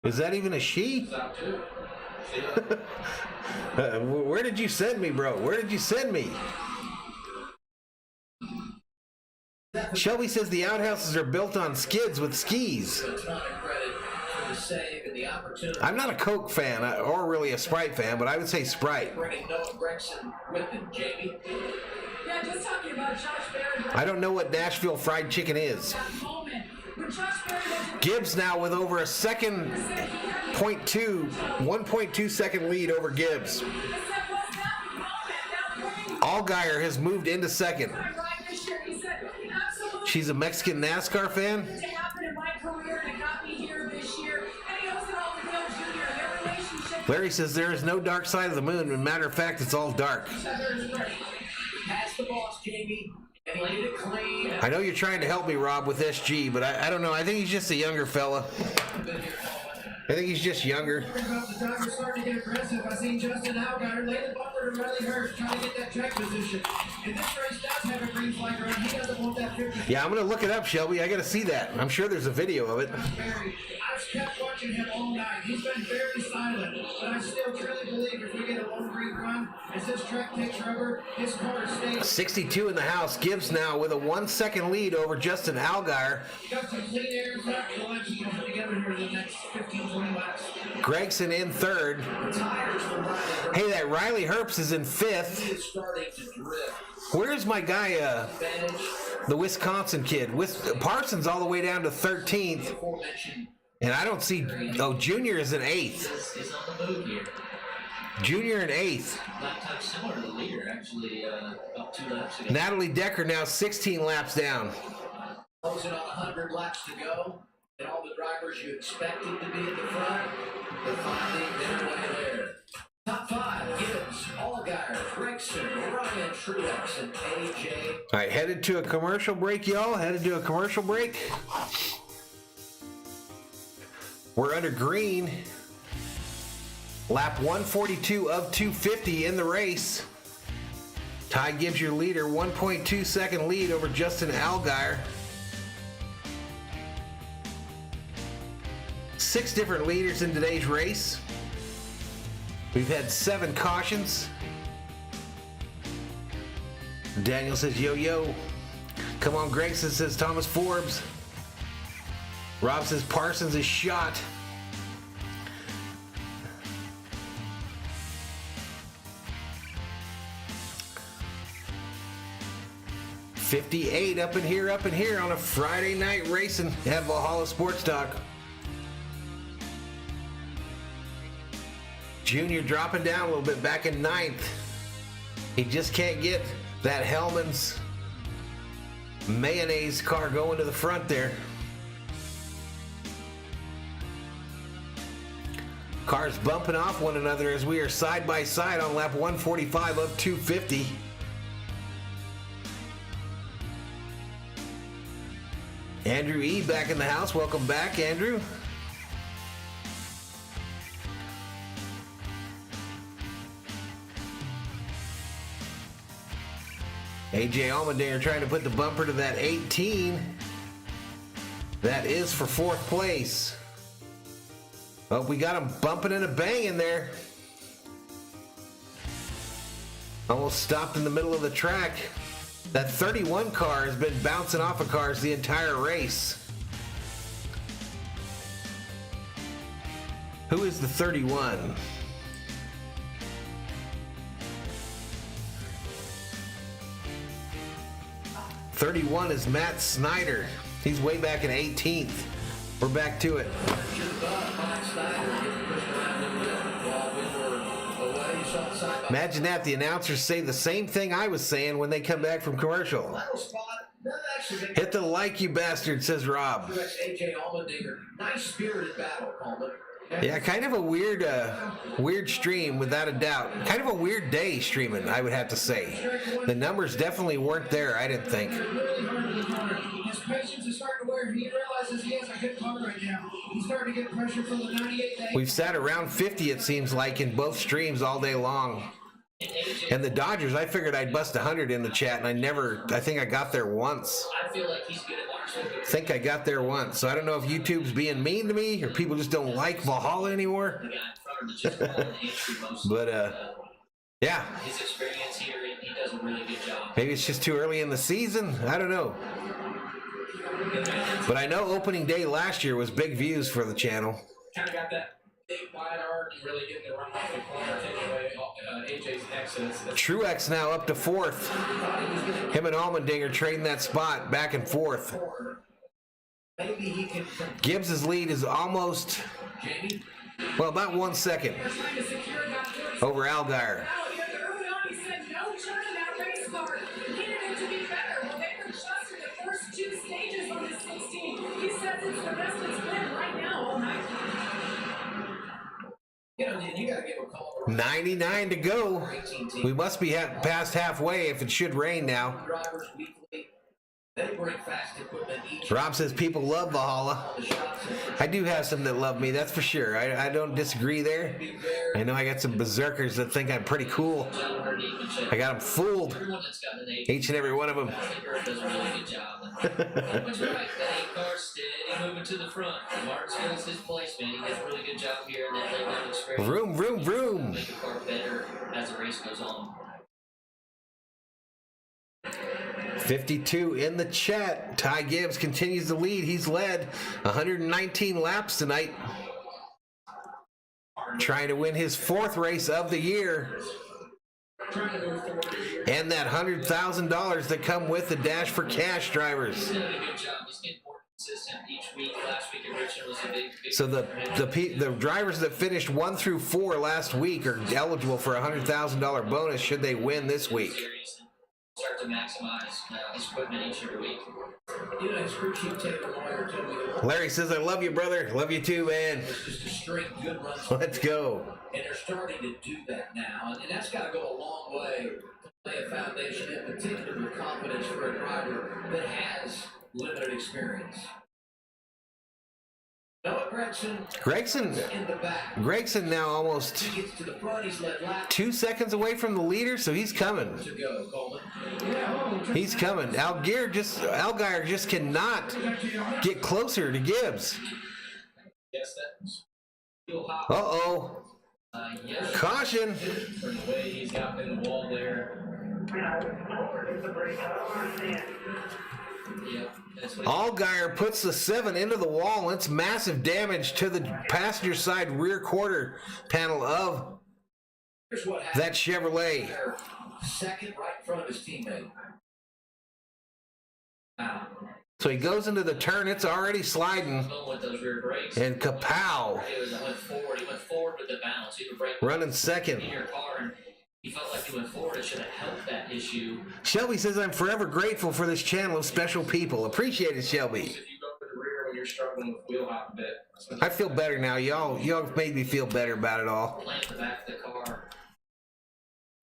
Is that even a she? Out too. Where did you send me, bro? Where did you send me? Shelby says the outhouses are built on skids with skis. I'm not a Coke fan or really a Sprite fan, but I would say Sprite. Yeah, just talking about Josh Berry. I don't know what Nashville fried chicken is. Gibbs now with over a 1.2 second lead over Gibbs. Allgaier has moved into second. She's a Mexican NASCAR fan. Larry says there is no dark side of the moon. As a matter of fact, it's all dark. Pass the boss, Jamie. And he did it clean. I know you're trying to help me, Rob, with SG, but I don't know. I think he's just a younger fella. I think he's just younger. The driver's starting to get aggressive. I seen Justin Allgaier lay the bumper to Riley Herbst trying to get that track position. And this race does have a green flag around. He doesn't want that 50. Yeah, I'm going to look it up, Shelby. I got to see that. I'm sure there's a video of it. I've kept watching him all night. He's been very silent, but I still truly believe if we get a long green run, as this track takes rubber, his car stays. 62 in the house. Gibbs now with a 1 second lead over Justin Allgaier. Got some clean air and back collection to put together here in the next 15-20 laps. Gregson in third. Hey, that Riley Herbst is in fifth. It's starting to drift. Where's my guy, the Wisconsin kid? Parsons all the way down to 13th. And I don't see... Oh, Junior is in 8th. He's on the move here. Junior in 8th. Lap time similar to the leader, actually, about 2 laps ago. Natalie Decker now 16 laps down. Closing on 100 laps to go. And all the drivers you expected to be at the front, they're finally their way there. Top 5, Gibbs, Allgaier, Gregson, Ryan Truex, and AJ. All right, headed to a commercial break, y'all. Headed to a commercial break. We're under green. Lap 142 of 250 in the race. Ty Gibbs your leader, 1.2 second lead over Justin Allgaier. 6 different leaders in today's race. We've had 7 cautions. Daniel says, yo, yo. Come on, Gregson says Thomas Forbes. Rob says Parsons is shot. $58 up in here on a Friday night racing at Valhalla Sports Talk. Junior dropping down a little bit, back in 9th. He just can't get that Hellman's mayonnaise car going to the front there. Cars bumping off one another as we are side by side on lap 145 of 250. Andrew E. back in the house. Welcome back, Andrew. AJ Allmendinger trying to put the bumper to that 18. That is for 4th place. Oh, we got him bumping and a banging there. Almost stopped in the middle of the track. That 31 car has been bouncing off of cars the entire race. Who is the 31? '31 is Matt Snyder. He's way back in 18th. We're back to it. Imagine that. The announcers say the same thing I was saying when they come back from commercial. Hit the like, you bastard, says Rob. AJ Allmendinger, nice spirited battle, Coleman. Yeah, kind of a weird stream, without a doubt. Kind of a weird day streaming, I would have to say. The numbers definitely weren't there, I didn't think. His patience is starting to wear. He realizes he has a good car right now. He's starting to get pressure from the 98 day. We've sat around 50, it seems like, in both streams all day long. And the Dodgers, I figured I'd bust 100 in the chat, and I think I got there once. I feel like he's good at Martinsville. I think I got there once. So I don't know if YouTube's being mean to me or people just don't like Valhalla anymore. The guy in front of him is just calling the entry most. But, yeah. His experience here, he does a really good job. Maybe it's just too early in the season. I don't know. But I know opening day last year was big views for the channel. Kind of got that big wide arc and really getting the run off the corner, taking away AJ's exits. Truex now up to 4th. Him and Allmendinger trading that spot back and forth. Gibbs' lead is almost, well, about 1 second over Allgaier. You know, you got to give a call. 99 to go. We must be past halfway if it should rain now. Drivers weekly. They bring fast equipment each. Rob says people love Valhalla. I do have some that love me, that's for sure. I don't disagree there. I know I got some berserkers that think I'm pretty cool. I got them fooled. Each and every one of them. Does a really good job. That's right. That 8 car steady moving to the front. Martinsville's his place, man. He does a really good job here in that late down experience. Vroom, vroom, vroom. Make the car better as the race goes on. 52 in the chat. Ty Gibbs continues to lead. He's led 119 laps tonight. Trying to win his 4th race of the year. And that $100,000 that come with the Dash for Cash drivers. He's doing a good job. He's getting more consistent each last week. Last week at Richmond was a big So the drivers that finished 1 through 4 last week are eligible for a $100,000 bonus should they win this week. series and start to maximize his equipment each and every week. You know, his crew chief Taylor Moyer told me that Larry says, I love you, brother. Love you too, man. it's just a straight good run. Let's go. And they're starting to do that now. And that's got to go a long way to lay a foundation, in particular with confidence for a driver that has limited experience. Noah Gregson in the back. Gregson now almost He gets to the front. He's led lap 2 seconds away from the leader, so he's coming. to go, Coleman. He's coming. Allgaier just cannot get closer to Gibbs. Yes, that's fuel hop. Uh-oh. Yes. Caution. From the way he's got in the wall there. Yep. That's what Allgaier puts the 7 into the wall, and it's massive damage to the passenger side rear quarter panel of Here's what happened. that Chevrolet. Second right in front of his teammate. Wow. So he goes into the turn, it's already sliding, going with those rear brakes. and kapow, It was went forward. He went forward with the balance. He would brake running second. in your car, and he felt like he went forward. It should have helped that issue. Shelby says, I'm forever grateful for this channel of special people. Appreciate it, Shelby. If you go to the rear when you're struggling with wheel hop a bit. I feel better now. Y'all made me feel better about it all. Plant the back of the car.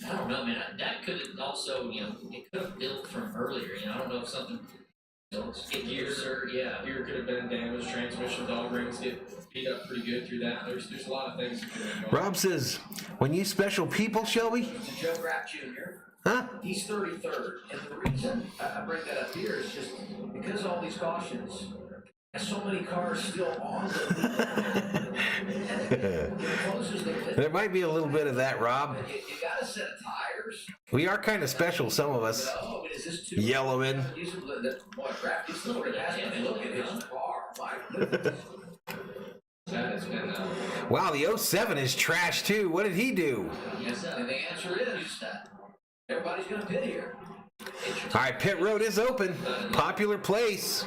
I don't know, man. That could have also, it could have built from earlier. I don't know if something. Gears or Gear could have been damaged, transmission dog rings get beat up pretty good through that. There's a lot of things that could have gone. Rob says, when you special people, Shelby? To Joe Graff Jr. Huh? He's 33rd. And the reason I bring that up here is just because of all these cautions, and so many cars still on the There might be a little bit of that, Rob. You got a set of tires. We are kind of special, some of us. Oh, is this too Yellowing. Boy, Graff just look at his car. My goodness. That has been Wow, the 07 is trash too. What did he do? And the answer is everybody's going to pit here. All right, pit road is open. Popular place.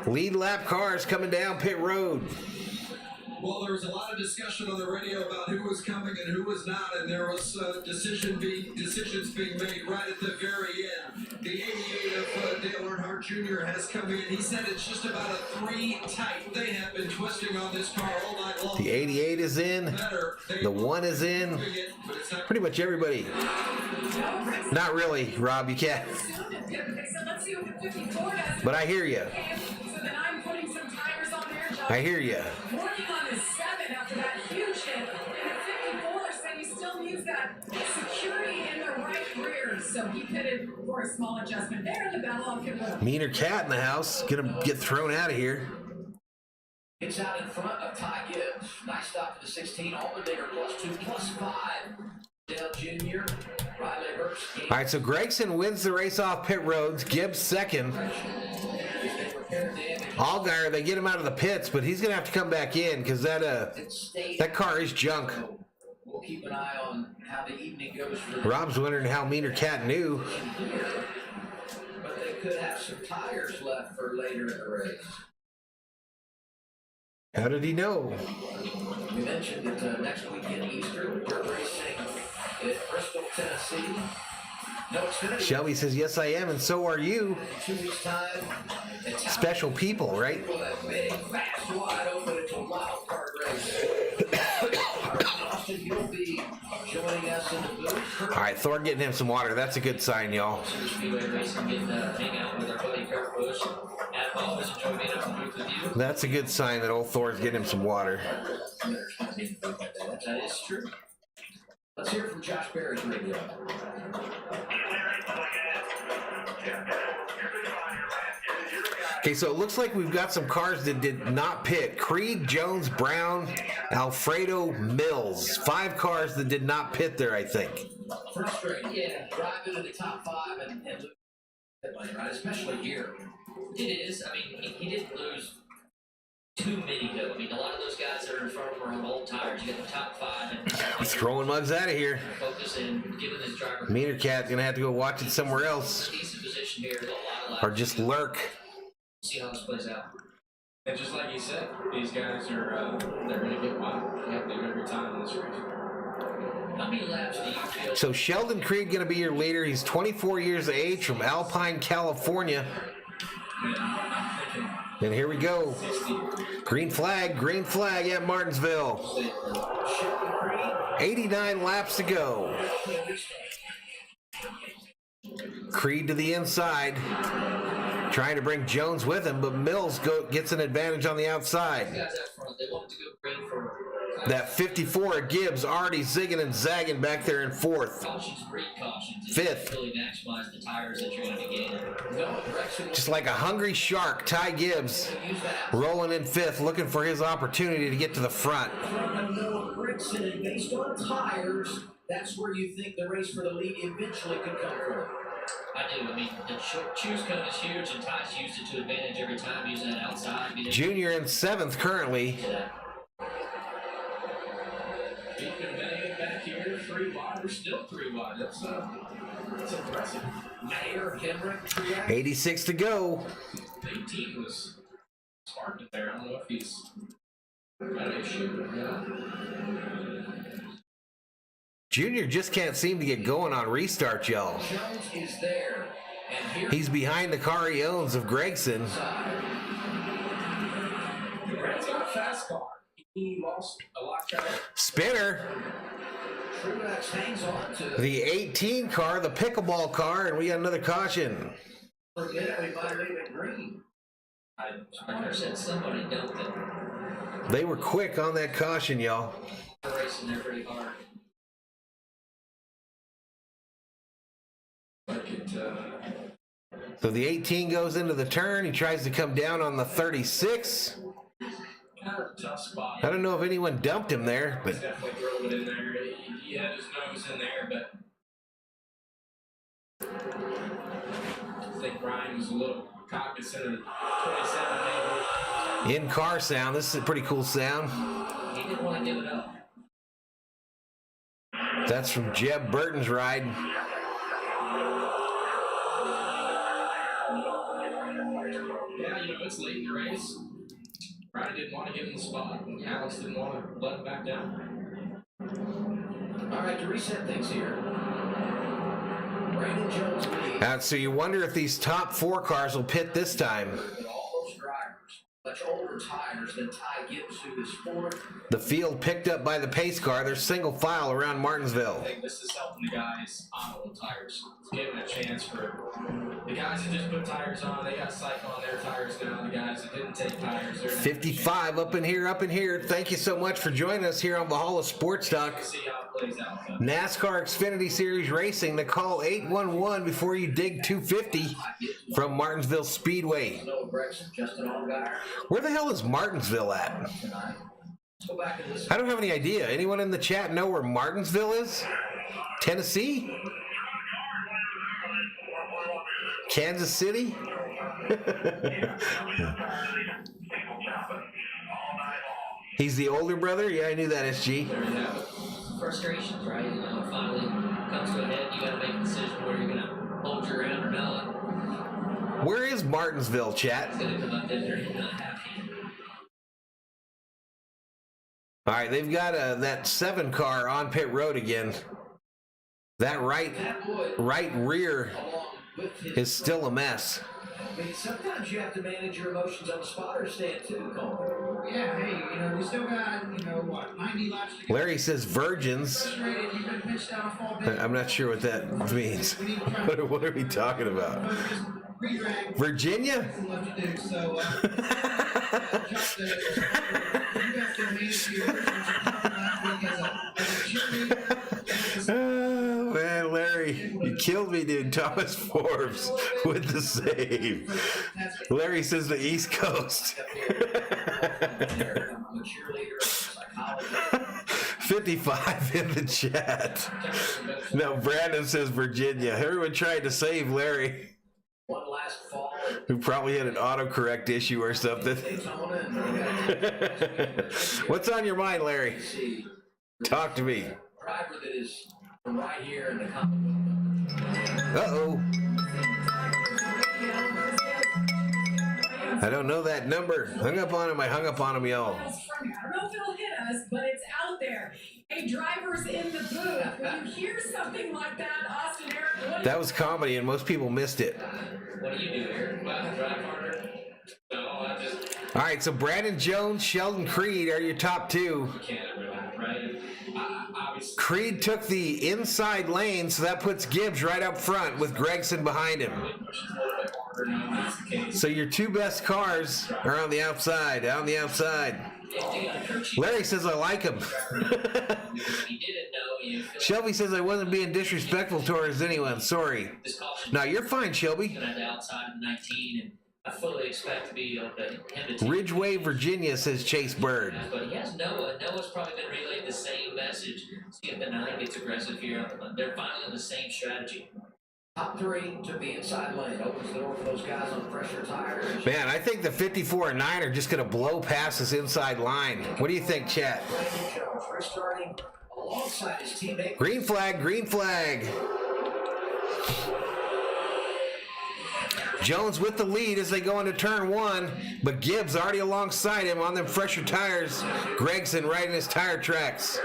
Lead lap cars coming down pit road. Well, there was a lot of discussion on the radio about who was coming and who was not, and there was decisions being made right at the very end. The 88 of Dale Earnhardt Jr. has come in. He said it's just about a 3 tight. They have been twisting on this car all night long. The 88 is in. The 1 is in. Pretty much everybody. Not really, Rob. You can't. Let's see what the 54 does. But I hear you. So then I'm putting some tires on there, John. I hear you. Working on the 7 after that huge hit. And the 54 said he still needs that security in the right rear. So he pitted for a small adjustment there in the battle on pit road. Meaner Cat in the house. Gonna get thrown out of here. It's out in front of Ty Gibbs. Nice stop for the 16. Allmendinger +2, +5. Dale Jr. Riley Burks. All right, so Gregson wins the race off pit roads. Gibbs second. Allgaier, they get him out of the pits, but he's gonna have to come back in because that car is junk. We'll keep an eye on how the evening goes for Rob's wondering how Meaner Cat knew. But they could have some tires left for later in the race. How did he know? We mentioned that next weekend, Easter, we're racing at Bristol, Tennessee. No Xfinity. Shelby says, yes, I am, and so are you. In 2 weeks' time. Special people, right? That big, fast, wide open, it's a wild card race. Austin, you'll be joining us in the booth. All right, Thor getting him some water. That's a good sign, y'all. Speedway racing, getting to hang out with our buddy Kurt Busch. Adam, always enjoy being up in the booth with you. That's a good sign that old Thor's getting him some water. That is true. Let's hear from Josh Berry's radio. Okay, so it looks like we've got some cars that did not pit. Creed, Jones, Brown, Alfredo, Mills. 5 cars that did not pit there, I think. Frustrating. Yeah, drive into the top 5 and lose money, right? Especially here. It is. I mean, he didn't lose too many, though. I mean, a lot of those guys that are in front of him are on old tires. You get the top 5 and Throwing mugs out of here. focus and giving this driver Meaner Cat's gonna have to go watch it somewhere else, decent position here. A lot of or just lurk. See how this plays out. And just like you said, these guys are they're going to get wild. They have to every time in this race. How many laps do you feel? So Sheldon Creed going to be your leader. He's 24 years of age from Alpine, California. And here we go. Green flag at Martinsville. 89 laps to go. Creed to the inside, trying to bring Jones with him, but Mills gets an advantage on the outside. That 54 at Gibbs already zigging and zagging back there in fourth. Fifth. Just like a hungry shark, Ty Gibbs rolling in fifth, looking for his opportunity to get to the front. Based on tires, that's where you think the race for the lead eventually could come from. I do. I mean, the choose code is huge, and Ty's used it to advantage every time using that outside. Junior in seventh currently. Back here, 3 wide. We're still 3 wide. That's impressive. Mayer, Henrik, 86 to go. 18 was sparking there. I don't know if he's got an issue. Yeah. Junior just can't seem to get going on restart, y'all. Jones is there, and here He's behind the car he owns of Gregson. Greg's got a fast car. He lost a lot of time. Spinner. Truex hangs on to The 18 car, the pickleball car, and we got another caution. for a minute. We might leave it green. I said somebody dumped it. They were quick on that caution, y'all. They're racing there pretty hard. So the 18 goes into the turn. He tries to come down on the 36. Kind of a tough spot. I don't know if anyone dumped him there, but Definitely drove it in there. He had his nose in there, but I think Ryan was a little cognizant of 27 maybe. in-car sound. This is a pretty cool sound. He didn't want to give it up. That's from Jeb Burton's ride. Yeah, it's late in the race. Ryan didn't want to give him the spot, and Alex didn't want to let him back down. All right, to reset things here. Brandon Jones leads. So you wonder if these top 4 cars will pit this time. But all those drivers, much older tires than Ty Gibbs, who is fourth. The field picked up by the pace car. They're single file around Martinsville. I think this is helping the guys on old tires. It's giving a chance for the guys that just put tires on. They got cycle on their tires now. The guys that didn't take tires, they're 55 up in here. Thank you so much for joining us here on Valhalla Sports Talk. see how it plays out. NASCAR Xfinity Series Racing. The call 811 before you dig 250 from Martinsville Speedway. Noah Gregson, Justin Allgaier. Where the hell is Martinsville at? Tonight. Let's go back and listen. I don't have any idea. Anyone in the chat know where Martinsville is? Tennessee? Kansas City? He's the older brother? Yeah, I knew that, SG. Frustrations, right? Finally comes to a head. You got to make a decision where you're going to hold your ground or not. Where is Martinsville, chat? It's going to come up there. They're not happy. All right, they've got that 7 car on pit road again. That right rear is still a mess. I mean, sometimes you have to manage your emotions on the spotter stand too, Cole. Yeah, hey, we still got, 90 laps to go. Larry says virgins. Frustrated, you've been pitched out all day. I'm not sure what that means. What are we talking about? Virginia? Left to do, so, Oh, man, Larry, you killed me, dude. Thomas Forbes with the save. Larry says the East Coast. 55 in the chat. No, Brandon says Virginia. Everyone tried to save Larry, One last fall. who probably had an autocorrect issue or something. What's on your mind, Larry? Talk to me. Driver that is right here in the Commonwealth. Uh-oh. I don't know that number. Hung up on him. I hung up on him, y'all. I don't know if it'll hit us, but it's out there. Hey, drivers in the booth, when you hear something like that, Austin, Eric, what That was comedy, and most people missed it. What do you do, Eric? Drive harder? No, I just All right, so Brandon Jones, Sheldon Creed are your top two. can't really, right? Obviously. Creed took the inside lane, so that puts Gibbs right up front with Gregson behind him. So your two best cars are on the outside, on the outside. Larry says I like him. Shelby says I wasn't being disrespectful towards anyone. Sorry. No, you're fine, Shelby. Outside of 19, and I fully expect to be able to Ridgeway, Virginia, says Chase Bird. But he has Noah. Noah's probably going to relay the same message. See if the 9 gets aggressive here. They're finally on the same strategy. Top 3 to the inside lane. Opens the door for those guys on pressure tires. Man, I think the 54 and 9 are just going to blow past this inside line. What do you think, chat? Brandon Jones restarting alongside his teammate. Green flag, green flag. Jones with the lead as they go into turn 1, but Gibbs already alongside him on them fresher tires. Gregson right in his tire tracks.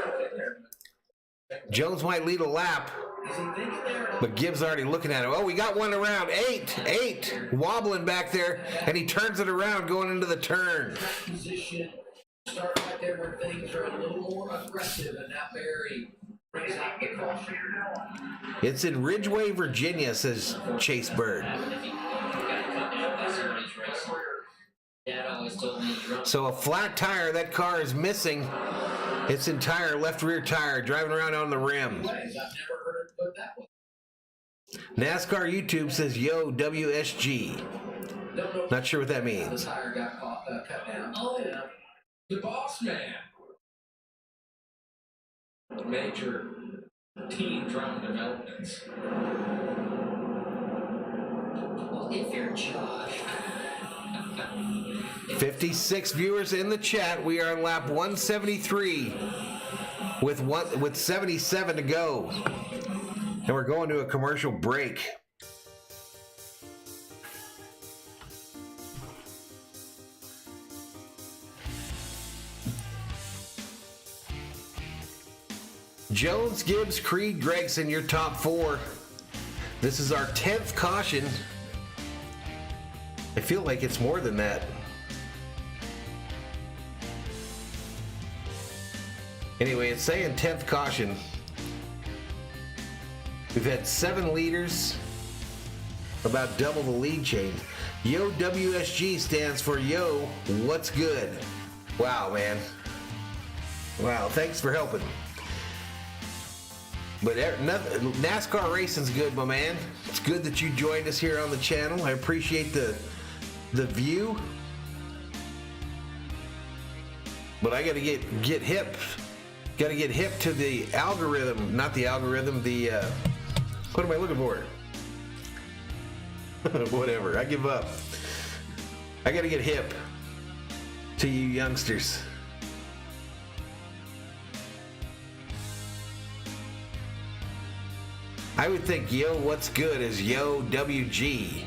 Jones might lead a lap, but Gibbs already looking at him. Oh, we got one around. Eight. Wobbling back there, and he turns it around going into the turn. Position. Start right there where things are a little more aggressive, and now Barry brings out the caution. It's in Ridgeway, Virginia, says Chase Bird. So a flat tire, that car is missing its entire left rear tire, driving around on the rim. I've never heard it put that way. NASCAR YouTube says, yo, WSG. Not sure what that The means. tire got cut down. Oh, the boss man. Major team drone developments. Well, if you're Josh. 56 viewers in the chat. We are on lap 173 with 77 to go. And we're going to a commercial break. Jones, Gibbs, Creed, Gregson, your top 4. This is our 10th caution. I feel like it's more than that. Anyway, it's saying 10th caution. We've had 7 leaders, about double the lead change. Yo WSG stands for Yo, what's good? Wow, man. Wow, thanks for helping. But NASCAR racing's good, my man. It's good that you joined us here on the channel. I appreciate the view. But I gotta get hip. Gotta get hip to the algorithm. Not the algorithm, the what am I looking for? Whatever, I give up. I gotta get hip to you youngsters. I would think Yo What's Good is Yo WG.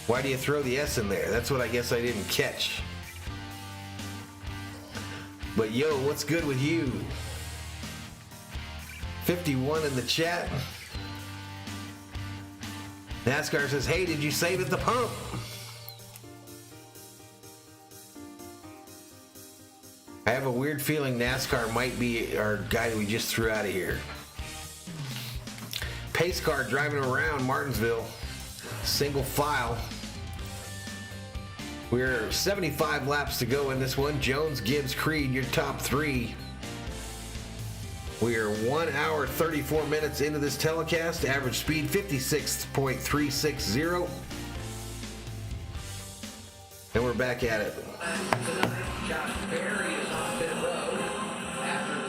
Why do you throw the S in there? That's what I guess I didn't catch. But yo, what's good with you? 51 in the chat. NASCAR says, hey, did you save at the pump? I have a weird feeling NASCAR might be our guy that we just threw out of here. Pace car driving around Martinsville, single file. We're 75 laps to go in this one. Jones, Gibbs, Creed, your top 3. We are 1 hour 34 minutes into this telecast. Average speed 56.360. And we're back at it.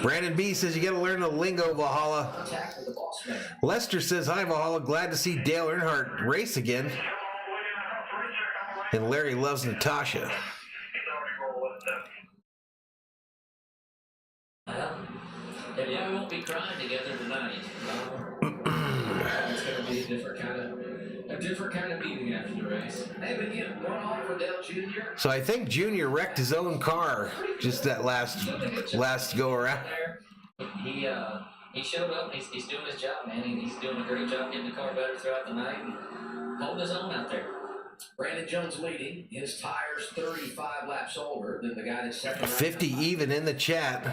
Brandon B says you got to learn the lingo, Valhalla. Lester says, hi, Valhalla. Glad to see Dale Earnhardt race again. And Larry loves Natasha. They probably won't be crying together tonight. It's going to be a different kind of different kind of beating after the race. Hey, but again, one off for Dale Jr. So I think Junior wrecked his own car just that last go around. He showed up. He's doing his job, man. He's doing a great job getting the car better throughout the night and holding his own out there. Brandon Jones leading. His tires 35 laps older than the guy that's second. 50 even in the chat.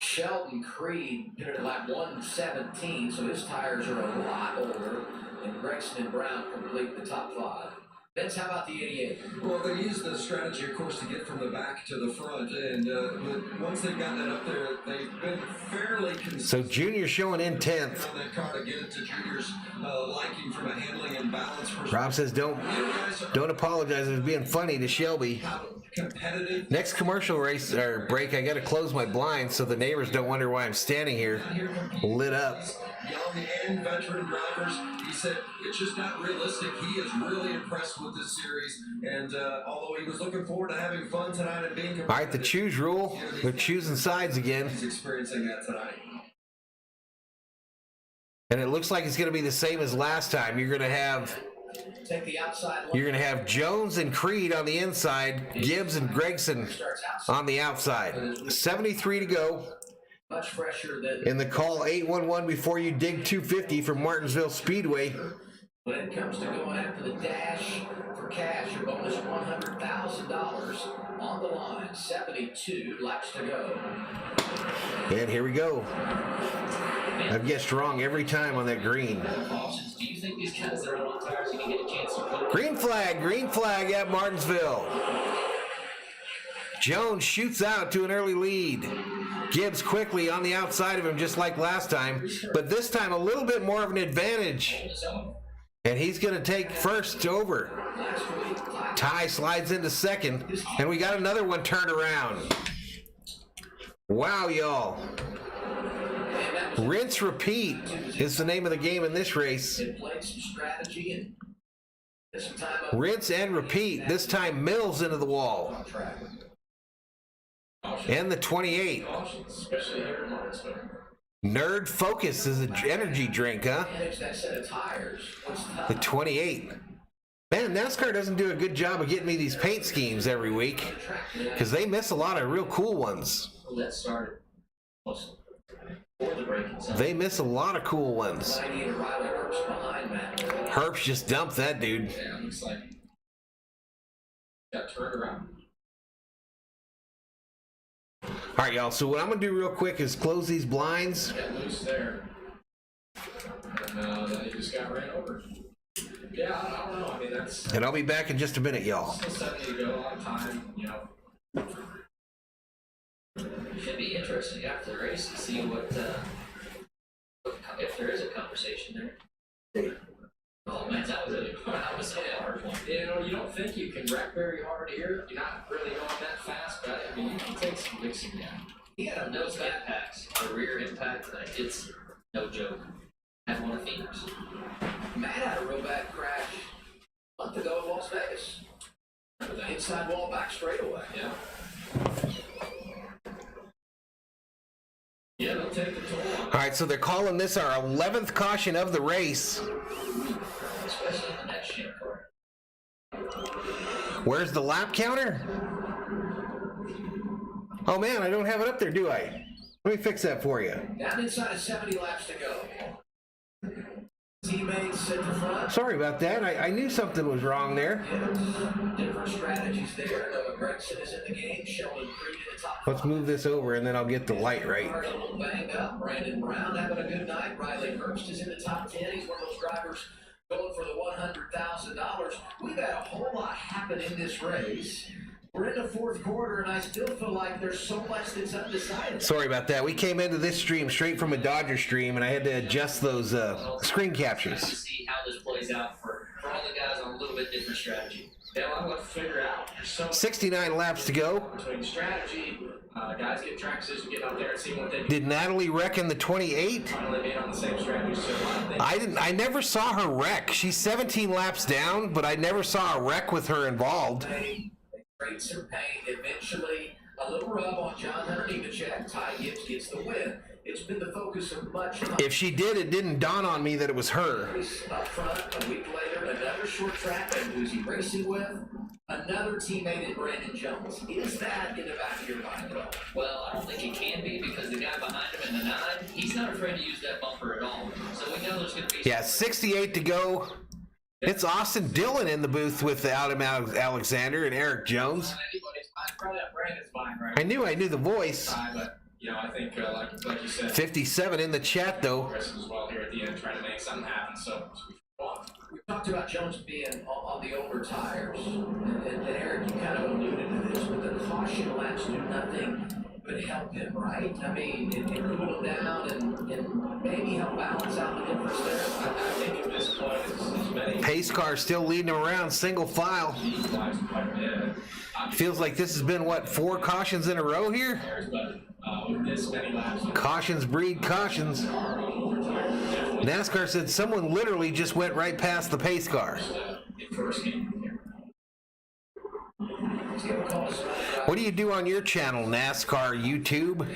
Sheldon Creed did it at lap 117, so his tires are a lot older. And Gregson and Brown complete the top 5. Vince, how about the 88? Well, they used the strategy, of course, to get from the back to the front, and but once they've gotten it up there, they've been fairly consistent. So Junior showing in 10th. On that car to get it to Junior's liking from a handling and balance perspective. Rob says don't apologize. It was being funny to Shelby. Competitive. Next commercial race or break, I got to close my blinds so the neighbors don't wonder why I'm standing here lit up. Young and veteran drivers, he said it's just not realistic. He is really impressed with this series, and although he was looking forward to having fun tonight and being competitive. All right, the choose rule. They're choosing sides again. He's experiencing that tonight. And it looks like it's going to be the same as last time. You're going to have Take the outside. You're going to have Jones and Creed on the inside, Gibbs and Gregson on the outside. 73 to go. Much fresher than In the call 811 before you dig 250 from Martinsville Speedway. when it comes to going after the dash for cash. Your bonus $100,000 on the line. 72 laps to go. And here we go. I've guessed wrong every time on that green. Do you think these guys that are on tires are going to get a chance to go? Green flag at Martinsville. Jones shoots out to an early lead. Gibbs quickly on the outside of him just like last time, but this time a little bit more of an advantage. And he's going to take first over. Ty slides into second, and we got another one turned around. Wow, y'all. Rinse, repeat is the name of the game in this race. Rinse and repeat. This time Mills into the wall. And the 28. Nerd Focus is an energy drink, huh? The 28. Man, NASCAR doesn't do a good job of getting me these paint schemes every week because they miss a lot of real cool ones. They miss a lot of cool ones. Herp's just dumped that dude. Yeah, looks like got turned around. All right, y'all. So what I'm gonna do real quick is close these blinds. Got loose there, and then he just got ran over. Yeah, I don't know. I mean, that's. And I'll be back in just a minute, y'all. Still 70 to go, a lot of time, you know. It should be interesting after the race to see what if there is a conversation there. Oh man, that was a hard one. You know, you don't think you can wreck very hard here. You're not really going that fast, but I mean, you can take some mixing down. He had those impacts, the rear impact, it's no joke. Had one of Phoenix. Matt had a real bad crash a month ago in Las Vegas. With the inside wall back straightaway. Yeah. Yeah, they'll take the toll on. All right, so they're calling this our 11th caution of the race. Especially in the next gen car. Where's the lap counter? Oh man, I don't have it up there, do I? Let me fix that for you. Down inside of 70 laps to go. Teammates at the front. Sorry about that. I knew something was wrong there. Different strategies there. Noah Gregson is in the game. Sheldon Creed in the top. Let's move this over and then I'll get the light right. A little banged up. Brandon Brown having a good night. Riley Hurst is in the top 10. He's one of those drivers going for the $100,000. We've had a whole lot happen in this race. We're in the fourth quarter, and I still feel like there's so much that's undecided. Sorry about that. We came into this stream straight from a Dodger stream, and I had to adjust those screen captures. See how this plays out for all the guys on a little bit different strategy. Yeah, I'll have to figure out. There's so 69 laps to go. between strategy, guys get track decision, get out there and see what they do. Did Natalie wreck in the 28? Finally being on the same strategy, so I never saw her wreck. She's 17 laps down, but I never saw a wreck with her involved. Great some pain. Eventually, a little rub on John Hunter Nemechek. Ty Gibbs gets the win. It's Harvick's been the focus of much. If she did, it didn't dawn on me that it was her. Up front, a week later, another short track, and who's he racing with? Another teammate in Brandon Jones. Is that in the back of your mind, though? Well, I don't think it can be because the guy behind him in the 9, he's not afraid to use that bumper at all. So we know there's going to be... Yeah, 68 to go. It's Austin Dillon in the booth with Adam Alexander and Eric Jones. Anybody's fine. Probably that Brandon's fine, right? I knew the voice. But, you know, I think, like you said, 57 in the chat, though. Chris as well here at the end trying to make something happen. So we talked about Jones being on the older tires, and Eric, you kind of alluded to this, but the caution laps do nothing but help him, right? I mean, it cool him down and maybe help balance out the difference there. I think at this point, it's many. Pace car still leading him around single file. Feels like this has been, what, 4 cautions in a row here? With this many laps, Cautions breed cautions. NASCAR said someone literally just went right past the pace car. What do you do on your channel, NASCAR YouTube?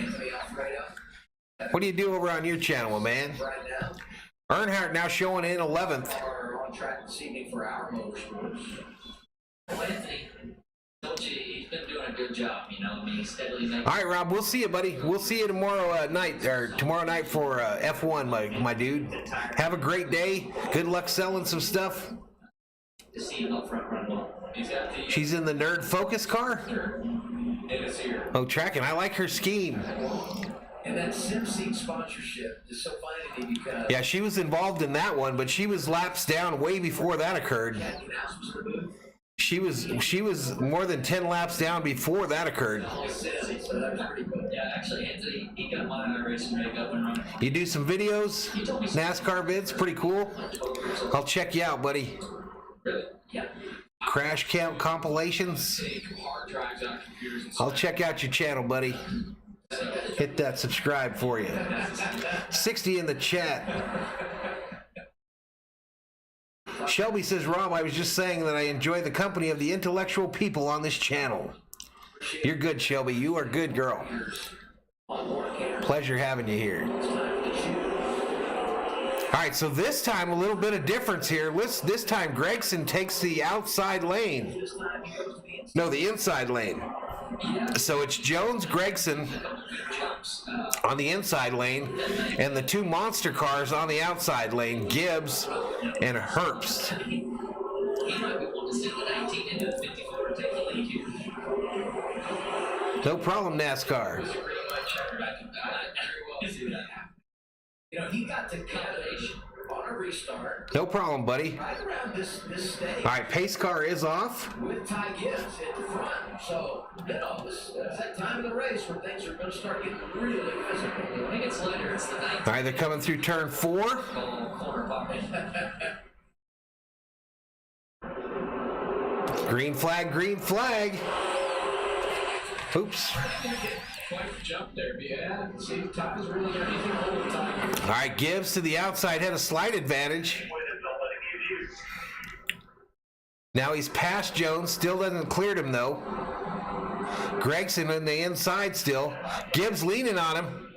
What do you do over on your channel, man? Earnhardt now showing in 11th. Are on track this evening for our motorsports. Well, Anthony, don't you, he's been doing a good job, you know. I mean, he's steadily making... All right, Rob, we'll see you, buddy. We'll see you tomorrow night for F1, my dude. Have a great day. Good luck selling some stuff. To see him up front run well. She's in the Nerd Focus car? here. Oh, tracking. I like her scheme. And that SimSeat sponsorship is so funny to me because... Yeah, she was involved in that one, but she was laps down way before that occurred. She was more than 10 laps down before that occurred. Yeah, actually, Anthony, he got my iRacing rig up and running. You do some videos, NASCAR vids, pretty cool. I'll check you out, buddy. Really? Yeah. Crash count compilations. I'll check out your channel, buddy. Hit that subscribe for you. 60 in the chat. Shelby says, Rob, I was just saying that I enjoy the company of the intellectual people on this channel. You're good, Shelby. You are good, girl. Pleasure having you here. All right, so this time a little bit of difference here. This time Gregson takes the outside lane. No, the inside lane. So it's Jones, Gregson on the inside lane, and the 2 monster cars on the outside lane, Gibbs and Herbst. No problem, NASCAR. You know, he got to combination on a restart. No problem, buddy. Right around this stage. All right, pace car is off. With Ty Gibbs at the front. So, you know, this is that time of the race where things are going to start getting really physical. When it gets later, it's the 19th. All right, they're coming through turn 4. Corner pocket. Green flag, green flag. Oops. Quite jump there, but yeah, see, Ty's really got anything over Ty. All right, Gibbs to the outside had a slight advantage. Now he's past Jones, still hasn't cleared him though. Gregson on the inside still. Gibbs leaning on him.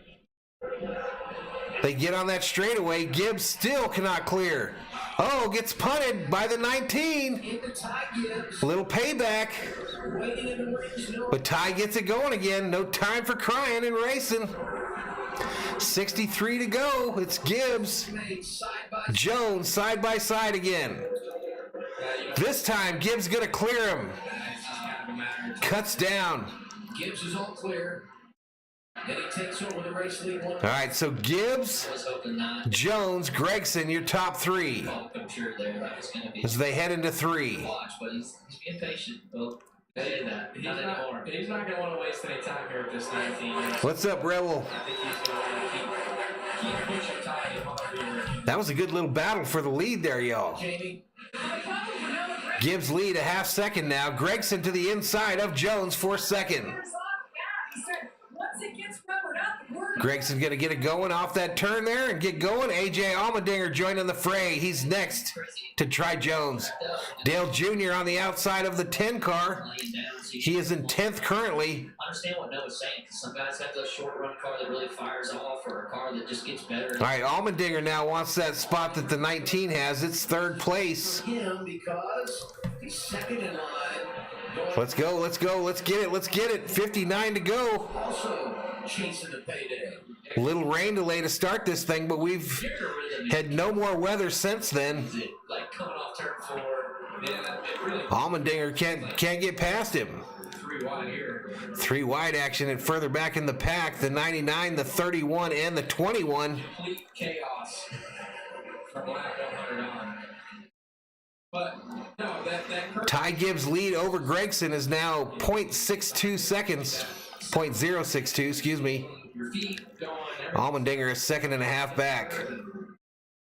They get on that straightaway. Gibbs still cannot clear. Oh, gets punted by the 19. A little payback. But Ty gets it going again. No time for crying and racing. 63 to go. It's Gibbs. Jones side by side again. This time, Gibbs gonna clear him. Cuts down. Gibbs is all clear. Then he takes over the race lead. All right, so Gibbs, Jones, Gregson, your top 3. As they head into 3. Watch, but he's being patient. Well, He's not going to want to waste any time here at this 19. What's up, Rebel? I think he's going to keep pushing Ty hard here. That was a good little battle for the lead there, y'all. Gibbs lead a half second now. Gregson to the inside of Jones for second. Gregson's going to get it going off that turn there and get going. A.J. Allmendinger joining the fray. He's next to try Jones. Dale Jr. on the outside of the 10 car. He is in 10th currently. Understand what Noah was saying, 'cause some guys have the short run car that really fires off, or a car that just gets better. All right, Allmendinger now wants that spot that the 19 has. It's third place. Him because he's second in line. Let's go, let's go, let's get it, let's get it. 59 to go. Also chasing the payday. Little rain delay to start this thing, but we've had no more weather since then. Like coming off turn 4. Yeah, it really. Allmendinger can't get past him. 3 wide here. 3 wide action and further back in the pack. The 99, the 31, and the 21. Complete chaos from lap 100 on. But no, that Ty Gibbs' lead over Gregson is now 0.62 seconds. 0.062, excuse me. your feet going. Allmendinger is 2.5 back.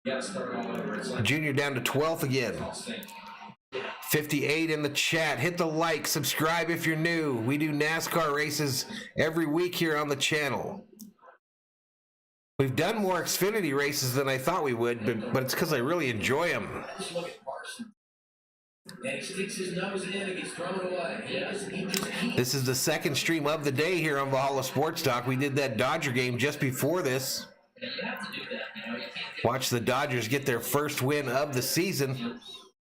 Yeah, start all over. It's like Junior down to 12th again. 58 in the chat. Hit the like, subscribe if you're new. We do NASCAR races every week here on the channel. We've done more Xfinity races than I thought we would, but it's because I really enjoy them. Just look at Parson. And he sticks his nose in and gets thrown away. He just keeps. This is the second stream of the day here on Valhalla Sports Talk. We did that Dodger game just before this. you have to do that. You know, you can't get Watch the Dodgers get their first win of the season.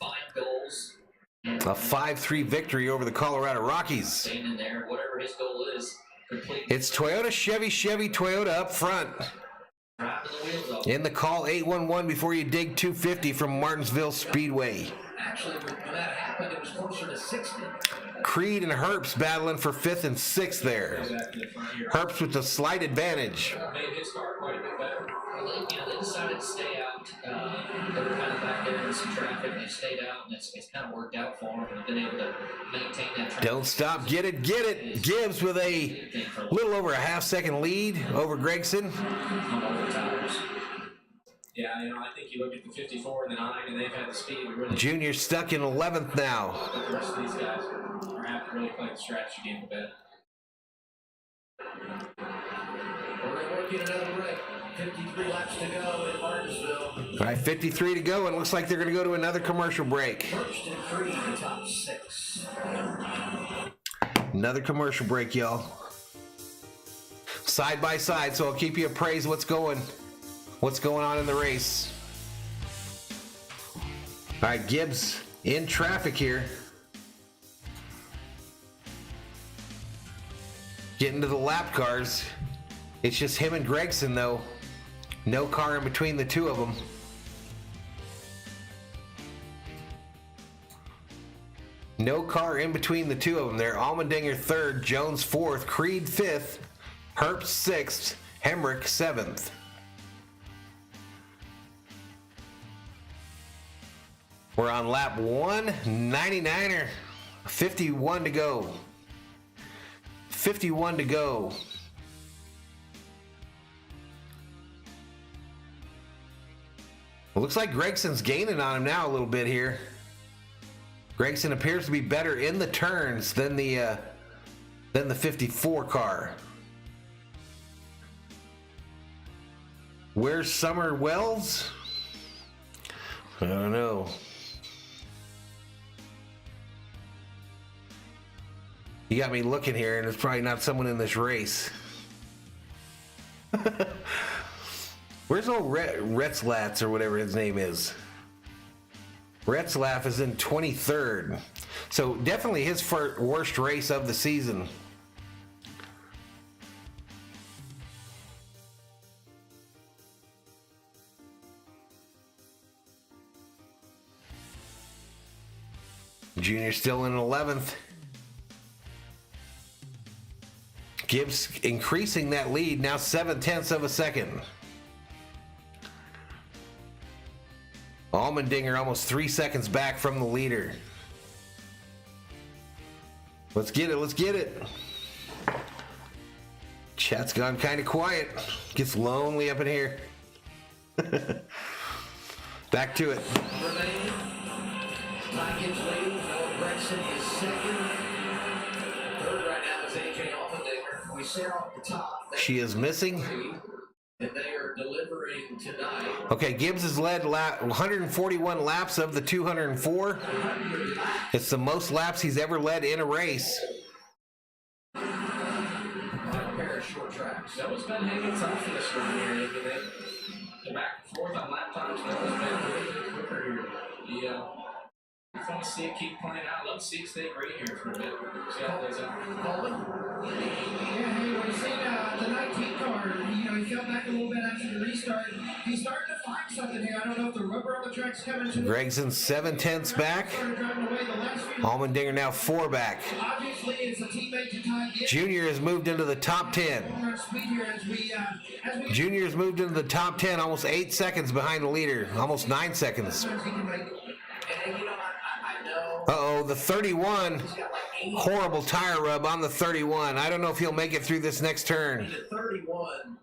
5 goals. A 5-3 victory over the Colorado Rockies. Staying in there, whatever his goal is, complete. It's Toyota, Chevy, Toyota up front. Dropping the wheels off. In the call, 811 before you dig 250 from Martinsville Speedway. Actually, when that happened, it was closer to 60. Creed and Herbst battling for 5th and 6th there. Herbst with the slight advantage. Made his car quite a bit better. They decided to stay out. They were kind of back there in some traffic, and they stayed out, and it's kind of worked out for them, and they've been able to maintain that traffic. Don't stop, get it, get it. Gibbs with a little over a half-second lead over Gregson. Yeah, you know, I think you look at the 54 and the 9, and they've had the speed to really. Junior stuck in 11th now. But the rest of these guys are having to really play the strategy game a bit. We're going to work in another break. 53 laps to go in Martinsville. All right, 53 to go, and it looks like they're going to go to another commercial break. First and Creed, the top 6. Another commercial break, y'all. Side by side, so I'll keep you appraised what's going on in the race. All right, Gibbs in traffic here. Getting to the lap cars. It's just him and Gregson, though. No car in between the two of them. No car in between the two of them. They're Allmendinger 3rd, Jones 4th, Creed 5th, Herbst 6th, Hemrick 7th. We're on lap 199er. 51 to go. 51 to go. It looks like Gregson's gaining on him now a little bit here. Gregson appears to be better in the turns than the 54 car. Where's Summer Wells? I don't know. You got me looking here, and it's probably not someone in this race. Where's old Retzlatz or whatever his name is? Retzlaff is in 23rd. So definitely his worst race of the season. Junior still in 11th. Gibbs increasing that lead, now 7/10 of a second. Allmendinger almost 3 seconds back from the leader. Let's get it, let's get it. Chat's gone kind of quiet. Gets lonely up in here. Back to it. Remaining. Ty Gibbs leading. Noah Gregson is second. Third right now is AJ Allmendinger. We said off the top. She is missing. And they are delivering tonight. Okay, Gibbs has led 141 laps of the 204. It's the most laps he's ever led in a race. times. Noah's been hanging tough this run here. I mean, the back and forth on lap times, Noah's been a little bit quicker here. Yeah. I want to see it keep playing out. Love to see it stay great here for a bit. See how it plays out. Yeah, hey, when you seen the 19 car, he fell back a little bit after the restart. He's starting to find something here. I don't know if the rubber on the track's coming to Gregson 7/10 back. Allmendinger now 4 back. Obviously, it's a teammate to Ty Gibbs. Junior has moved into the top 10. Junior has moved into the top 10, almost 8 seconds behind the leader, almost 9 seconds. Uh-oh, the 31. Horrible tire rub on the 31. I don't know if he'll make it through this next turn. The 31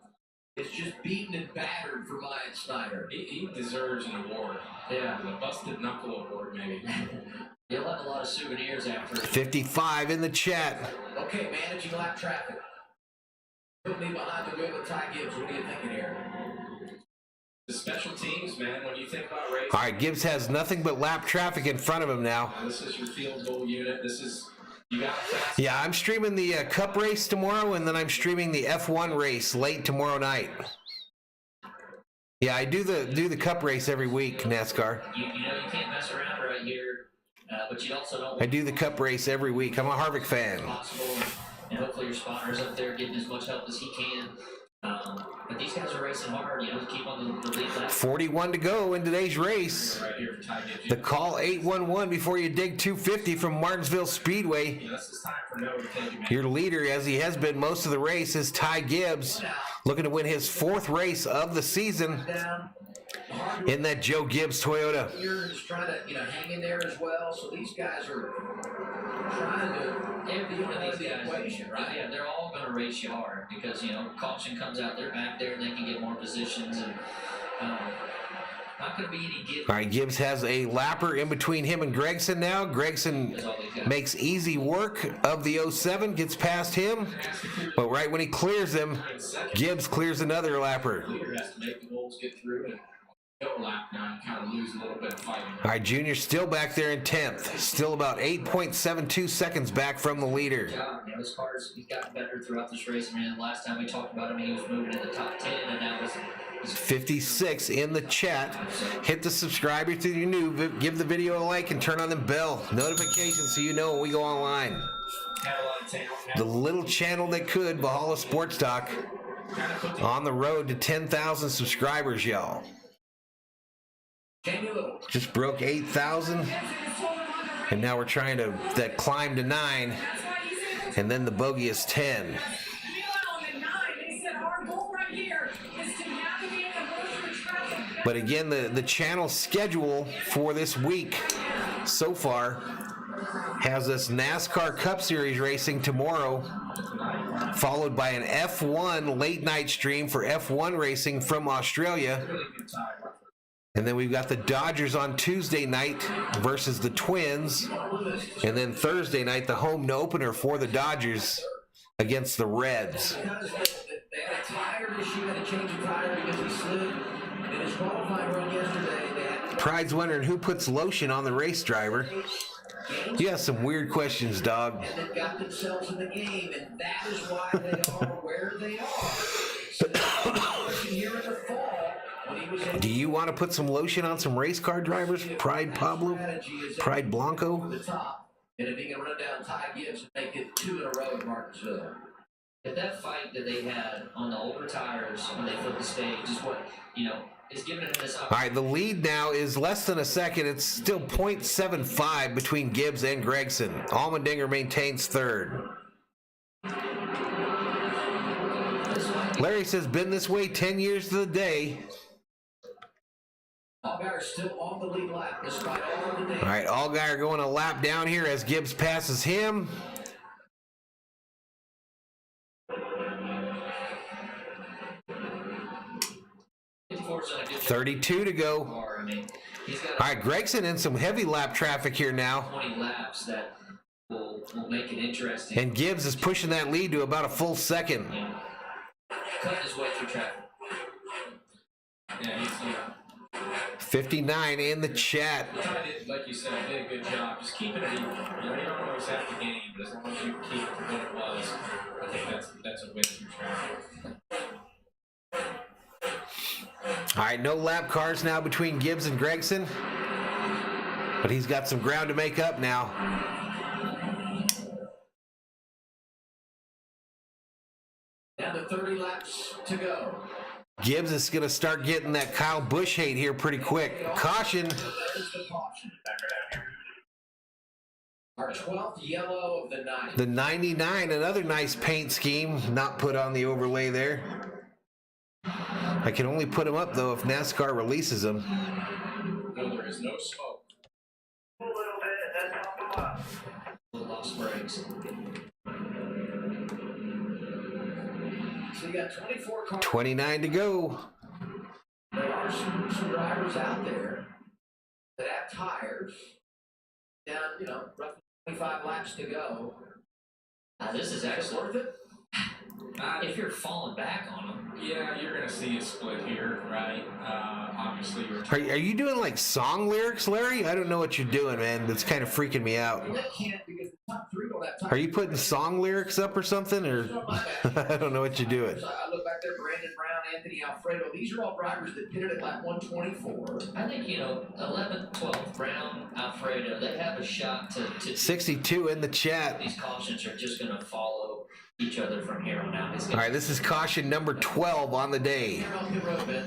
is just beaten and battered for Ryan Snyder. He deserves an award. Yeah, the busted knuckle award, maybe. He'll have a lot of souvenirs after. 55 in the chat. Okay, managing lap traffic. Put me behind the wheel with Ty Gibbs. What are you thinking here? The special teams, man, when you think about racing. All right, Gibbs has nothing but lap traffic in front of him now. This is your field goal unit. This is, you got fast. Yeah, I'm streaming the Cup race tomorrow, and then I'm streaming the F1 race late tomorrow night. Yeah, I do the Cup race every week, NASCAR. You can't mess around right here, but you also don't. I do the Cup race every week. I'm a Harvick fan. Possible, and hopefully your spotter's up there getting as much help as he can. But these guys are racing hard, to keep on the lead lap. 41 to go in today's race. Right here for Ty Gibbs. The call 811 before you dig 250 from Martinsville Speedway. Yeah, this is time for Noah to take it, man. Your leader, as he has been most of the race, is Ty Gibbs, looking to win his 4th race of the season in that Joe Gibbs Toyota. You're just trying to, hang in there as well. So these guys are trying to Every one of these guys, equation, right? Yeah, they're all going to race you hard because caution comes out. They're back there and they can get more positions and not going to be any give. All right, Gibbs has a lapper in between him and Gregson now. Gregson makes easy work of the 07, gets past him, but right when he clears him, Gibbs clears another lapper. Leader has to make the goals get through and go lap now and kind of lose a little bit of fighting. All right, Junior's still back there in 10th, still about 8.72 seconds back from the leader. His cars, he's gotten better throughout this race. I mean, last time we talked about him, he was moving in the top 10, and that was 56 in the chat. Hit the subscribe if you're new. Give the video a like and turn on the bell notifications so you know when we go online. The little channel that could, Valhalla Sports Talk, on the road to 10,000 subscribers, y'all. Just broke 8,000, and now we're trying to that climb to 9, and then the bogey is 10. But again, the channel schedule for this week so far has us NASCAR Cup Series racing tomorrow, followed by an F1 late night stream for F1 racing from Australia. And then we've got the Dodgers on Tuesday night versus the Twins. And then Thursday night, the home opener for the Dodgers against the Reds. They had a tire issue, had to change the tire because he slid in his qualifying run yesterday. Pride's wondering who puts lotion on the race driver. You have some weird questions, dog. And they got themselves in the game, and that is why they are where they are. So here in the fall, do you want to put some lotion on some race car drivers? Pride Pablo? Pride Blanco? The top. And if he can run down Ty Gibbs and make it 2 in a row at Martinsville. If that fight that they had on the older tires when they flipped the stage is what, is giving him this opportunity. All right, the lead now is less than a second. It's still 0.75 between Gibbs and Gregson. Allmendinger maintains 3rd. Larry says, been this way 10 years to the day. Allgaier still on the lead lap despite all of the damage. All right, Allgaier going a lap down here as Gibbs passes him. $32 to go. All right, Gregson in some heavy lap traffic here now. 20 laps that will make it interesting. And Gibbs is pushing that lead to about a full second. Cutting his way through traffic. Yeah, he's 59 in the chat. Ty did, like you said, did a good job. Just keeping it even. You know, you don't always have the game, but as long as you keep it what it was, I think that's a win for track. All right, no lap cars now between Gibbs and Gregson. But he's got some ground to make up now. Down to 30 laps to go. Gibbs is going to start getting that Kyle Busch hate here pretty quick. Caution. Our 12th yellow of the night. The 99, another nice paint scheme, not put on the overlay there. I can only put them up, though, if NASCAR releases them. No, there is no smoke. A little bit, then pump them up. Lost brakes. So you got 24 cars. 29 to go. There are some drivers out there that have tires down, roughly 25 laps to go. This is actually worth it. if you're falling back on them. Yeah, you're going to see a split here, right? Obviously, you're. Are you doing like song lyrics, Larry? I don't know what you're doing, man. That's kind of freaking me out. They can't because the top three don't have time. Are you putting song lyrics up or something, or I don't know what you're doing? I look back there, Brandon Brown, Anthony Alfredo. These are all drivers that pitted at lap 124. I think 11th, 12th, Brown, Alfredo, they have a shot to 62 in the chat. These cautions are just going to follow each other from here on out. All right, this is caution number 12 on the day.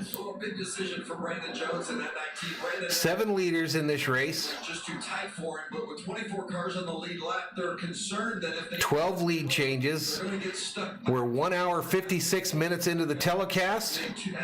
So a big decision for Brandon Jones in that 19. Brandon 7 leaders in this race. just too tight for him, but with 24 cars on the lead lap, they're concerned that if they 12 lead changes. they're going to get stuck. We're 1 hour 56 minutes into the telecast.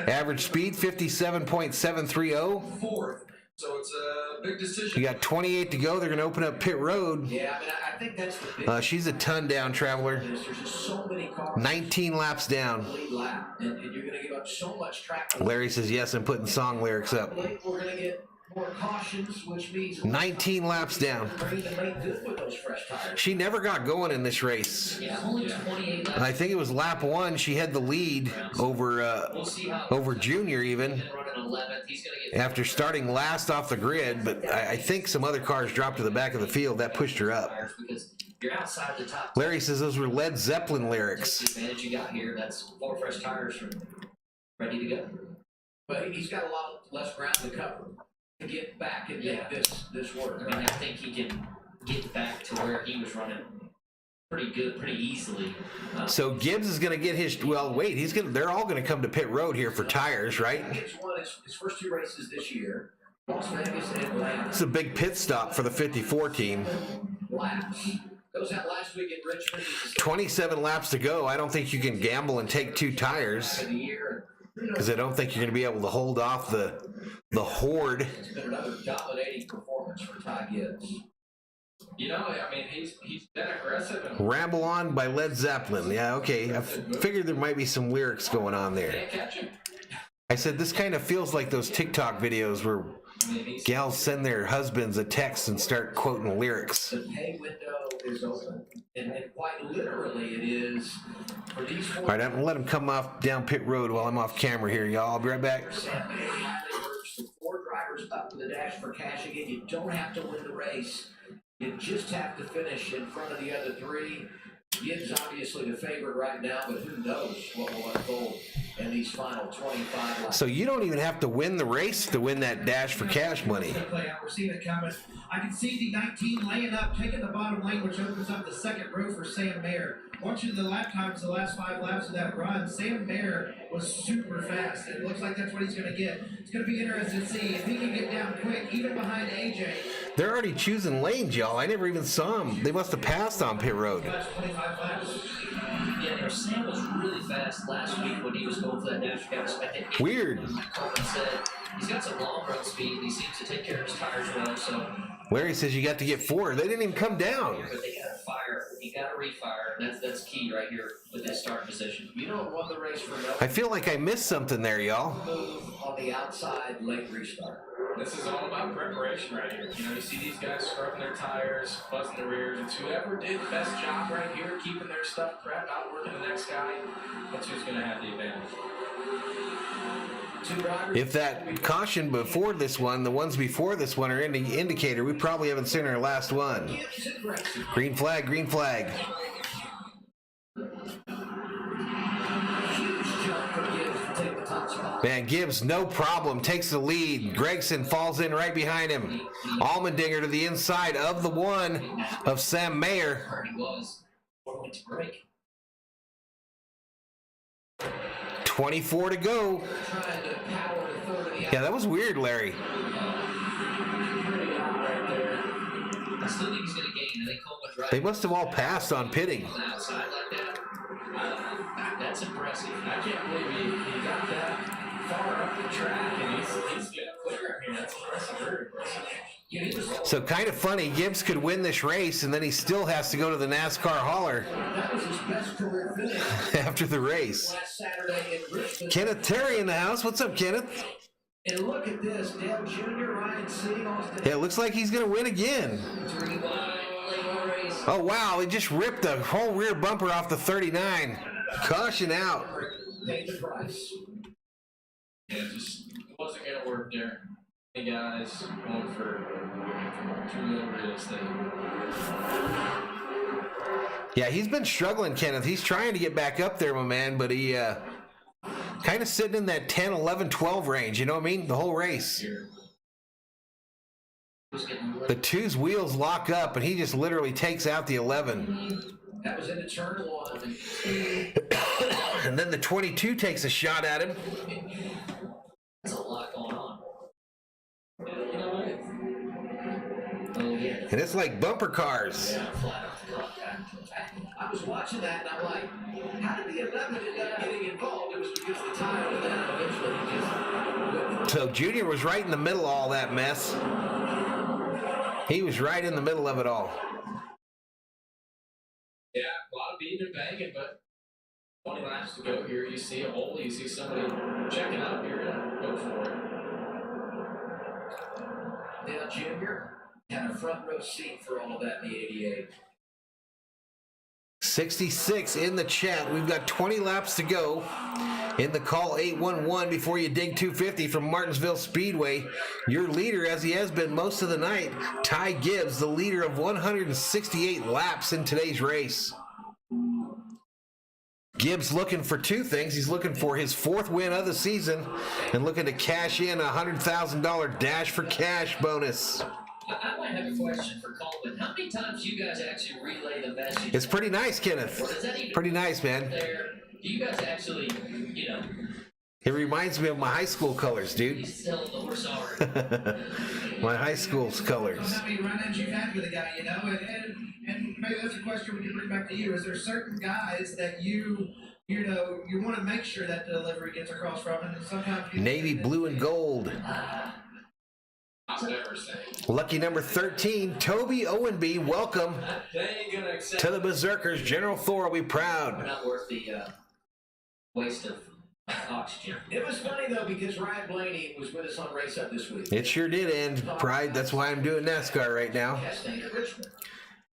Average speed 57.730. Fourth. So it's a big decision. You got 28 to go. They're going to open up pit road. Yeah, I think that's the big She's a ton down, Traveler. There's just so many cars 19 laps down. lead lap, and you're going to give up so much track. Larry says, yes, I'm putting song lyrics up. We're going to get more cautions, which means 19 laps down. ready to make good with those fresh tires. She never got going in this race. Yeah, only 28 laps. I think it was lap 1. She had the lead over We'll see how over Junior even. he's been running 11th. He's going to get After starting last off the grid, but I think some other cars dropped to the back of the field. That pushed her up. tires because you're outside the top. Larry says those were Led Zeppelin Take lyrics. the advantage you got here. That's 4 fresh tires from ready to go. But he's got a lot less ground to cover to get back and make this work. I mean, I think he can get back to where he was running pretty good, pretty easily. So Gibbs is going to get his. Well, wait, he's going. They're all going to come to pit road here for tires, right? Gibbs won his first 2 races this year. Las Vegas and Atlanta. It's a big pit stop for the 54 team. Laps. Goes out last week at Richmond. 27 laps to go. I don't think you can gamble and take 2 tires Of the year. because I don't think you're going to be able to hold off the horde. It's been another dominating performance for Ty Gibbs. I mean, he's been aggressive and Ramble On by Led Zeppelin. Yeah, okay. I figured there might be some lyrics going on there. can't catch him. I said this kind of feels like those TikTok videos where I mean, he's gals send their husbands a text and start quoting lyrics. The pay window is open. And quite literally it is for these 4 All right, I'm going to let him come off down pit road while I'm off camera here, y'all. I'll be right back. the 4 drivers up to the dash for cash again. You don't have to win the race. You just have to finish in front of the other 3. Gibbs obviously the favorite right now, but who knows what will unfold in these final 25 laps. So you don't even have to win the race to win that dash for cash money. Play out. We're seeing it coming. I can see the 19 laying up, taking the bottom lane, which opens up the second row for Sam Mayer. Watching the lap times, the last 5 laps of that run, Sam Mayer was super fast. It looks like that's what he's going to get. It's going to be interesting to see if he can get down quick, even behind AJ. They're already choosing lanes, y'all. I never even saw them. They must have passed on pit road. Last 25 laps. Yeah, Sam was really fast last week when he was going for that dash. Weird. Coleman said he's got some long run speed. He seems to take care of his tires well, so. Larry says you got to get 4. They didn't even come down. But they got to fire. You got to refire, and that's key right here with this start position. You don't run the race for no I feel like I missed something there, y'all. move on the outside late restart. This is all about preparation right here. You see these guys scrubbing their tires, buzzing their rears. It's whoever did the best job right here, keeping their stuff prepped, outworking the next guy. That's who's going to have the advantage. If that caution before this one, the ones before this one are indicator, we probably haven't seen our last one. Green flag, green flag. Man, Gibbs, no problem, takes the lead. Gregson falls in right behind him. Allmendinger to the inside of the one of Sam Mayer. 24 to go. Yeah, that was weird, Larry. They must have all passed on pitting. That's impressive. I can't believe he got that far up the track and he's getting clear. I mean, that's impressive, very impressive. So kind of funny, Gibbs could win this race and then he still has to go to the NASCAR hauler That was his best career finish after the race. last Saturday in Richmond. Kenneth Terry in the house. What's up, Kenneth? And look at this, Dale Jr., Ryan C. Austin. Yeah, it looks like he's going to win again. Oh, wow, he just ripped the whole rear bumper off the 39. Caution out. Paid the price. Yeah, just it wasn't gonna work there. Hey guys, going for 2 mil real estate. Yeah, he's been struggling, Kenneth. He's trying to get back up there, my man, but he kind of sitting in that 10, 11, 12 range. You know what I mean? The whole race. The two's wheels lock up, and he just literally takes out the 11. That was into turn one. And then the 22 takes a shot at him. There's a lot going on. You know what? And it's like bumper cars. I was watching that, and I'm like, how did the 11 end up getting involved? It was because the tire was down. Eventually, he just went So Junior was right in the middle of all that mess. He was right in the middle of it all. Yeah, a lot of beating and banging, but 20 laps to go here. You see a hole, you see somebody checking up, you're gonna go for it. Dale Jr. had a front row seat for all of that in the 88. 66 in the chat. We've got 20 laps to go. In the call 811 before you dig 250 from Martinsville Speedway. Your leader, as he has been most of the night, Ty Gibbs, the leader of 168 laps in today's race. Gibbs looking for two things. He's looking for his 4th win of the season and looking to cash in a $100,000 Dash for Cash bonus. I might have a question for Colvin. How many times do you guys actually relay the message? It's pretty nice, Kenneth. Pretty nice, man. Do you guys actually, you know? It reminds me of my high school colors, dude. He's still the horse already. My high school's colors. How many run-ins you've had with a guy, you know? And maybe that's a question we can bring back to you. Is there certain guys that you want to make sure that delivery gets across from, and sometimes Navy blue and gold. I'll never say. Lucky number 13, Toby Owenby. Welcome They ain't gonna accept to the Berserkers. General Thor will be proud. Not worth the waste of oxygen. It was funny, though, because Ryan Blaney was with us on Race Up this week. It sure did end. Pride, that's why I'm doing NASCAR right now. Casting at Richmond.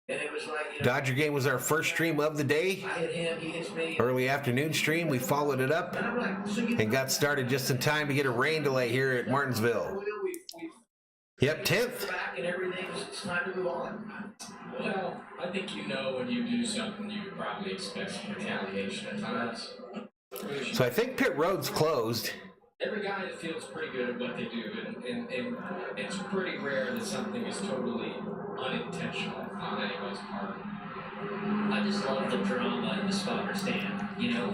And it was like, you know, Dodger game was our first stream of the day. I hit him, he hits me. Early afternoon stream. We followed it up And I'm like, so you and got started just in time to get a rain delay here at Martinsville. we Yep, 10th. back and everything, it's time to move on. Well, I think you know when you do something, you probably expect some retaliation at times. So I think pit road's closed. Every guy that feels pretty good at what they do, and it's pretty rare that something is totally unintentional on anyone's part. I just love the drama in the spotter stand, you know?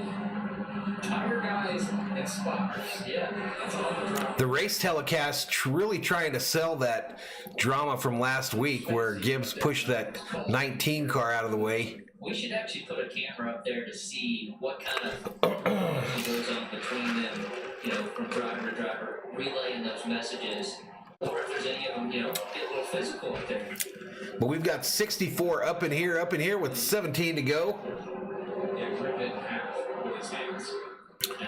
Tire guys and spotters. Yeah, that's all the drama. The race telecast really trying to sell that drama from last week where Gibbs pushed that 19 car out of the way. We should actually put a camera up there to see what kind of communication goes on between them, you know, from driver to driver, relaying those messages, or if there's any of them, you know, get a little physical up there. But we've got 64 up in here with 17 to go. Yeah, rip it in half with his hands.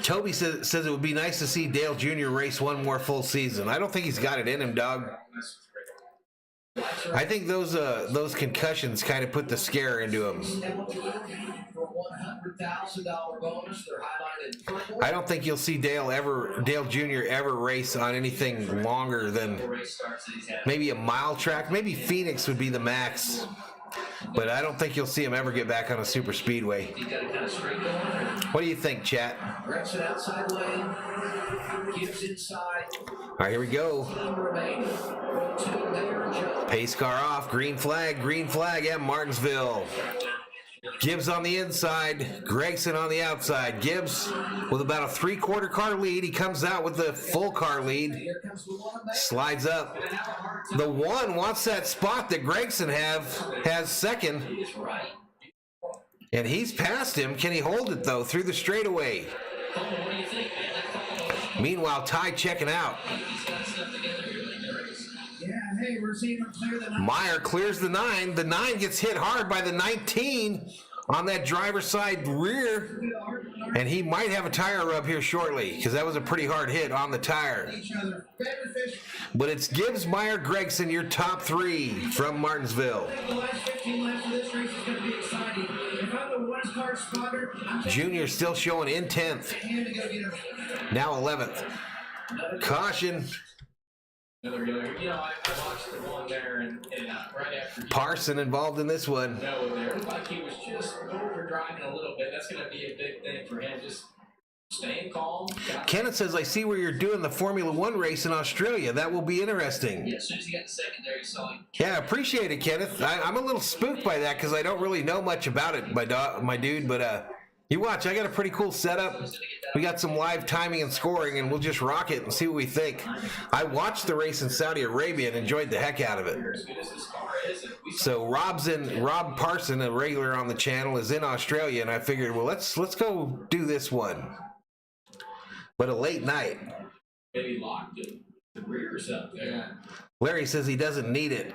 Toby says it would be nice to see Dale Jr. race one more full season. I don't think he's got it in him, dog. I think those concussions kind of put the scare into him. For 100 $100,000 bonus. They're highlighted in purple. I don't think you'll see Dale Jr. ever race on anything longer than maybe a mile track. Maybe Phoenix would be the max. But I don't think you'll see him ever get back on a super speedway. What do you think, chat? Gregson outside lane. Gives inside. All right, here we go. Pace car off. Green flag. Yeah, Martinsville. Gibbs on the inside. Gregson on the outside. Gibbs with about a 3/4 car lead. He comes out with the full car lead. Slides up. The one wants that spot that Gregson has second. And he's past him. Can he hold it, though, through the straightaway? Meanwhile, Ty checking out. Yeah, hey, we're seeing him clear the 9. Meyer clears the 9. The 9 gets hit hard by the 19 on that driver's side rear. And he might have a tire rub here shortly because that was a pretty hard hit on the tire. But it's Gibbs, Meyer, Gregson, your top 3 from Martinsville. The last 15 laps of this race is going to be exciting. If I'm the one-car spotter, Junior still showing in 10th. Now 11th. Caution. I watched the one there, and right after Parson involved in this one. there, like he was just over driving a little bit. That's going to be a big thing for him. Just staying calm. Kenneth says, I see where you're doing the Formula One race in Australia. That will be interesting. Yeah, as soon as he got the secondary, saw him. Yeah, appreciate it, Kenneth. I'm a little spooked by that because I don't really know much about it, my dude. But you watch, I got a pretty cool setup. We got some live timing and scoring, and we'll just rock it and see what we think. I watched the race in Saudi Arabia and enjoyed the heck out of it. So Rob Parson, a regular on the channel, is in Australia, and I figured, well, let's go do this one. But a late night. Maybe locked it. The rear's up there. Larry says he doesn't need it.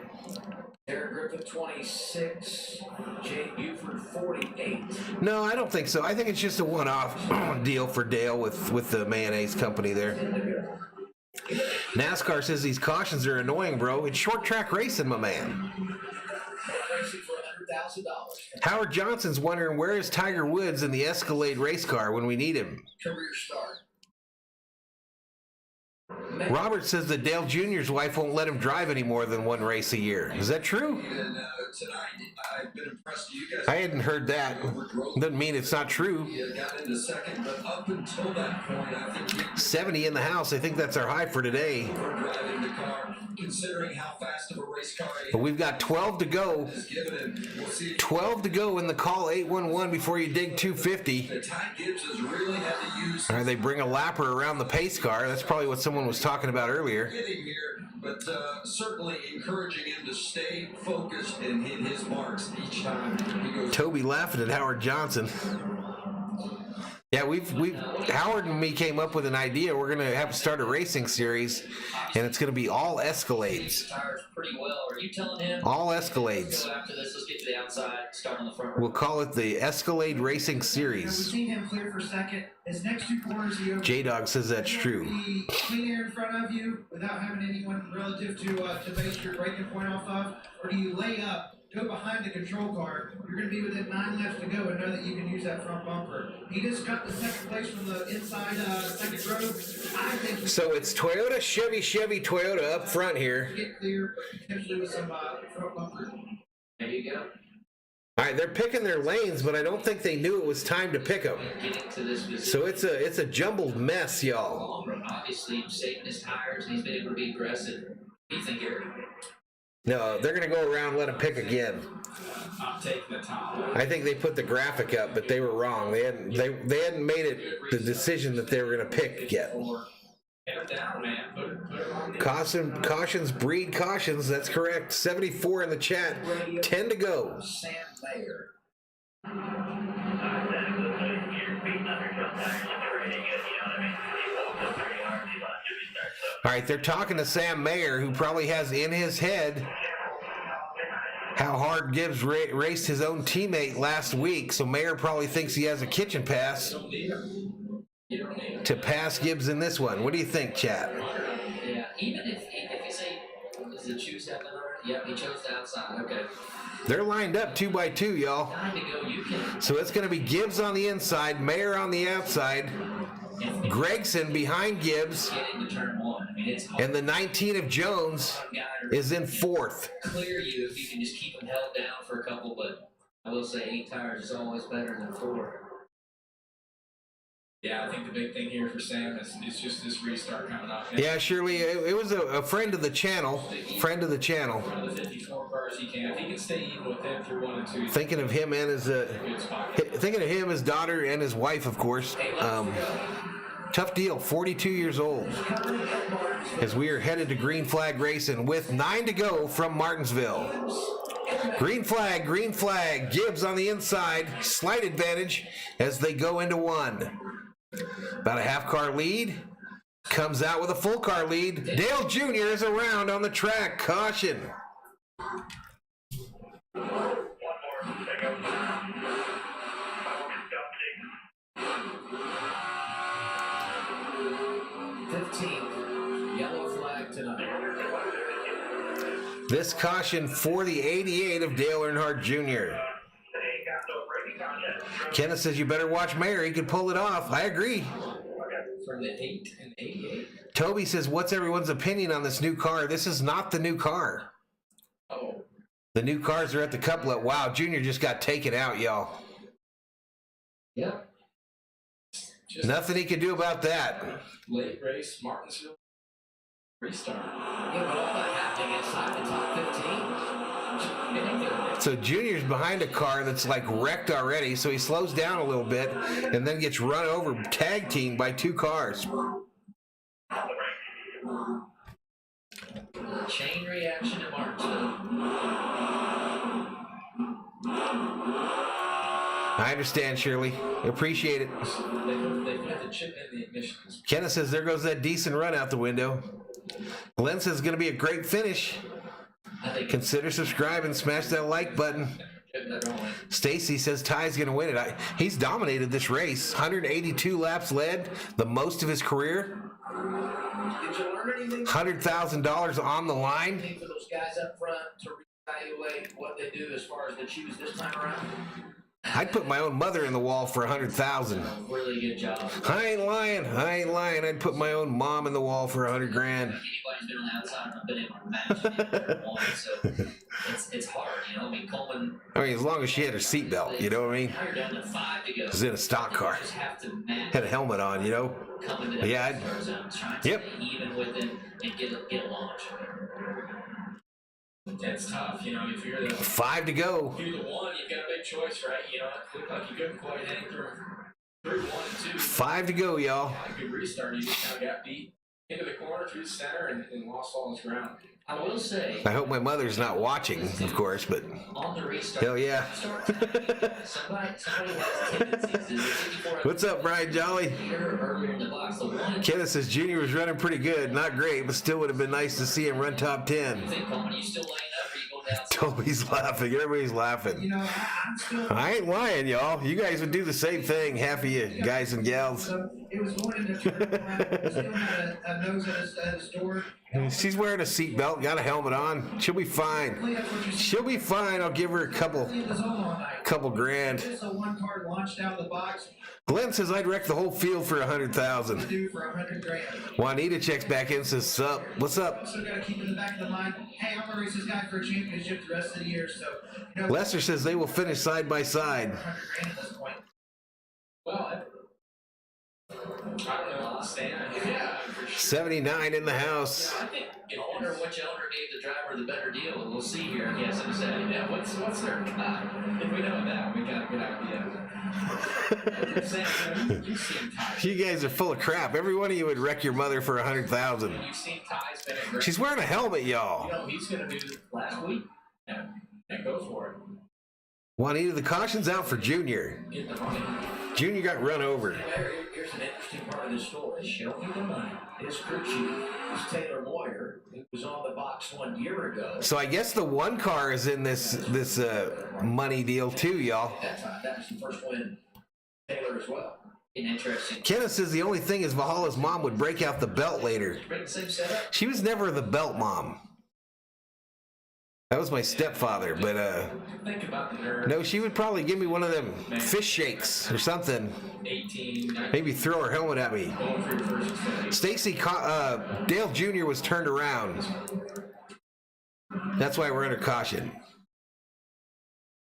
Eric Griffin 26, Jay Buford 48. No, I don't think so. I think it's just a one-off deal for Dale with the mayonnaise company there. NASCAR says these cautions are annoying, bro. It's short track racing, my man. Racing for $100,000. Howard Johnson's wondering where is Tiger Woods in the Escalade race car when we need him. Career start. Robert says that Dale Jr.'s wife won't let him drive any more than one race a year. Is that true? And tonight, I've been impressed. You guys I hadn't heard that. Doesn't mean it's not true. got into second, but up until that point, I think 70 in the house. I think that's our high for today. driving the car, considering how fast of a race car But we've got 12 to go. is given, and we'll see. 12 to go in the call 811 before you dig 250. Ty Gibbs has really had to use All right, they bring a lapper around the pace car. That's probably what someone was talking about earlier. getting here, but certainly encouraging him to stay focused and hit his marks each time he goes. Toby laughing at Howard Johnson. Yeah, we've Howard and me came up with an idea. We're gonna have to start a racing series, and it's gonna be all Escalades. Tires pretty well. Are you telling him? All Escalades. Go after this. Let's get to the outside. Start on the front row. We'll call it the Escalade Racing We've Series. seen him clear for second. His next 2 corners, he opens. J-Dog says that's true. Be clean air in front of you without having anyone relative to base your braking point off of, or do you lay up, go behind the control car? You're going to be within 9 laps to go and know that you can use that front bumper. He just got the second place from the inside second row. I think So it's Toyota, Chevy, Toyota up front here. get clear, but potentially with some front bumper. There you go. All right, they're picking their lanes, but I don't think they knew it was time to pick them. Getting to this position. So it's a jumbled mess, y'all. Obviously, saving his tires, and he's been able to be aggressive. What do you think, Eric? No, they're going to go around and let him pick again. I'm taking the top. I think they put the graphic up, but they were wrong. They hadn't made it the decision that they were going to pick yet. Get him down, man. Put him on the Cautions breed cautions. That's correct. 74 in the chat. 10 to go. Sam Mayer. All right, they're talking to Sam Mayer, who probably has in his head how hard Gibbs raced his own teammate last week. So Mayer probably thinks he has a kitchen pass to pass Gibbs in this one. What do you think, chat? Yeah, even if you say, does the choose have another Yep, he chose the outside. Okay. They're lined up 2 by 2, y'all. 9 to go. You can. So it's going to be Gibbs on the inside, Mayer on the outside, Gregson behind Gibbs, Get into turn 1. I mean, it's hard. and the 19 of Jones is in 4th. Clear you if you can just keep them held down for a couple, but I will say 8 tires is always better than 4. Yeah, I think the big thing here for Sam is just this restart coming up. Yeah, Shirley, it was a friend of the channel. Friend of the channel. One of the 54 cars he can. If he can stay even with him through 1 and 2. Thinking of him and his thinking of him, his daughter, and his wife, of course. Tough deal. 42 years old. As we are headed to green flag racing with 9 to go from Martinsville. Green flag, green flag. Gibbs on the inside. Slight advantage as they go into 1. About a half car lead. Comes out with a full car lead. Dale Jr. is around on the track. Caution. 15th, yellow flag tonight. This caution for the 88 of Dale Earnhardt Jr. Kenneth says you better watch Mayer. He could pull it off. I agree. From the 8 and 88. Toby says, what's everyone's opinion on this new car? This is not the new car. Oh. The new cars are at the couplet. Wow, Junior just got taken out, y'all. Yep. Nothing he can do about that. Late race, Martinsville. Restart. Yeah, but all that happening inside the top 15. So Junior's behind a car that's like wrecked already, so he slows down a little bit and then gets run over, tag teamed by 2 cars. Chain reaction at Martinsville. I understand, Shirley. Appreciate it. They put the chip in the ignitions. Kenneth says there goes that decent run out the window. Glenn says it's going to be a great finish. Consider subscribing, smash that like button. Stacy says Ty's going to win it. He's dominated this race. 182 laps led, the most of his career. Did you learn anything? $100,000 on the line. For those guys up front to reevaluate what they do as far as the choose this time around? I'd put my own mother in the wall for $100,000. Really good job. I ain't lying. I'd put my own mom in the wall for $100,000. Anybody's been on the outside, I've been able to match it one, so it's hard, you know. I mean, Coleman. I mean, as long as she had her seatbelt, you know what I mean? Now you're down to 5 to go. It was in a stock car. You just have to match. Had a helmet on, you know? Coming to Yeah, the zone, trying to yep. stay even with it and get a launch. It's tough, you know, if you're the 5 to go. if you're the one, you've got a big choice, right? You know, it looked like you couldn't quite hang through 1 and 2. 5 to go, y'all. A good restart. You just kind of got beat into the corner through the center and lost all his ground. I will say. I hope my mother's not watching, of course, but On the restart. hell yeah. Somebody has tendencies to 54 What's up, Brian Jolly? earlier in the box. The one. Kenneth says Junior was running pretty good. Not great, but still would have been nice to see him run top 10. You think, Coleman, you still laying up or you going down? Toby's laughing. Everybody's You laughing. know, I'm still. I ain't lying, y'all. You guys would do the same thing, half of you guys and gals. So it was going into turn 1. Still had a nose at his door. She's wearing a seatbelt, got a helmet on. She'll be fine. She'll be fine. I'll give her a couple grand. Just a 1 car launched out of the box. Glenn says I'd wreck the whole field for $100,000. Do for $100,000. Juanita checks back in, says, "Sup? What's up?" Also got to keep in the back of the mind, hey, I'm gonna race this guy for a championship the rest of the year. So, you know, Lester says they will finish side by side. $100,000 at this point. Well, I don't know. I'll stand. Yeah, for sure. 79 in the house. I think I wonder which owner gave the driver the better deal, and we'll see here. I guess in a second. Yeah, what's their cut? If we know that, we got a good idea. Sam, you've seen Ty's. You guys are full of crap. Every one of you would wreck your mother for $100,000. You've seen Ty's been a great. She's wearing a helmet, y'all. You know, he's going to do last week. Yeah, go for it. Juanita, the caution's out for Junior. Get the money. Junior got run over. Here's an interesting part of the story. Show me the money. His crew chief is Taylor Moyer, who was on the box 1 year ago. So I guess the 1 car is in this money deal too, y'all. That was the first win. Taylor as well. An interesting. Kenneth says the only thing is Valhalla's mom would break out the belt later. Bring the same setup. She was never the belt mom. That was my stepfather, but Think about the nerve. no, she would probably give me one of them fish shakes or something. 18, 19, Maybe throw her helmet at me. going for your first Xfinity. Stacy Dale Jr. was turned around. That's why we're under caution.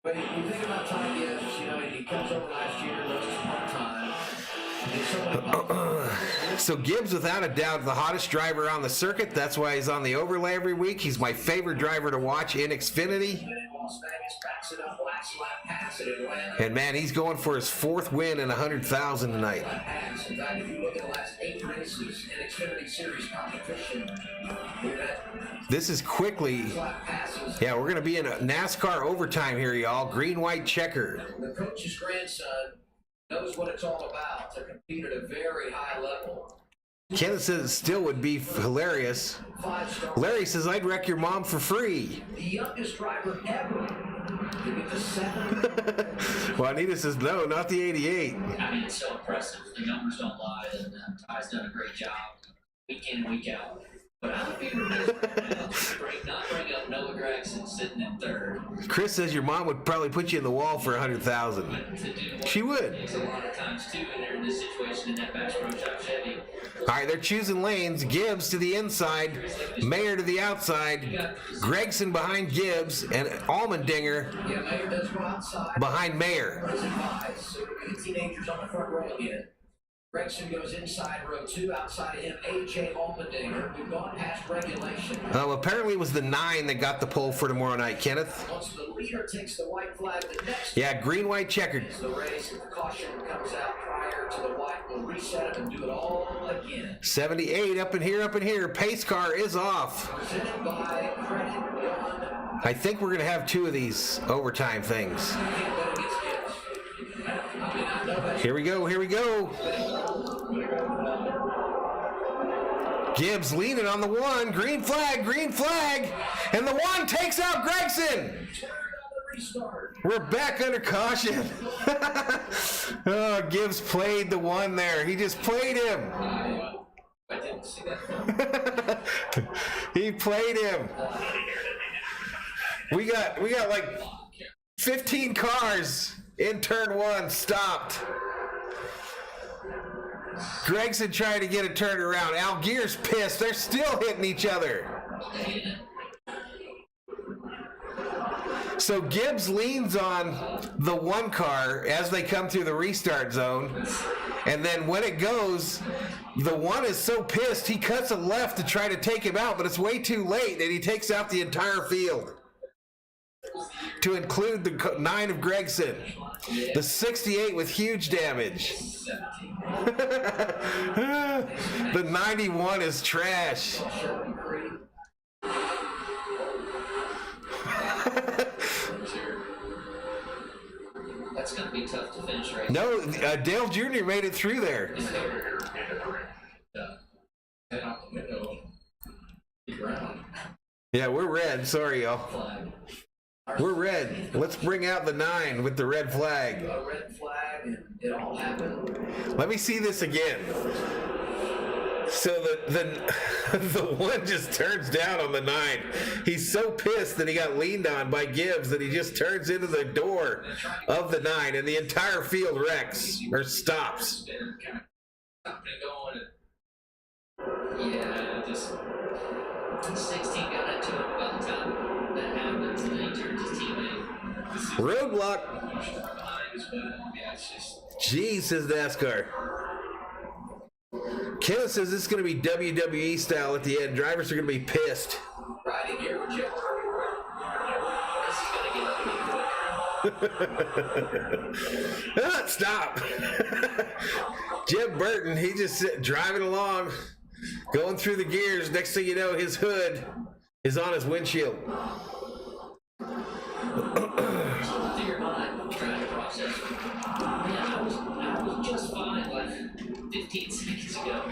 But you think about Ty Gibbs, you know, he comes over last year, goes part-time. So Gibbs, without a doubt, the hottest driver on the circuit. That's why he's on the overlay every week. He's my favorite driver to watch in Xfinity. And man, he's going for his 4th win and 100,000 tonight. In fact, if you look at the last 8 races in Xfinity Series competition, we've had This is quickly. flat passes. Yeah, we're going to be in a NASCAR overtime here, y'all. Green, white, checker. The coach's grandson knows what it's all about to compete at a very high level. Kenneth says it still would be hilarious. 5-star. Larry says, I'd wreck your mom for free. The youngest driver ever to get to 7. Juanita says, no, not the 88. I mean, it's so impressive. The numbers don't lie, and Ty's done a great job week in and week out. But I would be remiss not bring up Noah Gragson sitting in 3rd. Chris says your mom would probably put you in the wall for 100,000. To do what She would. it takes a lot of times, too, and they're in this situation in that Bass Pro Shop Chevy. All right, they're choosing lanes. Gibbs to the inside, Mayer to the outside, Gregson behind Gibbs, and Allmendinger Yeah, Mayer does go outside. behind Mayer. Present buys, so we're going to teenagers on the front row again. Gregson goes inside row 2, outside of him, A.J. Allmendinger. We've gone past regulation. Apparently it was the 9 that got the pole for tomorrow night, Kenneth. Once the leader takes the white flag, the next Yeah, green, white, checkered. is the race. If the caution comes out prior to the white, we'll reset it and do it all again. 78 up in here. Pace car is off. Presented by Credit One. I think we're going to have 2 of these overtime things. Can't bet against Gibbs. I mean, I know that's Here we go. Gibbs leaning on the 1. Green flag. And the 1 takes out Gregson. turned on the restart. We're back under caution. Oh, Gibbs played the 1 there. He just played him. I didn't see that. He played him. We got like 15 cars in turn 1 stopped. Gregson trying to get it turned around. Algier's pissed. They're still hitting each other. So Gibbs leans on the 1 car as they come through the restart zone. And then when it goes, the 1 is so pissed, he cuts a left to try to take him out, but it's way too late, and he takes out the entire field. To include the 9 of Gregson. The 68 with huge damage. The 91 is trash. That's going to be tough to finish right No, Dale Jr. made it through there. Head out the window. The ground. Yeah, we're red. Sorry, y'all. flag. We're red. Let's bring out the 9 with the red flag. A red flag, and it all happened. Let me see this again. So the 1 just turns down on the 9. He's so pissed that he got leaned on by Gibbs that he just turns into the door of the 9, and the entire field wrecks or stops. Yeah, just 16 got into it by the time that happens, and then he turned his teammate. Roadblock. Yeah, it's just. Jeez, says NASCAR. Kenneth says this is going to be WWE style at the end. Drivers are going to be pissed. Riding here with Joe. This is going to get ugly. Stop. Jim Burton, he just driving along, going through the gears. Next thing you know, his hood is on his windshield. To your mind, trying to process. Man, I was just fine like 15 seconds ago.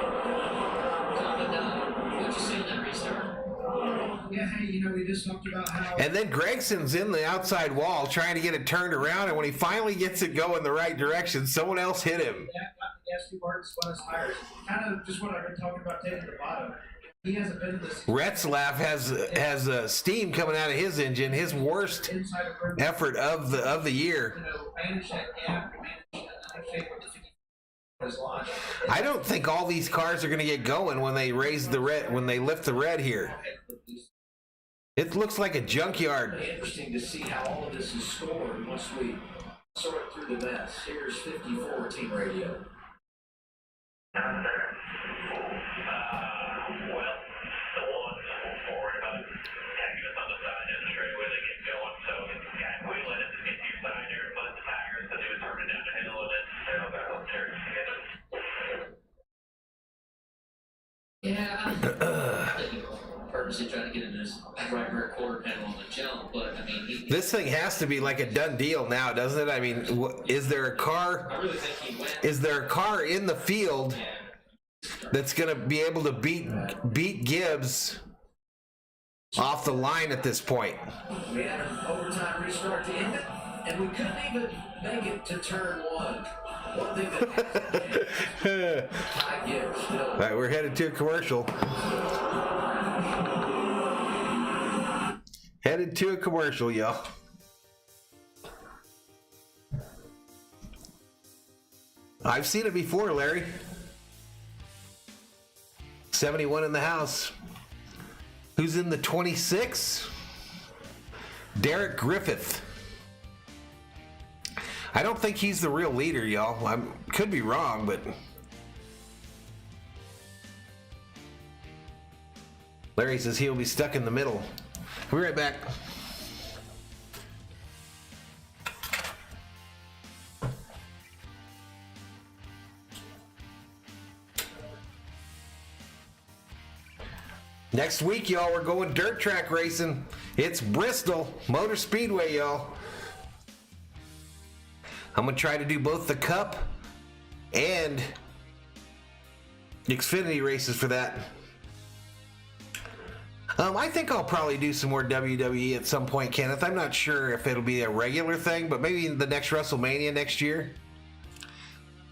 Calm down. What'd you see in that restart? Yeah, hey, you know, we just talked about how. And then Gregson's in the outside wall trying to get it turned around, and when he finally gets it going the right direction, someone else hit him. Got the gas too hard to spun his tires. Kind of just what I've been talking about taking the bottom. He hasn't been to this. Retzlaff has steam coming out of his engine. His worst effort of the year. Manage that gap, manage that shape of his line. I don't think all these cars are going to get going when they raise the red, when they lift the red here. It looks like a junkyard. Interesting to see how all of this is scored once we sort through the mess. Here's 54 team radio. Yeah, I'm purposely trying to get in this right rear quarter panel on the jump, but I mean, This thing has to be like a done deal now, doesn't it? I mean, is there a car? I really think he went. Is there a car in the field that's going to be able to beat Gibbs off the line at this point? We had an overtime restart to end it, and we couldn't even make it to turn one. One thing that I get still. All right, we're headed to a commercial. Headed to a commercial, y'all. I've seen it before, Larry. 71 in the house. Who's in the 26? Derek Griffith. I don't think he's the real leader, y'all. I could be wrong, but Larry says he'll be stuck in the middle. We'll be right back. Next week, y'all, we're going dirt track racing. It's Bristol Motor Speedway, y'all. I'm going to try to do both the Cup and Xfinity races for that. I think I'll probably do some more WWE at some point, Kenneth. I'm not sure if it'll be a regular thing, but maybe the next WrestleMania next year.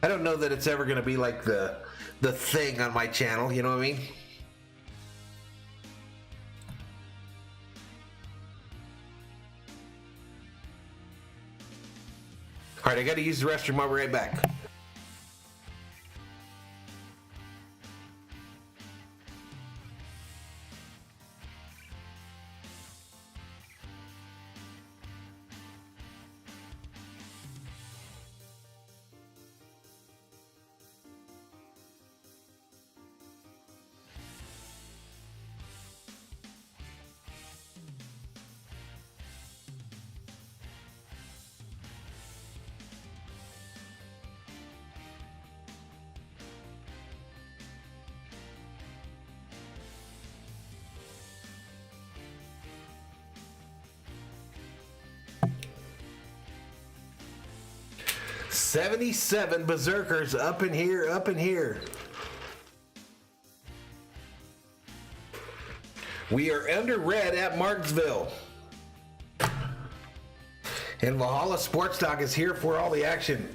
I don't know that it's ever going to be like the thing on my channel, you know what I mean? All right, I got to use the restroom. I'll be right back. $77 Berserkers up in here, up in here. We are under red at Martinsville. And Valhalla Sports Talk is here for all the action.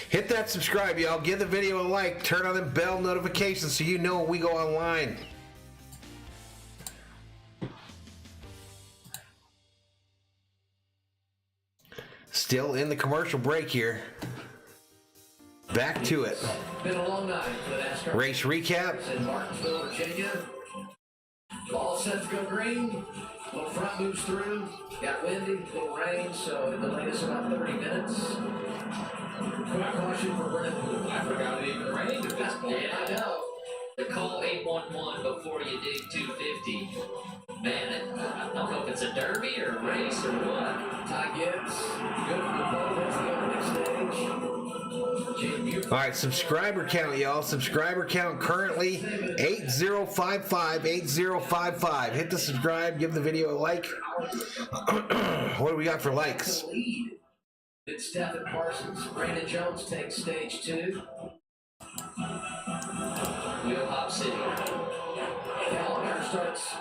Hit that subscribe, y'all. Give the video a like. Turn on the bell notifications so you know when we go online. Still in the commercial break here. Back to it. Been a long night for the NASCAR race recap. in Martinsville, Virginia. All set to go green. Little front moves through. Got windy, little rain, so it delayed us about 30 minutes. Quick caution for Brennan Blue. I forgot it even rained at this point. Yeah, I know. To call 811 before you dig 250. Man, I don't know if it's a derby or a race or what. Ty Gibbs, good for the ball. That's the opening stage. All right, subscriber count, y'all. Subscriber count currently 8055, 8055. Hit the subscribe, give the video a like. What do we got for likes? It's Stephen Parsons. Brandon Jones takes stage 2. Wheel Hop City. Gallagher starts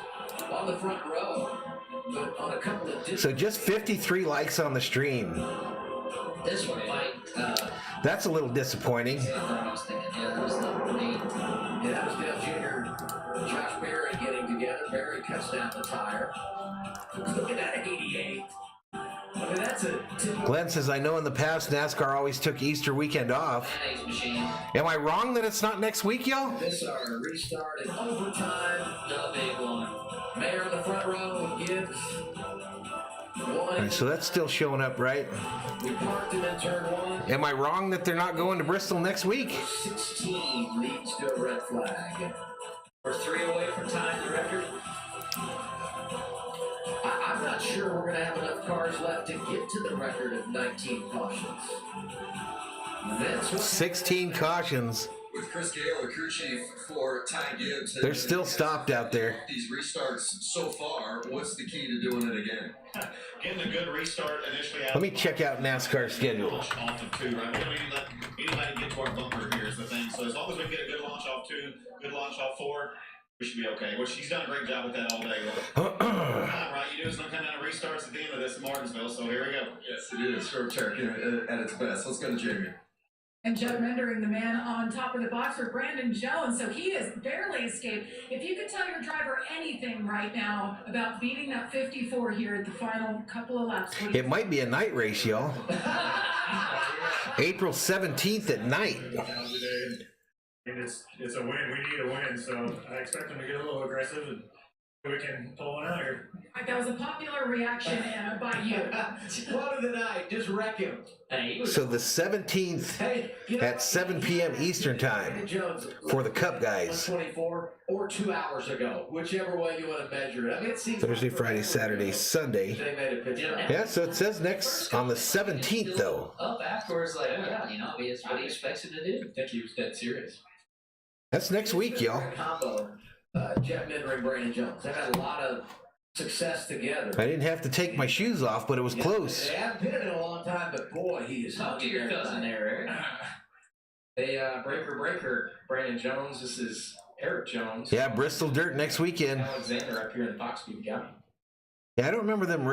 on the front row, but on a couple of So just 53 likes on the stream. This one might. That's a little disappointing. I was thinking, yeah, that was number 8. Yeah, that was Dale Jr., Josh Berry, Berry cuts down the tire. Look at that 88. I mean, that's a typical. Glenn says, I know in the past NASCAR always took Easter weekend off. Mayonnaise machine. Am I wrong that it's not next week, y'all? This our restart in overtime. The big one. Mayor in the front row, Gibbs. All right, so that's still showing up, right? We parked him in turn one. Am I wrong that they're not going to Bristol next week? 16 leads to a red flag. We're 3 away from tying the record. I'm not sure we're going to have enough cars left to get to the record of 19 cautions. That's what 16 cautions. With Chris Gale, the crew chief for Ty Gibbs. They're still stopped out there. These restarts so far, what's the key to doing it again? Getting a good restart initially. Let me check out NASCAR schedule. Off of 2, right? We don't even let anybody get to our bumper here is the thing. So as long as we get a good launch off 2, good launch off 4, we should be okay. Which he's done a great job with that all day. Right? You do is going to come down and restarts at the end of this in Martinsville. So here we go. Yes, it is. Short track at its best. Let's go to Jamie. And Judd Rendering, the man on top of the box for Brandon Jones, so he has barely escaped. If you could tell your driver anything right now about beating that 54 here at the final couple of laps. It might be a night race, y'all. April 17th at night. And it's a win. We need a win, so I expect them to get a little aggressive and we can pull one out here. That was a popular reaction, Anna, by you. One of the night, just wreck him. So the 17th at 7 p.m. Eastern Time for the Cup guys. 24 or 2 hours ago, whichever way you want to measure it. I mean, it seems Thursday, Friday, Saturday, Sunday. they made a picture. Yeah, so it says next on the 17th, though. Up afterwards, like, yeah, you know, it's what he expects him to do. I think he was dead serious. That's next week, y'all. Combo, Jeff Minder and Brandon Jones. They've had a lot of success together. I didn't have to take my shoes off, but it was close. They haven't been in a long time, but boy, he is Talk to your cousin there, Eric. Hey, breaker, Brandon Jones. This is Eric Jones. Yeah, Bristol Dirt next weekend. Alexander up here in the Fox Speed County. Yeah, I don't remember them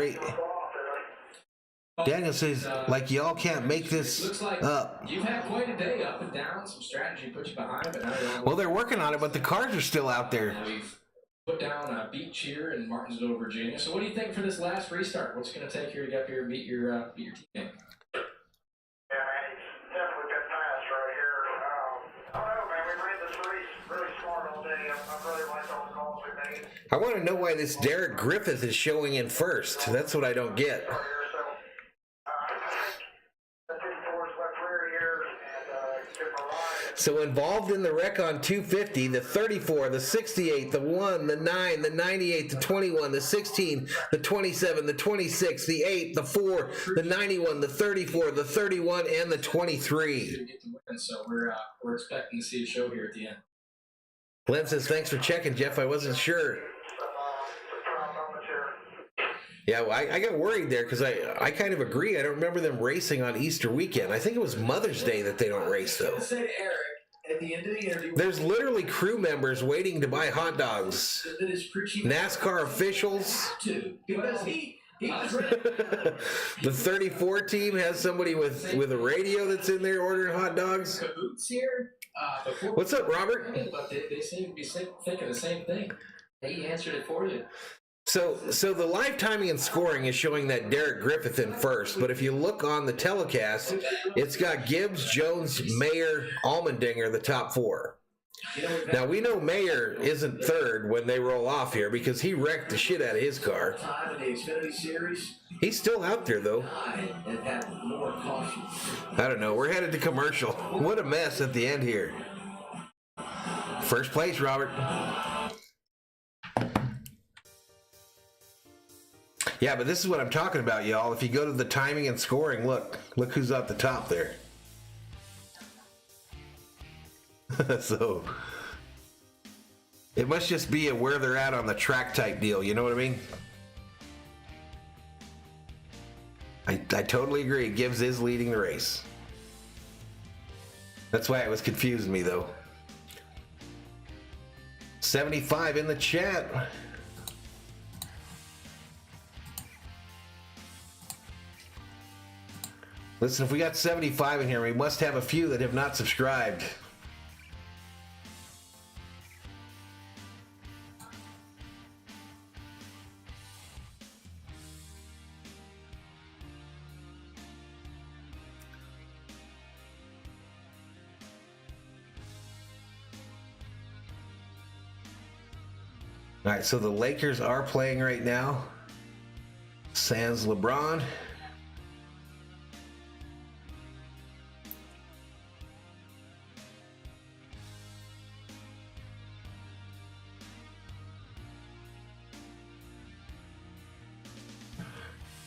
Daniel says, like, y'all can't make this Looks like up. You've had quite a day up and down. Some strategy put you behind, but now you're on. Well, they're working on it, but the cars are still out there. We've put down a beat cheer in Martinsville, Virginia. So what do you think for this last restart? What's it going to take here to get up here and beat your teammate? Yeah, man, he's definitely been fast right here. I don't know, man. We ran this race really smart all day. I really liked all the calls we made. I want to know why this Derek Griffith is showing in first. That's what I don't get. So involved in the wreck on 250, the 34, the 68, the 1, the 9, the 98, the 21, the 16, the 27, the 26, the 8, the 4, the 91, the 34, the 31, and the 23. So we're expecting to see a show here at the end. Glenn says, thanks for checking, Jeff. I wasn't sure. Yeah, well, I got worried there because I kind of agree. I don't remember them racing on Easter weekend. I think it was Mother's Day that they don't race, though. I said Eric at the end of the interview. There's literally crew members waiting to buy hot dogs. NASCAR officials. Because he was ready. The 34 team has somebody with a radio that's in there ordering hot dogs. Cahoots here. What's up, Robert? But they seem to be thinking the same thing. He answered it for you. So the live timing and scoring is showing that Derek Griffith in first, but if you look on the telecast, it's got Gibbs, Jones, Mayer, Allmendinger, the top four. Now, we know Mayer isn't third when they roll off here because he wrecked the shit out of his car. Time in the Xfinity Series. He's still out there, though. And had more caution. I don't know. We're headed to commercial. What a mess at the end here. First place, Robert. Yeah, but this is what I'm talking about, y'all. If you go to the timing and scoring, look who's at the top there. So it must just be a where they're at on the track type deal. You know what I mean? I totally agree. Gibbs is leading the race. That's why it was confusing me, though. 75 in the chat. Listen, if we got 75 in here, we must have a few that have not subscribed. All right, so the Lakers are playing right now. Sans LeBron.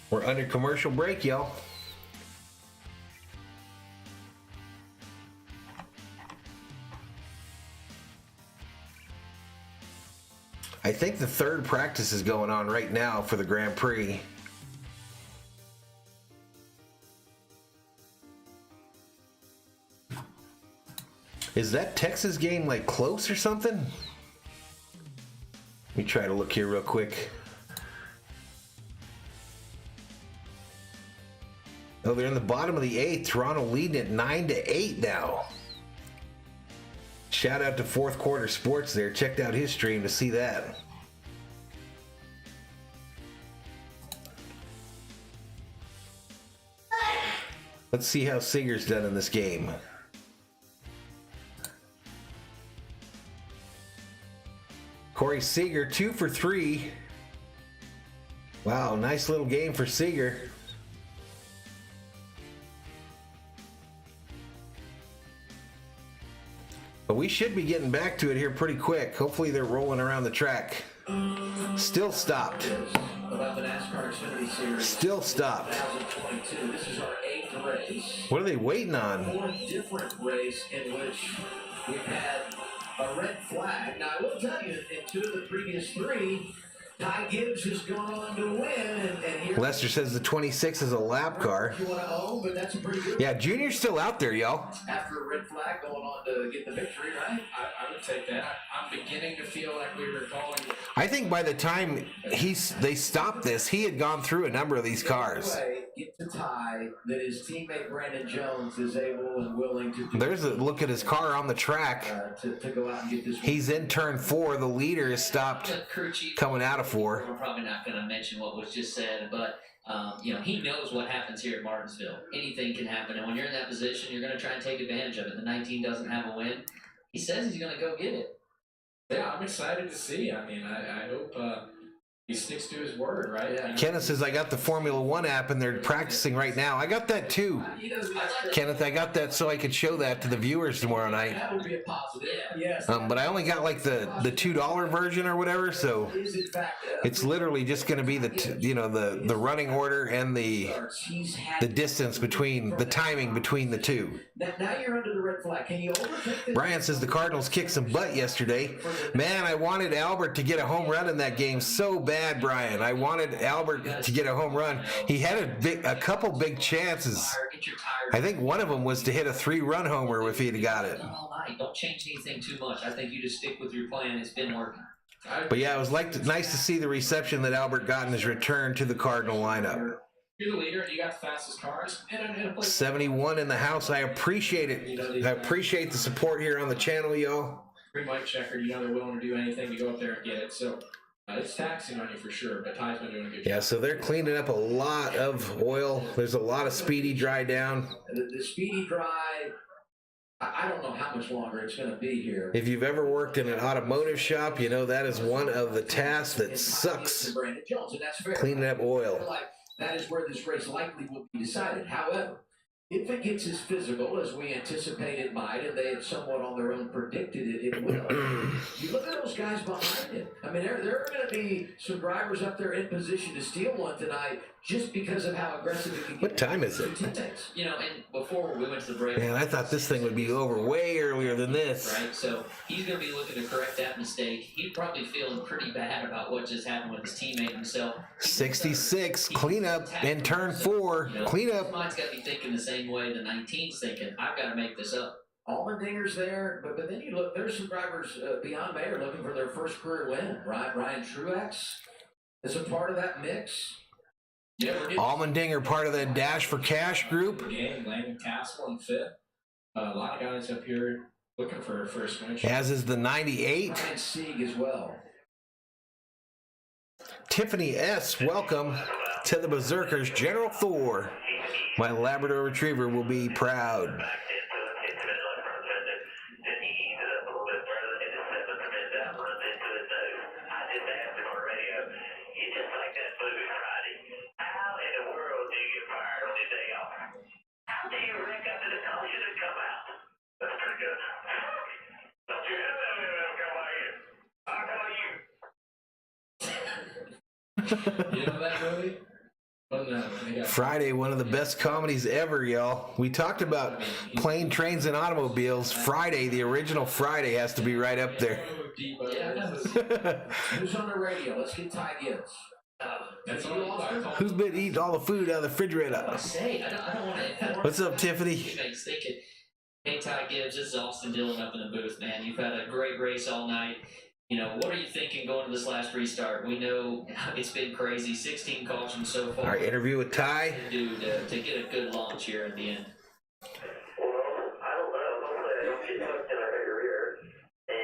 We're under commercial break, y'all. I think the third practice is going on right now for the Grand Prix. Is that Texas game like close or something? Let me try to look here real quick. Oh, they're in the bottom of the 8th. Toronto leading at 9-8 now. Shout out to Fourth Quarter Sports there. Checked out his stream to see that. Let's see how Seager's done in this game. Corey Seager, 2 for 3. Wow, nice little game for Seager. But we should be getting back to it here pretty quick. Hopefully they're rolling around the track. Still stopped. About the NASCAR Xfinity Series. Still stopped. 2022. This is our 8th race. What are they waiting on? 4th different race in which we've had a red flag. Now, I will tell you, in 2 of the previous 3, Ty Gibbs has gone on to win. And here Lester says the 26 is a lap car. you want to own, but that's a pretty good. Yeah, Junior's still out there, y'all. After a red flag going on to get the victory, right? I would take that. I'm beginning to feel like we were calling. I think by the time they stopped this, he had gone through a number of these cars. Get to Ty that his teammate Brandon Jones is able and willing to do. There's a look at his car on the track. To go out and get this. He's in turn 4. The leader has stopped coming out of 4. We're probably not going to mention what was just said, but he knows what happens here at Martinsville. Anything can happen, and when you're in that position, you're going to try and take advantage of it. The 19 doesn't have a win. He says he's going to go get it. Yeah, I'm excited to see. I mean, I hope he sticks to his word, right? Yeah. Kenneth says, I got the Formula One app and they're practicing right now. I got that too. Kenneth, I got that so I could show that to the viewers tomorrow night. That would be a positive. Yes. But I only got like the $2 version or whatever, so it's literally just going to be the running order and the distance between the timing between the two. Now you're under the red flag. Can you overtake this? Brian says the Cardinals kicked some butt yesterday. Man, I wanted Albert to get a home run in that game so bad, Brian. I wanted Albert to get a home run. He had a couple big chances. I think one of them was to hit a 3-run homer if he'd got it. Don't change anything too much. I think you just stick with your plan. It's been working. But yeah, it was nice to see the reception that Albert got in his return to the Cardinal lineup. You're the leader. You got the fastest cars. 71 in the house. I appreciate it. I appreciate the support here on the channel, y'all. Free mic checker. You know they're willing to do anything to go up there and get it. So it's taxing on you for sure. But Ty's been doing a good job. Yeah, so they're cleaning up a lot of oil. There's a lot of speedy dry down. The speedy dry. I don't know how much longer it's going to be here. If you've ever worked in an automotive shop, you know that is one of the tasks that sucks. Cleaning up oil. That is where this race likely will be decided. However, if it gets as physical as we anticipate it might, and they had somewhat on their own predicted it will, you look at those guys behind it. I mean, there are going to be some drivers up there in position to steal one tonight just because of how aggressive it can get. What time is it? And before we went to the break. Man, I thought this thing would be over way earlier than this. Right, so he's going to be looking to correct that mistake. He's probably feeling pretty bad about what just happened with his teammate himself. 66, cleanup in turn 4. Cleanup. Mine's got to be thinking the same way the 19's thinking. I've got to make this up. Allmendinger's there, but then you look, there's some drivers beyond Mayer looking for their first career win, right? Ryan Truex is a part of that mix. Allmendinger part of the Dash for Cash group. Game, Landon Castle in 5th. A lot of guys up here looking for a first win. As is the 98. Ryan Sieg as well. Tiffany S., welcome to the Berserkers. General Thor, my Labrador Retriever, will be proud. You know that movie? But no, they got Friday, one of the best comedies ever, y'all. We talked about plane, trains, and automobiles. Friday, the original Friday, has to be right up there. Who's on the radio? Let's get Ty Gibbs. That's all Austin? Who's been eating all the food out of the refrigerator? I say, I don't want to. What's up, Tiffany? Makes thinking. Hey, Ty Gibbs, this is Austin Dillon up in the booth, man. You've had a great race all night. You know, what are you thinking going to this last restart? We know it's been crazy, 16 cautions so far. All right, interview with Ty. Dude, to get a good launch here at the end. Well, I don't know. Hopefully I don't get hooked in our rear. And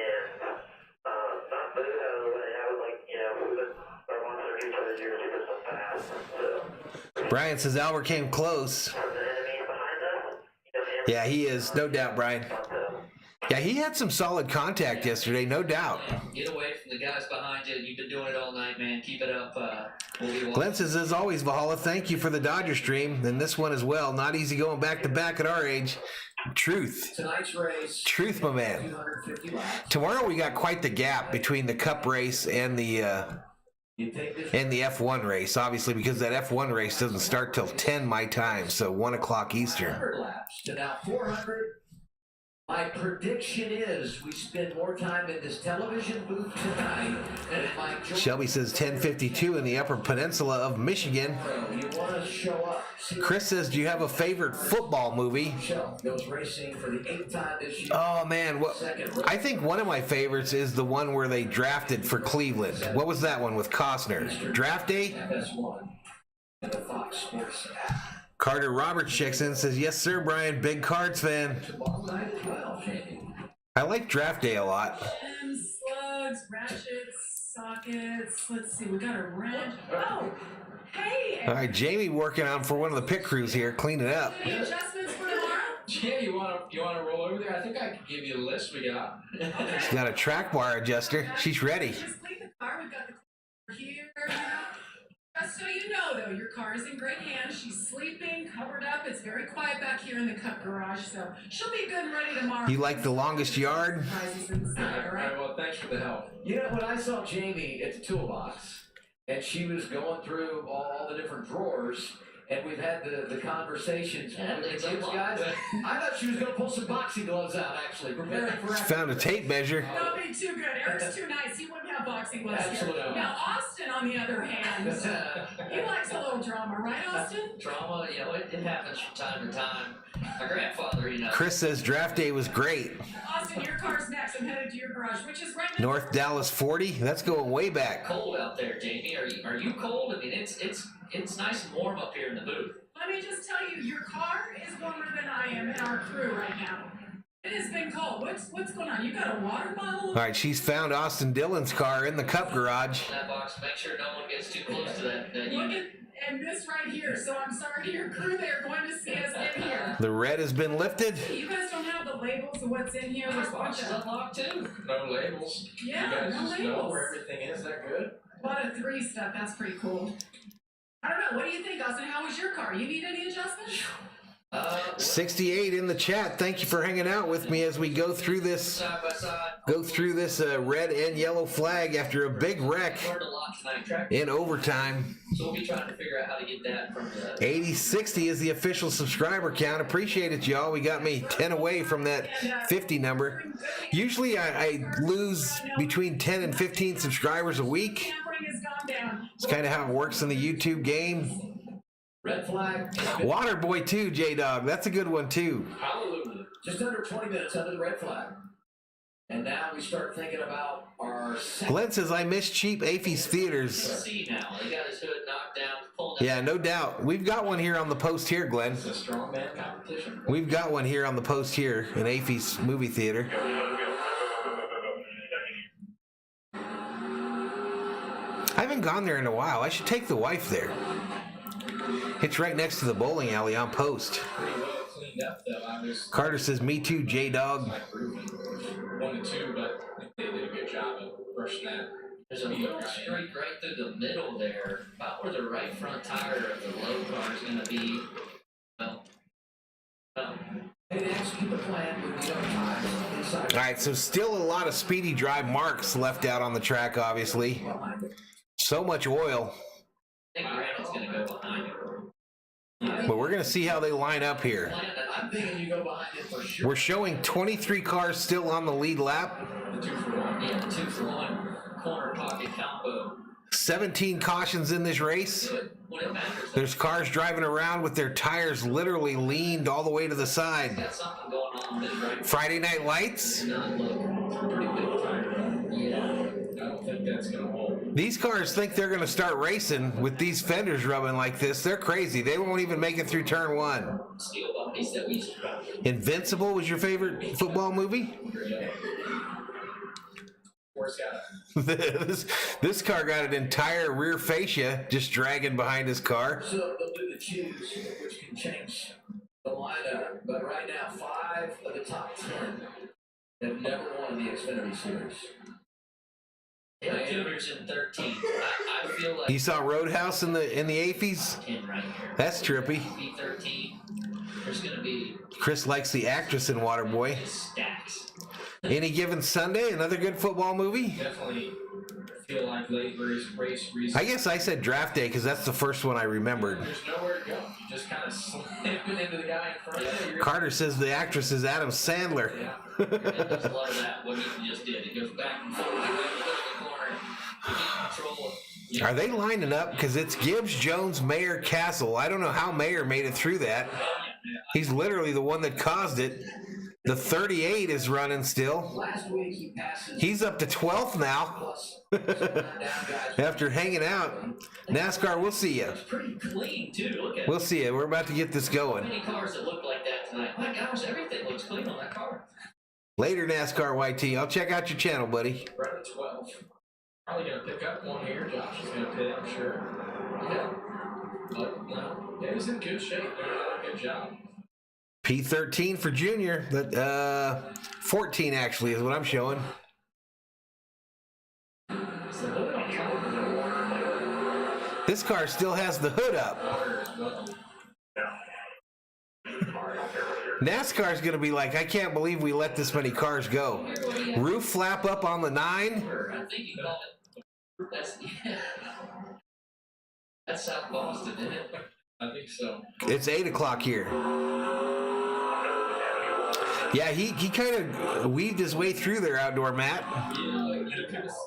not boot out of the way. I would like, moving our ones that are each other's ears super so fast. So, Brian says Albert came close. the enemy behind us, Yeah, he is. No doubt, Brian. Yeah, he had some solid contact yesterday, no doubt. Get away from the guys behind you. You've been doing it all night, man. Keep it up. We'll be watching. Glenn says, as always, Valhalla, thank you for the Dodger stream, and this one as well. Not easy going back to back at our age. Truth. Tonight's race. Truth, my man. 250 laps. Tomorrow we got quite the gap between the Cup race and the F1 race, obviously, because that F1 race doesn't start till 10 my time, so 1 o'clock Eastern. 100 laps to now 400. My prediction is we spend more time in this television booth tonight than at my Shelby says 10:52 in the Upper Peninsula of Michigan. You want to show up. Chris says, do you have a favorite football movie? Goes racing for the 8th time this year. Oh, man. I think one of my favorites is the one where they drafted for Cleveland. What was that one with Costner? Draft Day? FS1 and the Fox Sports app. Carter Roberts checks in and says, yes, sir, Brian. Big Cards fan. Tomorrow night as well, Jamie. I like Draft Day a lot. Slugs, ratchets, sockets. Let's see, we got a wrench. Oh, hey. All right, Jamie working on for one of the pit crews here, cleaning up. Any adjustments for tomorrow? Yeah, you wanna roll over there? I think I could give you the list we got. She's got a track bar adjuster. She's ready. Just clean the car. We've got the car here. Just so you know, though, your car is in great hands. She's sleeping, covered up. It's very quiet back here in the Cup garage, so she'll be good and ready tomorrow. You like the longest yard? Surprises inside, all right? Well, thanks for the help. You know, when I saw Jamie at the toolbox, and she was going through all the different drawers, and we've had the conversations with the kids, guys, I thought she was going to pull some boxing gloves out, actually. Preparing for Found a tape measure. Don't be too good. Eric's too nice. He wouldn't have boxing gloves Absolutely. here. Now, Austin, on the other hand, he likes a little drama, right, Austin? Drama, it happens from time to time. My grandfather, Chris says Draft Day was great. Austin, your car's next. I'm headed to your garage, which is right next. North Dallas 40? That's going way back. Cold out there, Jamie. Are you cold? I mean, it's nice and warm up here in the booth. Let me just tell you, your car is warmer than I am and our crew right now. It has been cold. What's going on? You got a water bottle? All right, she's found Austin Dillon's car in the Cup garage. In that box, make sure no one gets too close to that Look unit. and this right here. So I'm sorry to your crew. They're going to see us in here. The red has been lifted. You guys don't have the labels of what's in here. There's a bunch of unlocked too. No labels. Yeah, you guys no just labels. know where everything is. That good? A lot of 3 stuff. That's pretty cool. I don't know. What do you think, Austin? How was your car? You need any adjustments? 68 in the chat. Thank you for hanging out with me as we go through this. Side by side. Go through this red and yellow flag after a big wreck Learned a lot tonight, track. in overtime. So we'll be trying to figure out how to get that from the 8060 is the official subscriber count. Appreciate it, y'all. We got me 10 away from that 50 number. Usually I lose between 10 and 15 subscribers a week. Tampering has gone down. It's kind of how it works in the YouTube game. Red flag. Waterboy too, J-Dog. That's a good one too. Hallelujah. Just under 20 minutes under the red flag. And now we start thinking about our second. Glenn says, I miss cheap AFES theaters. see now. He got his hood knocked down, pulling Yeah, no doubt. We've got one here on the post here, Glenn. It's a strong man competition. We've got one here on the post here, an AFES movie theater. I haven't gone there in a while. I should take the wife there. It's right next to the bowling alley on post. Pretty well cleaned up though. I was Carter says, me too, J-Dog. like grooving 1 and 2, but I think they did a good job of brushing that. There's a little streak right through the middle there, about where the right front tire of the low car is going to be. Hey, execute the plan with the other tires inside. All right, so still a lot of speedy drive marks left out on the track, obviously. So much oil. I think Grant's going to go behind him. But we're going to see how they line up here. I'm thinking you go behind him for sure. We're showing 23 cars still on the lead lap. The 2-for-1. Yeah, 2-for-1 corner pocket combo. 17 cautions in this race. When it matters, There's cars driving around with their tires literally leaned all the way to the side. got something going on with it, right? Friday Night Lights. Not look. It's a pretty big tire. Yeah. I don't think that's going to hold. These cars think they're going to start racing with these fenders rubbing like this. They're crazy. They won't even make it through turn 1. Steel bodies that we used to drive. Invincible was your favorite football movie? this car got an entire rear fascia just dragging behind his car. So they'll do the choose, which can change the lineup. But right now, 5 of the top 10 have never won the Xfinity Series. Yeah, Junior's in 13. I feel like You saw Roadhouse in the AFIES? 10 right here. That's trippy. B13. There's going to be Chris likes the actress in Waterboy. stacks. Any Given Sunday, another good football movie? Definitely feel like late race reason. I guess I said Draft Day because that's the first one I remembered. There's nowhere to go. You just kind of slip it into the guy in front of you. Carter says the actress is Adam Sandler. Yeah. It does a lot of that, what he just did. It goes back and forth, back to the corner. You can't control it. Are they lining up? Because it's Gibbs, Jones, Mayer, Castle. I don't know how Mayer made it through that. He's literally the one that caused it. The 38 is running still. Last week he passes. He's up to 12th now. Plus, so down guys. After hanging out. NASCAR, we'll see you. It's pretty clean, too. Look at We'll see you. We're about to get this how going. many cars that look like that tonight. My gosh, everything looks clean on that car. Later, NASCAR YT. I'll check out your channel, buddy. Right at 12. Probably going to pick up one here. Josh is going to pit, I'm sure. Yeah. But no, yeah, he's in good shape. They're doing a good job. P13 for Junior. 14 actually is what I'm showing. This car still has the hood up. NASCAR's going to be like, I can't believe we let this many cars go. Roof flap up on the 9. I think you call it. That's South Boston, isn't it? I think so. It's 8 o'clock here. Yeah, he kind of weaved his way through there, Outdoor Matt. Yeah,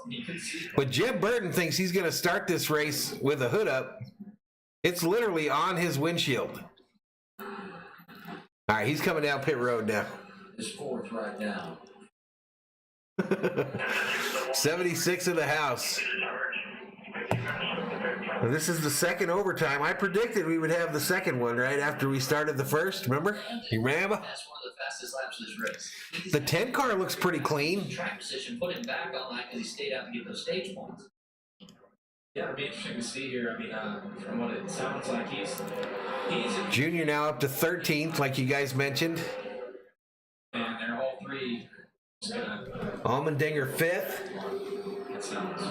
he could see. But Jeb Burton thinks he's going to start this race with a hood up. It's literally on his windshield. All right, he's coming down pit road now. Is 4th right now. 76 in the house. This is the second overtime. I predicted we would have the second one right after we started the first. Remember? You remember? That's one of the fastest laps of this race. The 10 car looks pretty clean. Track position put him back on that because he stayed out to get those stage points. Yeah, it'll be interesting to see here. I mean, from what it sounds like, he's Junior now up to 13th, like you guys mentioned. and they're all three just gonna. Allmendinger 5th. That sounds.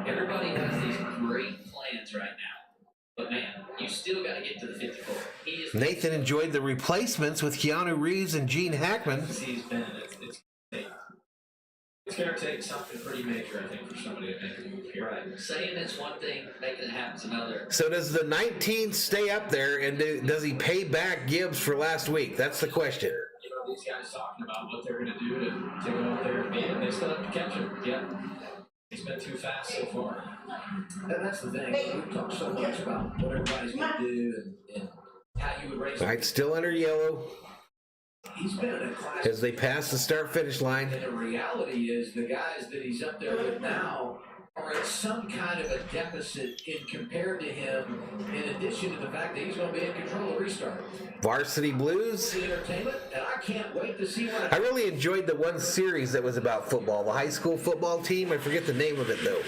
Everybody has these great plans right now. But man, you still got to get to the 54. He is Nathan enjoyed the replacements with Keanu Reeves and Gene Hackman. He's been. It's going to take something pretty major, I think, for somebody to make a move here. right. Saying it's one thing, making it happen's another. So does the 19 stay up there, and does he pay back Gibbs for last week? That's the question. You know, these guys talking about what they're going to do to go out there and beat him. They still have to catch him. Yeah. He's been too fast so far. And that's the thing. We've talked so much about what everybody's going to do and how you would race. All right, still under yellow He's been in a class. as they pass the start-finish line. And the reality is the guys that he's up there with now are at some kind of a deficit in compared to him, in addition to the fact that he's going to be in control of restart. Varsity Blues. The entertainment, and I can't wait to see what I really enjoyed the one series that was about football, the high school football team. I forget the name of it, though.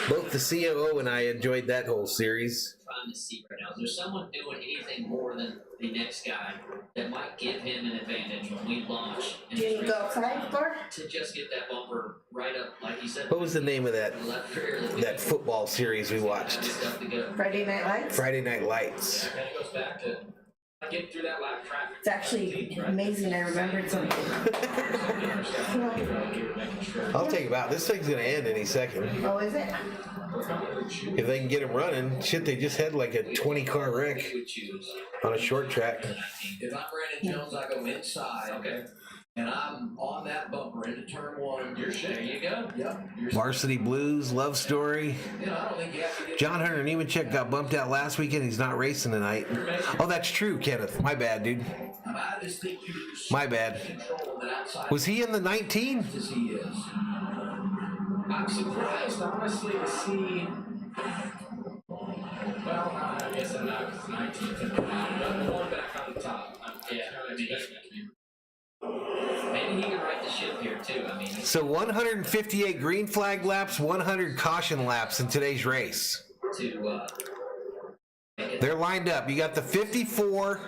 Both the COO and I enjoyed that whole series. Trying to see right now. Is there someone doing anything more than the next guy that might give him an advantage when we launch? Do you go outside, Thor? To just get that bumper right up, like you said. What was the name of that Left rear, that football series we watched? stuff to go. Friday Night Lights? Friday Night Lights. Kind of goes back to Getting through that lap traffic. It's actually amazing. I remembered something. I'll take him out. This thing's going to end any second. Oh, is it? If they can get him running, shit, they just had like a 20-car wreck on a short track. If I'm Brandon Jones, I go inside. Okay. And I'm on that bumper into turn one. You're shit. There you go. Yep. Varsity Blues, Love Story. You know, I don't think you have to get John Hunter Nemechek got bumped out last weekend. He's not racing tonight. Oh, that's true, Kenneth. My bad, dude. I just think you My bad. control that outside. Was he in the 19? As he is. I'm surprised, honestly, to see. Well, I guess I'm not 19th, but the one back on the top. Maybe he can right the ship here too. I mean, So 158 green flag laps, 100 caution laps in today's race. to They're lined up. You got the 54,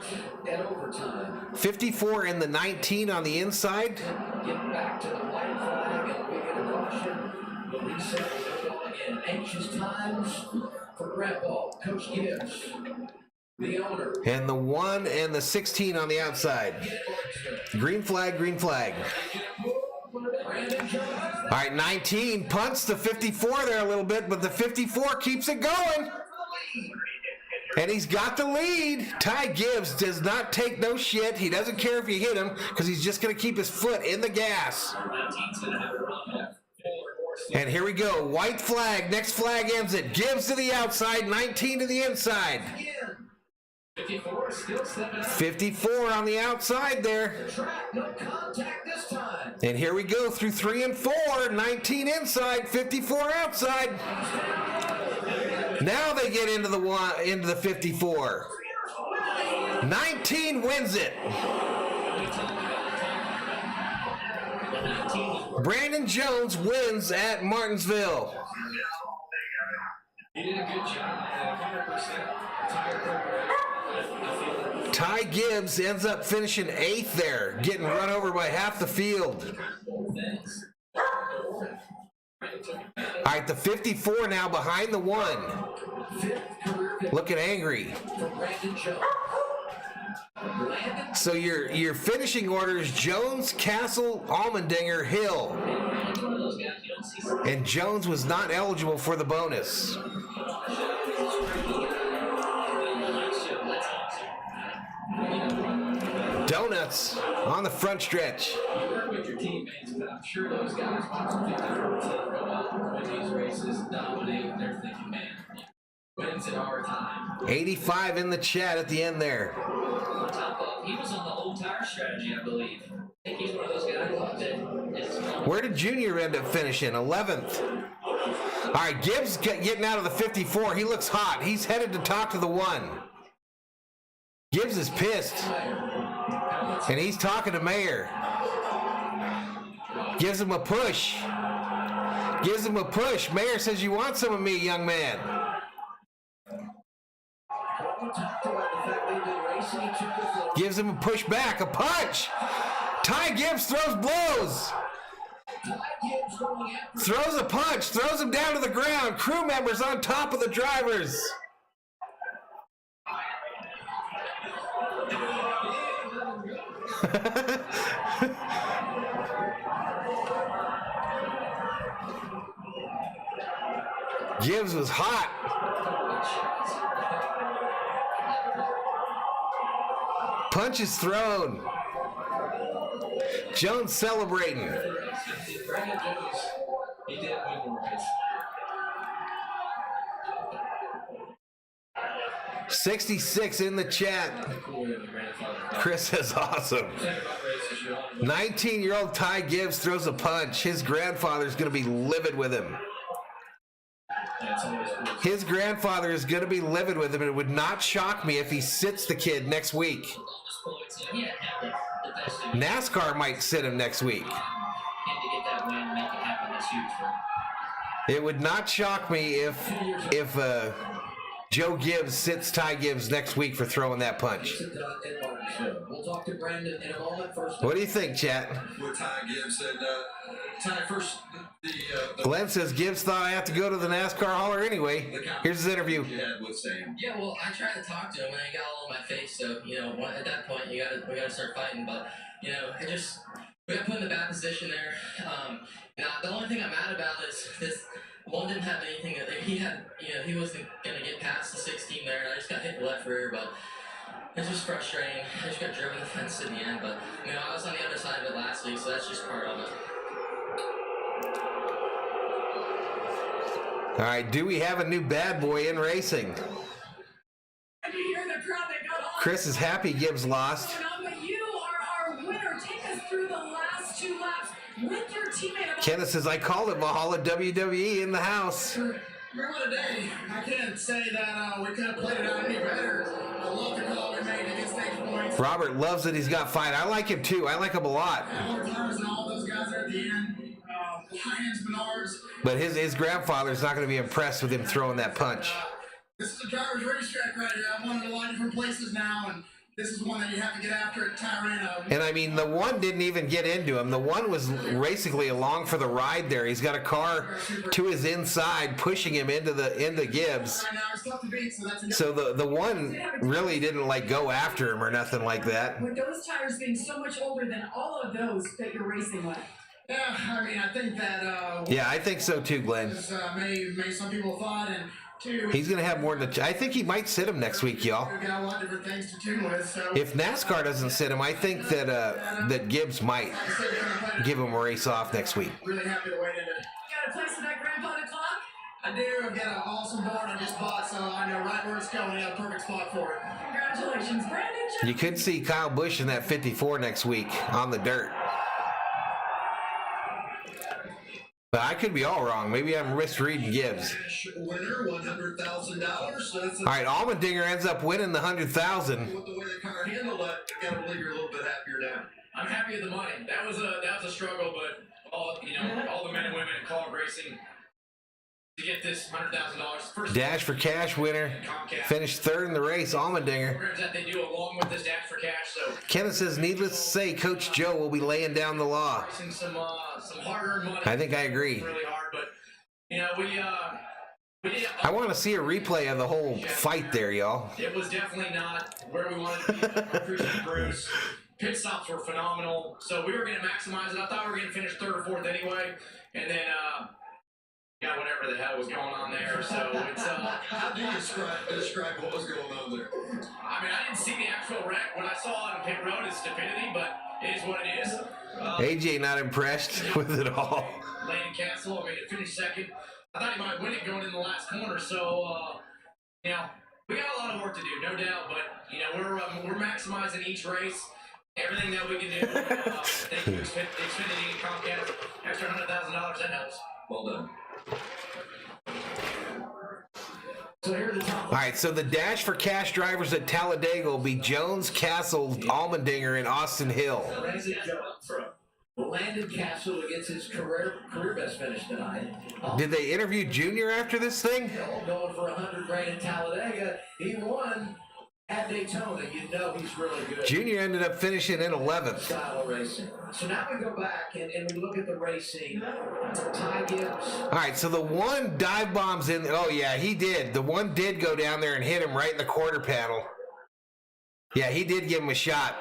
At overtime, 54 and the 19 on the inside. get back to the white flag and we get a caution. The reset will go on in anxious times for Grandpa, Coach Gibbs, the owner. And the 1 and the 16 on the outside. Green flag, green flag. Brandon Jones. All right, 19 punts the 54 there a little bit, but the 54 keeps it going. And he's got the lead. Ty Gibbs does not take no shit. He doesn't care if you hit him because he's just going to keep his foot in the gas. And here we go. White flag. Next flag ends it. Gibbs to the outside, 19 to the inside. 54 still 7 54 on the outside there. Track, no contact this time. And here we go through 3 and 4. 19 inside, 54 outside. Now they get into the 54. 19 wins it. Brandon Jones wins at Martinsville. He did a good job, 100%. Tire program. Ty Gibbs ends up finishing 8th there, getting run over by half the field. All right, the 54 now behind the 1. Looking angry. So your finishing order is Jones, Castle, Allmendinger, Hill. And Jones was not eligible for the bonus. Donuts on the front stretch. You work with your teammates, but I'm sure those guys want to go out and win these races, dominate. They're thinking, man, wins in our time. 85 in the chat at the end there. on top of, he was on the old tire strategy, I believe. I think he's one of those guys that is. Where did Junior end up finishing? 11th. All right, Gibbs getting out of the 54. He looks hot. He's headed to talk to the 1. Gibbs is pissed. And he's talking to Mayer. Gives him a push. Gives him a push. Mayer says, "You want some of me, young man?" Gives him a push back, a punch. Ty Gibbs throws blows. Throws a punch, throws him down to the ground. Crew members on top of the drivers. Gibbs was hot. Punches thrown. Jones celebrating. Brandon Jones, he did win the race. 66 in the chat. Chris says awesome. 19-year-old Ty Gibbs throws a punch. His grandfather's going to be livid with him. His grandfather is going to be livid with him, and it would not shock me if he sits the kid next week. NASCAR might sit him next week. It would not shock me if Joe Gibbs sits Ty Gibbs next week for throwing that punch. Martinsville. We'll talk to Brandon in a moment. First, What do you think, chat? What Ty Gibbs said, Ty, first, the Glenn says Gibbs thought I have to go to the NASCAR hauler anyway. Here's his interview. you had with Sam. Yeah, well, I tried to talk to him, and he got all in my face. So, at that point, we gotta start fighting. But, we got put in the bad position there. Now, the only thing I'm mad about is this one didn't have anything that he had. He wasn't gonna get past the 16 there, and I just got hit in the left rear. But it's just frustrating. I just got driven the fence in the end. But I was on the other side of it last week, so that's just part of it. All right, do we have a new bad boy in racing? And you hear the crowd that got on. Chris is happy Gibbs lost. But you are our winner. Take us through the last 2 laps with your teammate. Kenneth says, I called it Valhalla WWE in the house. What a day. I can't say that we could have played it out any better. I love the call we made to get stage points. Robert loves that he's got fight. I like him too. I like him a lot. More times than all those guys are at the end. Lions, Menards. But his grandfather's not going to be impressed with him throwing that punch. This is a driver's racetrack right here. I've won in a lot of different places now, and this is one that you have to get after at Tirana. And I mean, the one didn't even get into him. The one was basically along for the ride there. He's got a car to his inside pushing him into Gibbs. Right now, it's tough to beat, so that's a So the one really didn't go after him or nothing like that. With those tires being so much older than all of those that you're racing with. Yeah, I mean, I think that. Yeah, I think so too, Glenn. May some people thought, and two. He's going to have more than I think he might sit him next week, y'all. We've got a lot of different things to tune with. So. If NASCAR doesn't sit him, I think that Gibbs might give him a race off next week. Really happy to wait in it. Got a place in that grandpa to clock? I do. I've got an awesome board I just bought, so I know right where it's going. I got a perfect spot for it. Congratulations, Brandon. You could see Kyle Busch in that 54 next week on the dirt. But I could be all wrong. Maybe I'm misreading Gibbs. Winner, $100,000. All right, Allmendinger ends up winning the $100,000. With the way the car handled it, I gotta believe you're a little bit happier now. I'm happy with the money. That was a struggle, but all the men and women in car racing to get this $100,000. Dash for Cash winner. Finished third in the race, Allmendinger. Programs that they do along with this Dash for Cash. So Kenneth says, needless to say, Coach Joe will be laying down the law. racing some hard-earned money. I think I agree. Really hard, but we did. I want to see a replay of the whole fight there, y'all. It was definitely not where we wanted to be. I appreciate Bruce. Pit stops were phenomenal, so we were going to maximize it. I thought we were going to finish third or fourth anyway, and then whatever the hell was going on there. So it's How do you describe what was going on there? I mean, I didn't see the actual wreck. What I saw on pit road is stupidity, but it is what it is. AJ not impressed with it all. Landon Castle, I mean, it finished second. I thought he might win it going in the last corner. So we got a lot of work to do, no doubt. But we're maximizing each race. Everything that we can do. Thank you, Xfinity and Comcast. Extra $100,000, that helps. Well done. So here are the top. All right, so the Dash for Cash drivers at Talladega will be Jones, Castle, Allmendinger, and Austin Hill. Landon Castle gets his career best finish tonight. Did they interview Junior after this thing? Going for $100,000 in Talladega. He won at Daytona. You know he's really good. Junior ended up finishing in 11th. Style of racing. So now we go back and we look at the racing. Ty Gibbs. All right, so the one dive bombs in. Oh, yeah, he did. The one did go down there and hit him right in the quarter panel. Yeah, he did give him a shot.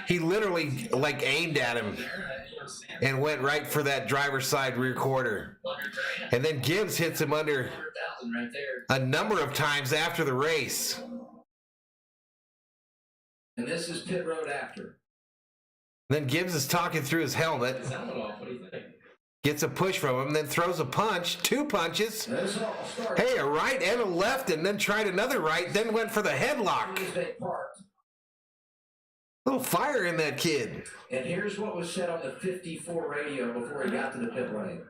He literally, aimed at him and went right for that driver's side rear quarter. And then Gibbs hits him under a number of times after the race. And this is pit road after. Then Gibbs is talking through his helmet. Gets a push from him, then throws a punch, 2 punches. Hey, a right and a left, and then tried another right, then went for the headlock. Little fire in that kid. And here's what was said on the 54 radio before he got to the pit lane.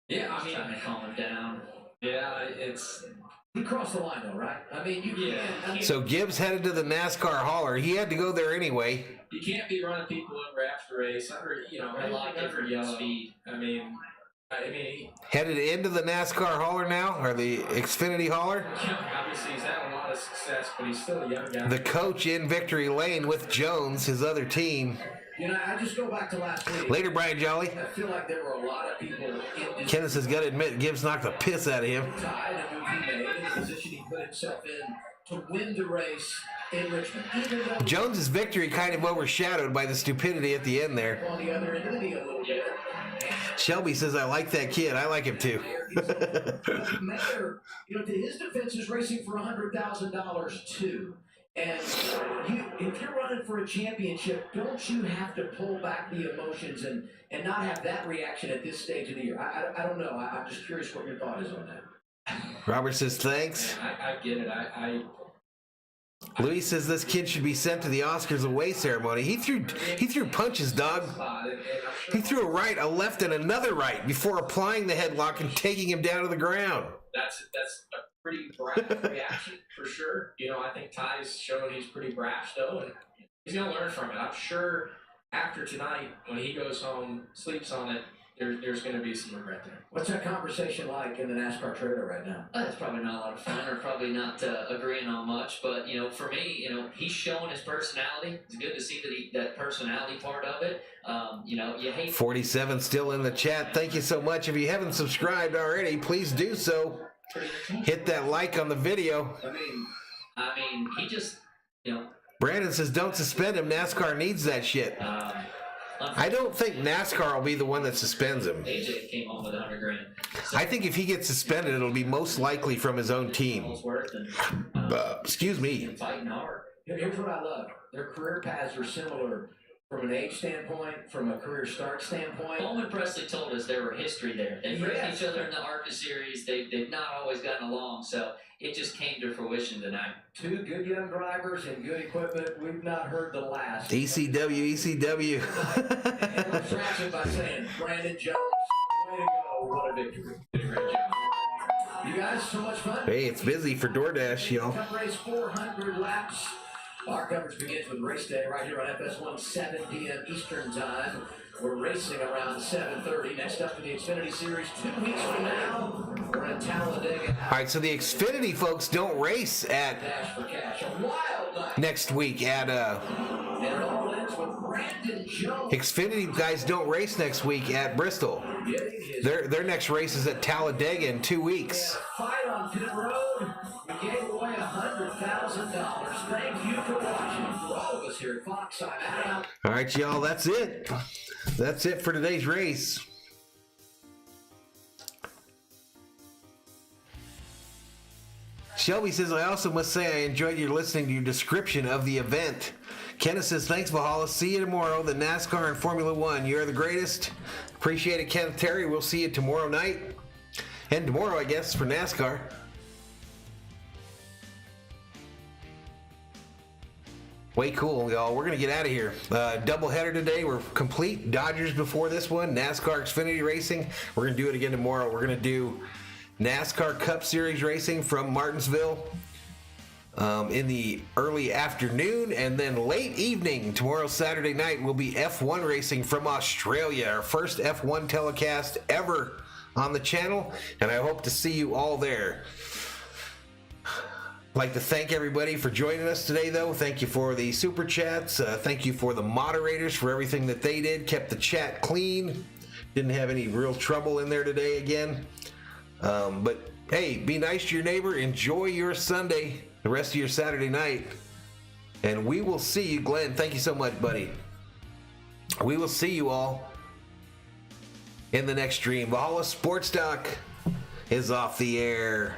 Yeah, I mean, trying to calm him down. Yeah, it's. He crossed the line, though, right? I mean, you can't. So Gibbs headed to the NASCAR hauler. He had to go there anyway. You can't be running people over after race under, A lot of different yellow. speed. I mean, Headed into the NASCAR hauler now, or the Xfinity hauler. obviously he's had a lot of success, but he's still a young guy. The coach in victory lane with Jones, his other team. I just go back to last week. Later, Brian Jolly. I feel like there were a lot of people in this Kenneth has got to admit, Gibbs knocked the piss out of him. tie and a move he made and the position he put himself in to win the race in Richmond. Even though Jones's victory kind of overshadowed by the stupidity at the end there. on the other end of the deal a little bit. Shelby says, I like that kid. I like him too. Mayor, to his defense, is racing for $100,000 too. And if you're running for a championship, don't you have to pull back the emotions and not have that reaction at this stage of the year? I don't know. I'm just curious what your thought is on that. Robert says, thanks. I get it. Louis says this kid should be sent to the Oscars away ceremony. He threw punches, dog. He threw a right, a left, and another right before applying the headlock and taking him down to the ground. That's a pretty brash reaction for sure. I think Ty's shown he's pretty brash though, and he's gonna learn from it. I'm sure after tonight, when he goes home, sleeps on it, there's going to be some regret there. What's that conversation like in the NASCAR trailer right now? It's probably not a lot of fun, or probably not agreeing on much. But for me, he's showing his personality. It's good to see that personality part of it. You hate 47 still in the chat. Thank you so much. If you haven't subscribed already, please do so. Hit that like on the video. I mean, he just Brandon says, don't suspend him. NASCAR needs that shit. I don't think NASCAR will be the one that suspends him. AJ came home with $100,000. I think if he gets suspended, it'll be most likely from his own team. Excuse me. Fighting hard. Here's what I love. Their career paths are similar from an age standpoint, from a career start standpoint. Bowman Presley told us there were history there. They've raced each other in the ARCA series. They've not always gotten along, so it just came to fruition tonight. Two good young drivers and good equipment. We've not heard the last. ECW. And let's wrap it by saying, Brandon Jones, way to go. What a victory. Did a great job. You guys, so much fun. Hey, it's busy for DoorDash, y'all. Race 400 laps. Our coverage begins with race day right here on FS1, 7 p.m. Eastern Time. We're racing around 7:30. Next up in the Xfinity Series, 2 weeks from now, we're in Talladega. All right, so the Xfinity folks don't race at Dash for cash. A wild night. next week at And it all ends with Brandon Jones. Xfinity guys don't race next week at Bristol. Their next race is at Talladega in 2 weeks. Fight on pit road. We gave away $100,000. Thank you for watching. For all of us here at Fox, I'm Adam. All right, y'all, that's it. That's it for today's race. Shelby says, I also must say I enjoyed your listening to your description of the event. Kenneth says, thanks, Valhalla. See you tomorrow. The NASCAR and Formula One. You're the greatest. Appreciate it, Kenneth Terry. We'll see you tomorrow night. And tomorrow, I guess, for NASCAR. Way cool, y'all. We're going to get out of here. Doubleheader today. We're complete. Dodgers before this one. NASCAR Xfinity Racing. We're going to do it again tomorrow. We're going to do NASCAR Cup Series Racing from Martinsville in the early afternoon. And then late evening, tomorrow, Saturday night, will be F1 Racing from Australia. Our first F1 telecast ever on the channel. And I hope to see you all there. I'd like to thank everybody for joining us today, though. Thank you for the super chats. Thank you for the moderators for everything that they did. Kept the chat clean. Didn't have any real trouble in there today again. But hey, be nice to your neighbor. Enjoy your Sunday, the rest of your Saturday night. And we will see you, Glenn. Thank you so much, buddy. We will see you all in the next stream. Valhalla Sports Talk is off the air.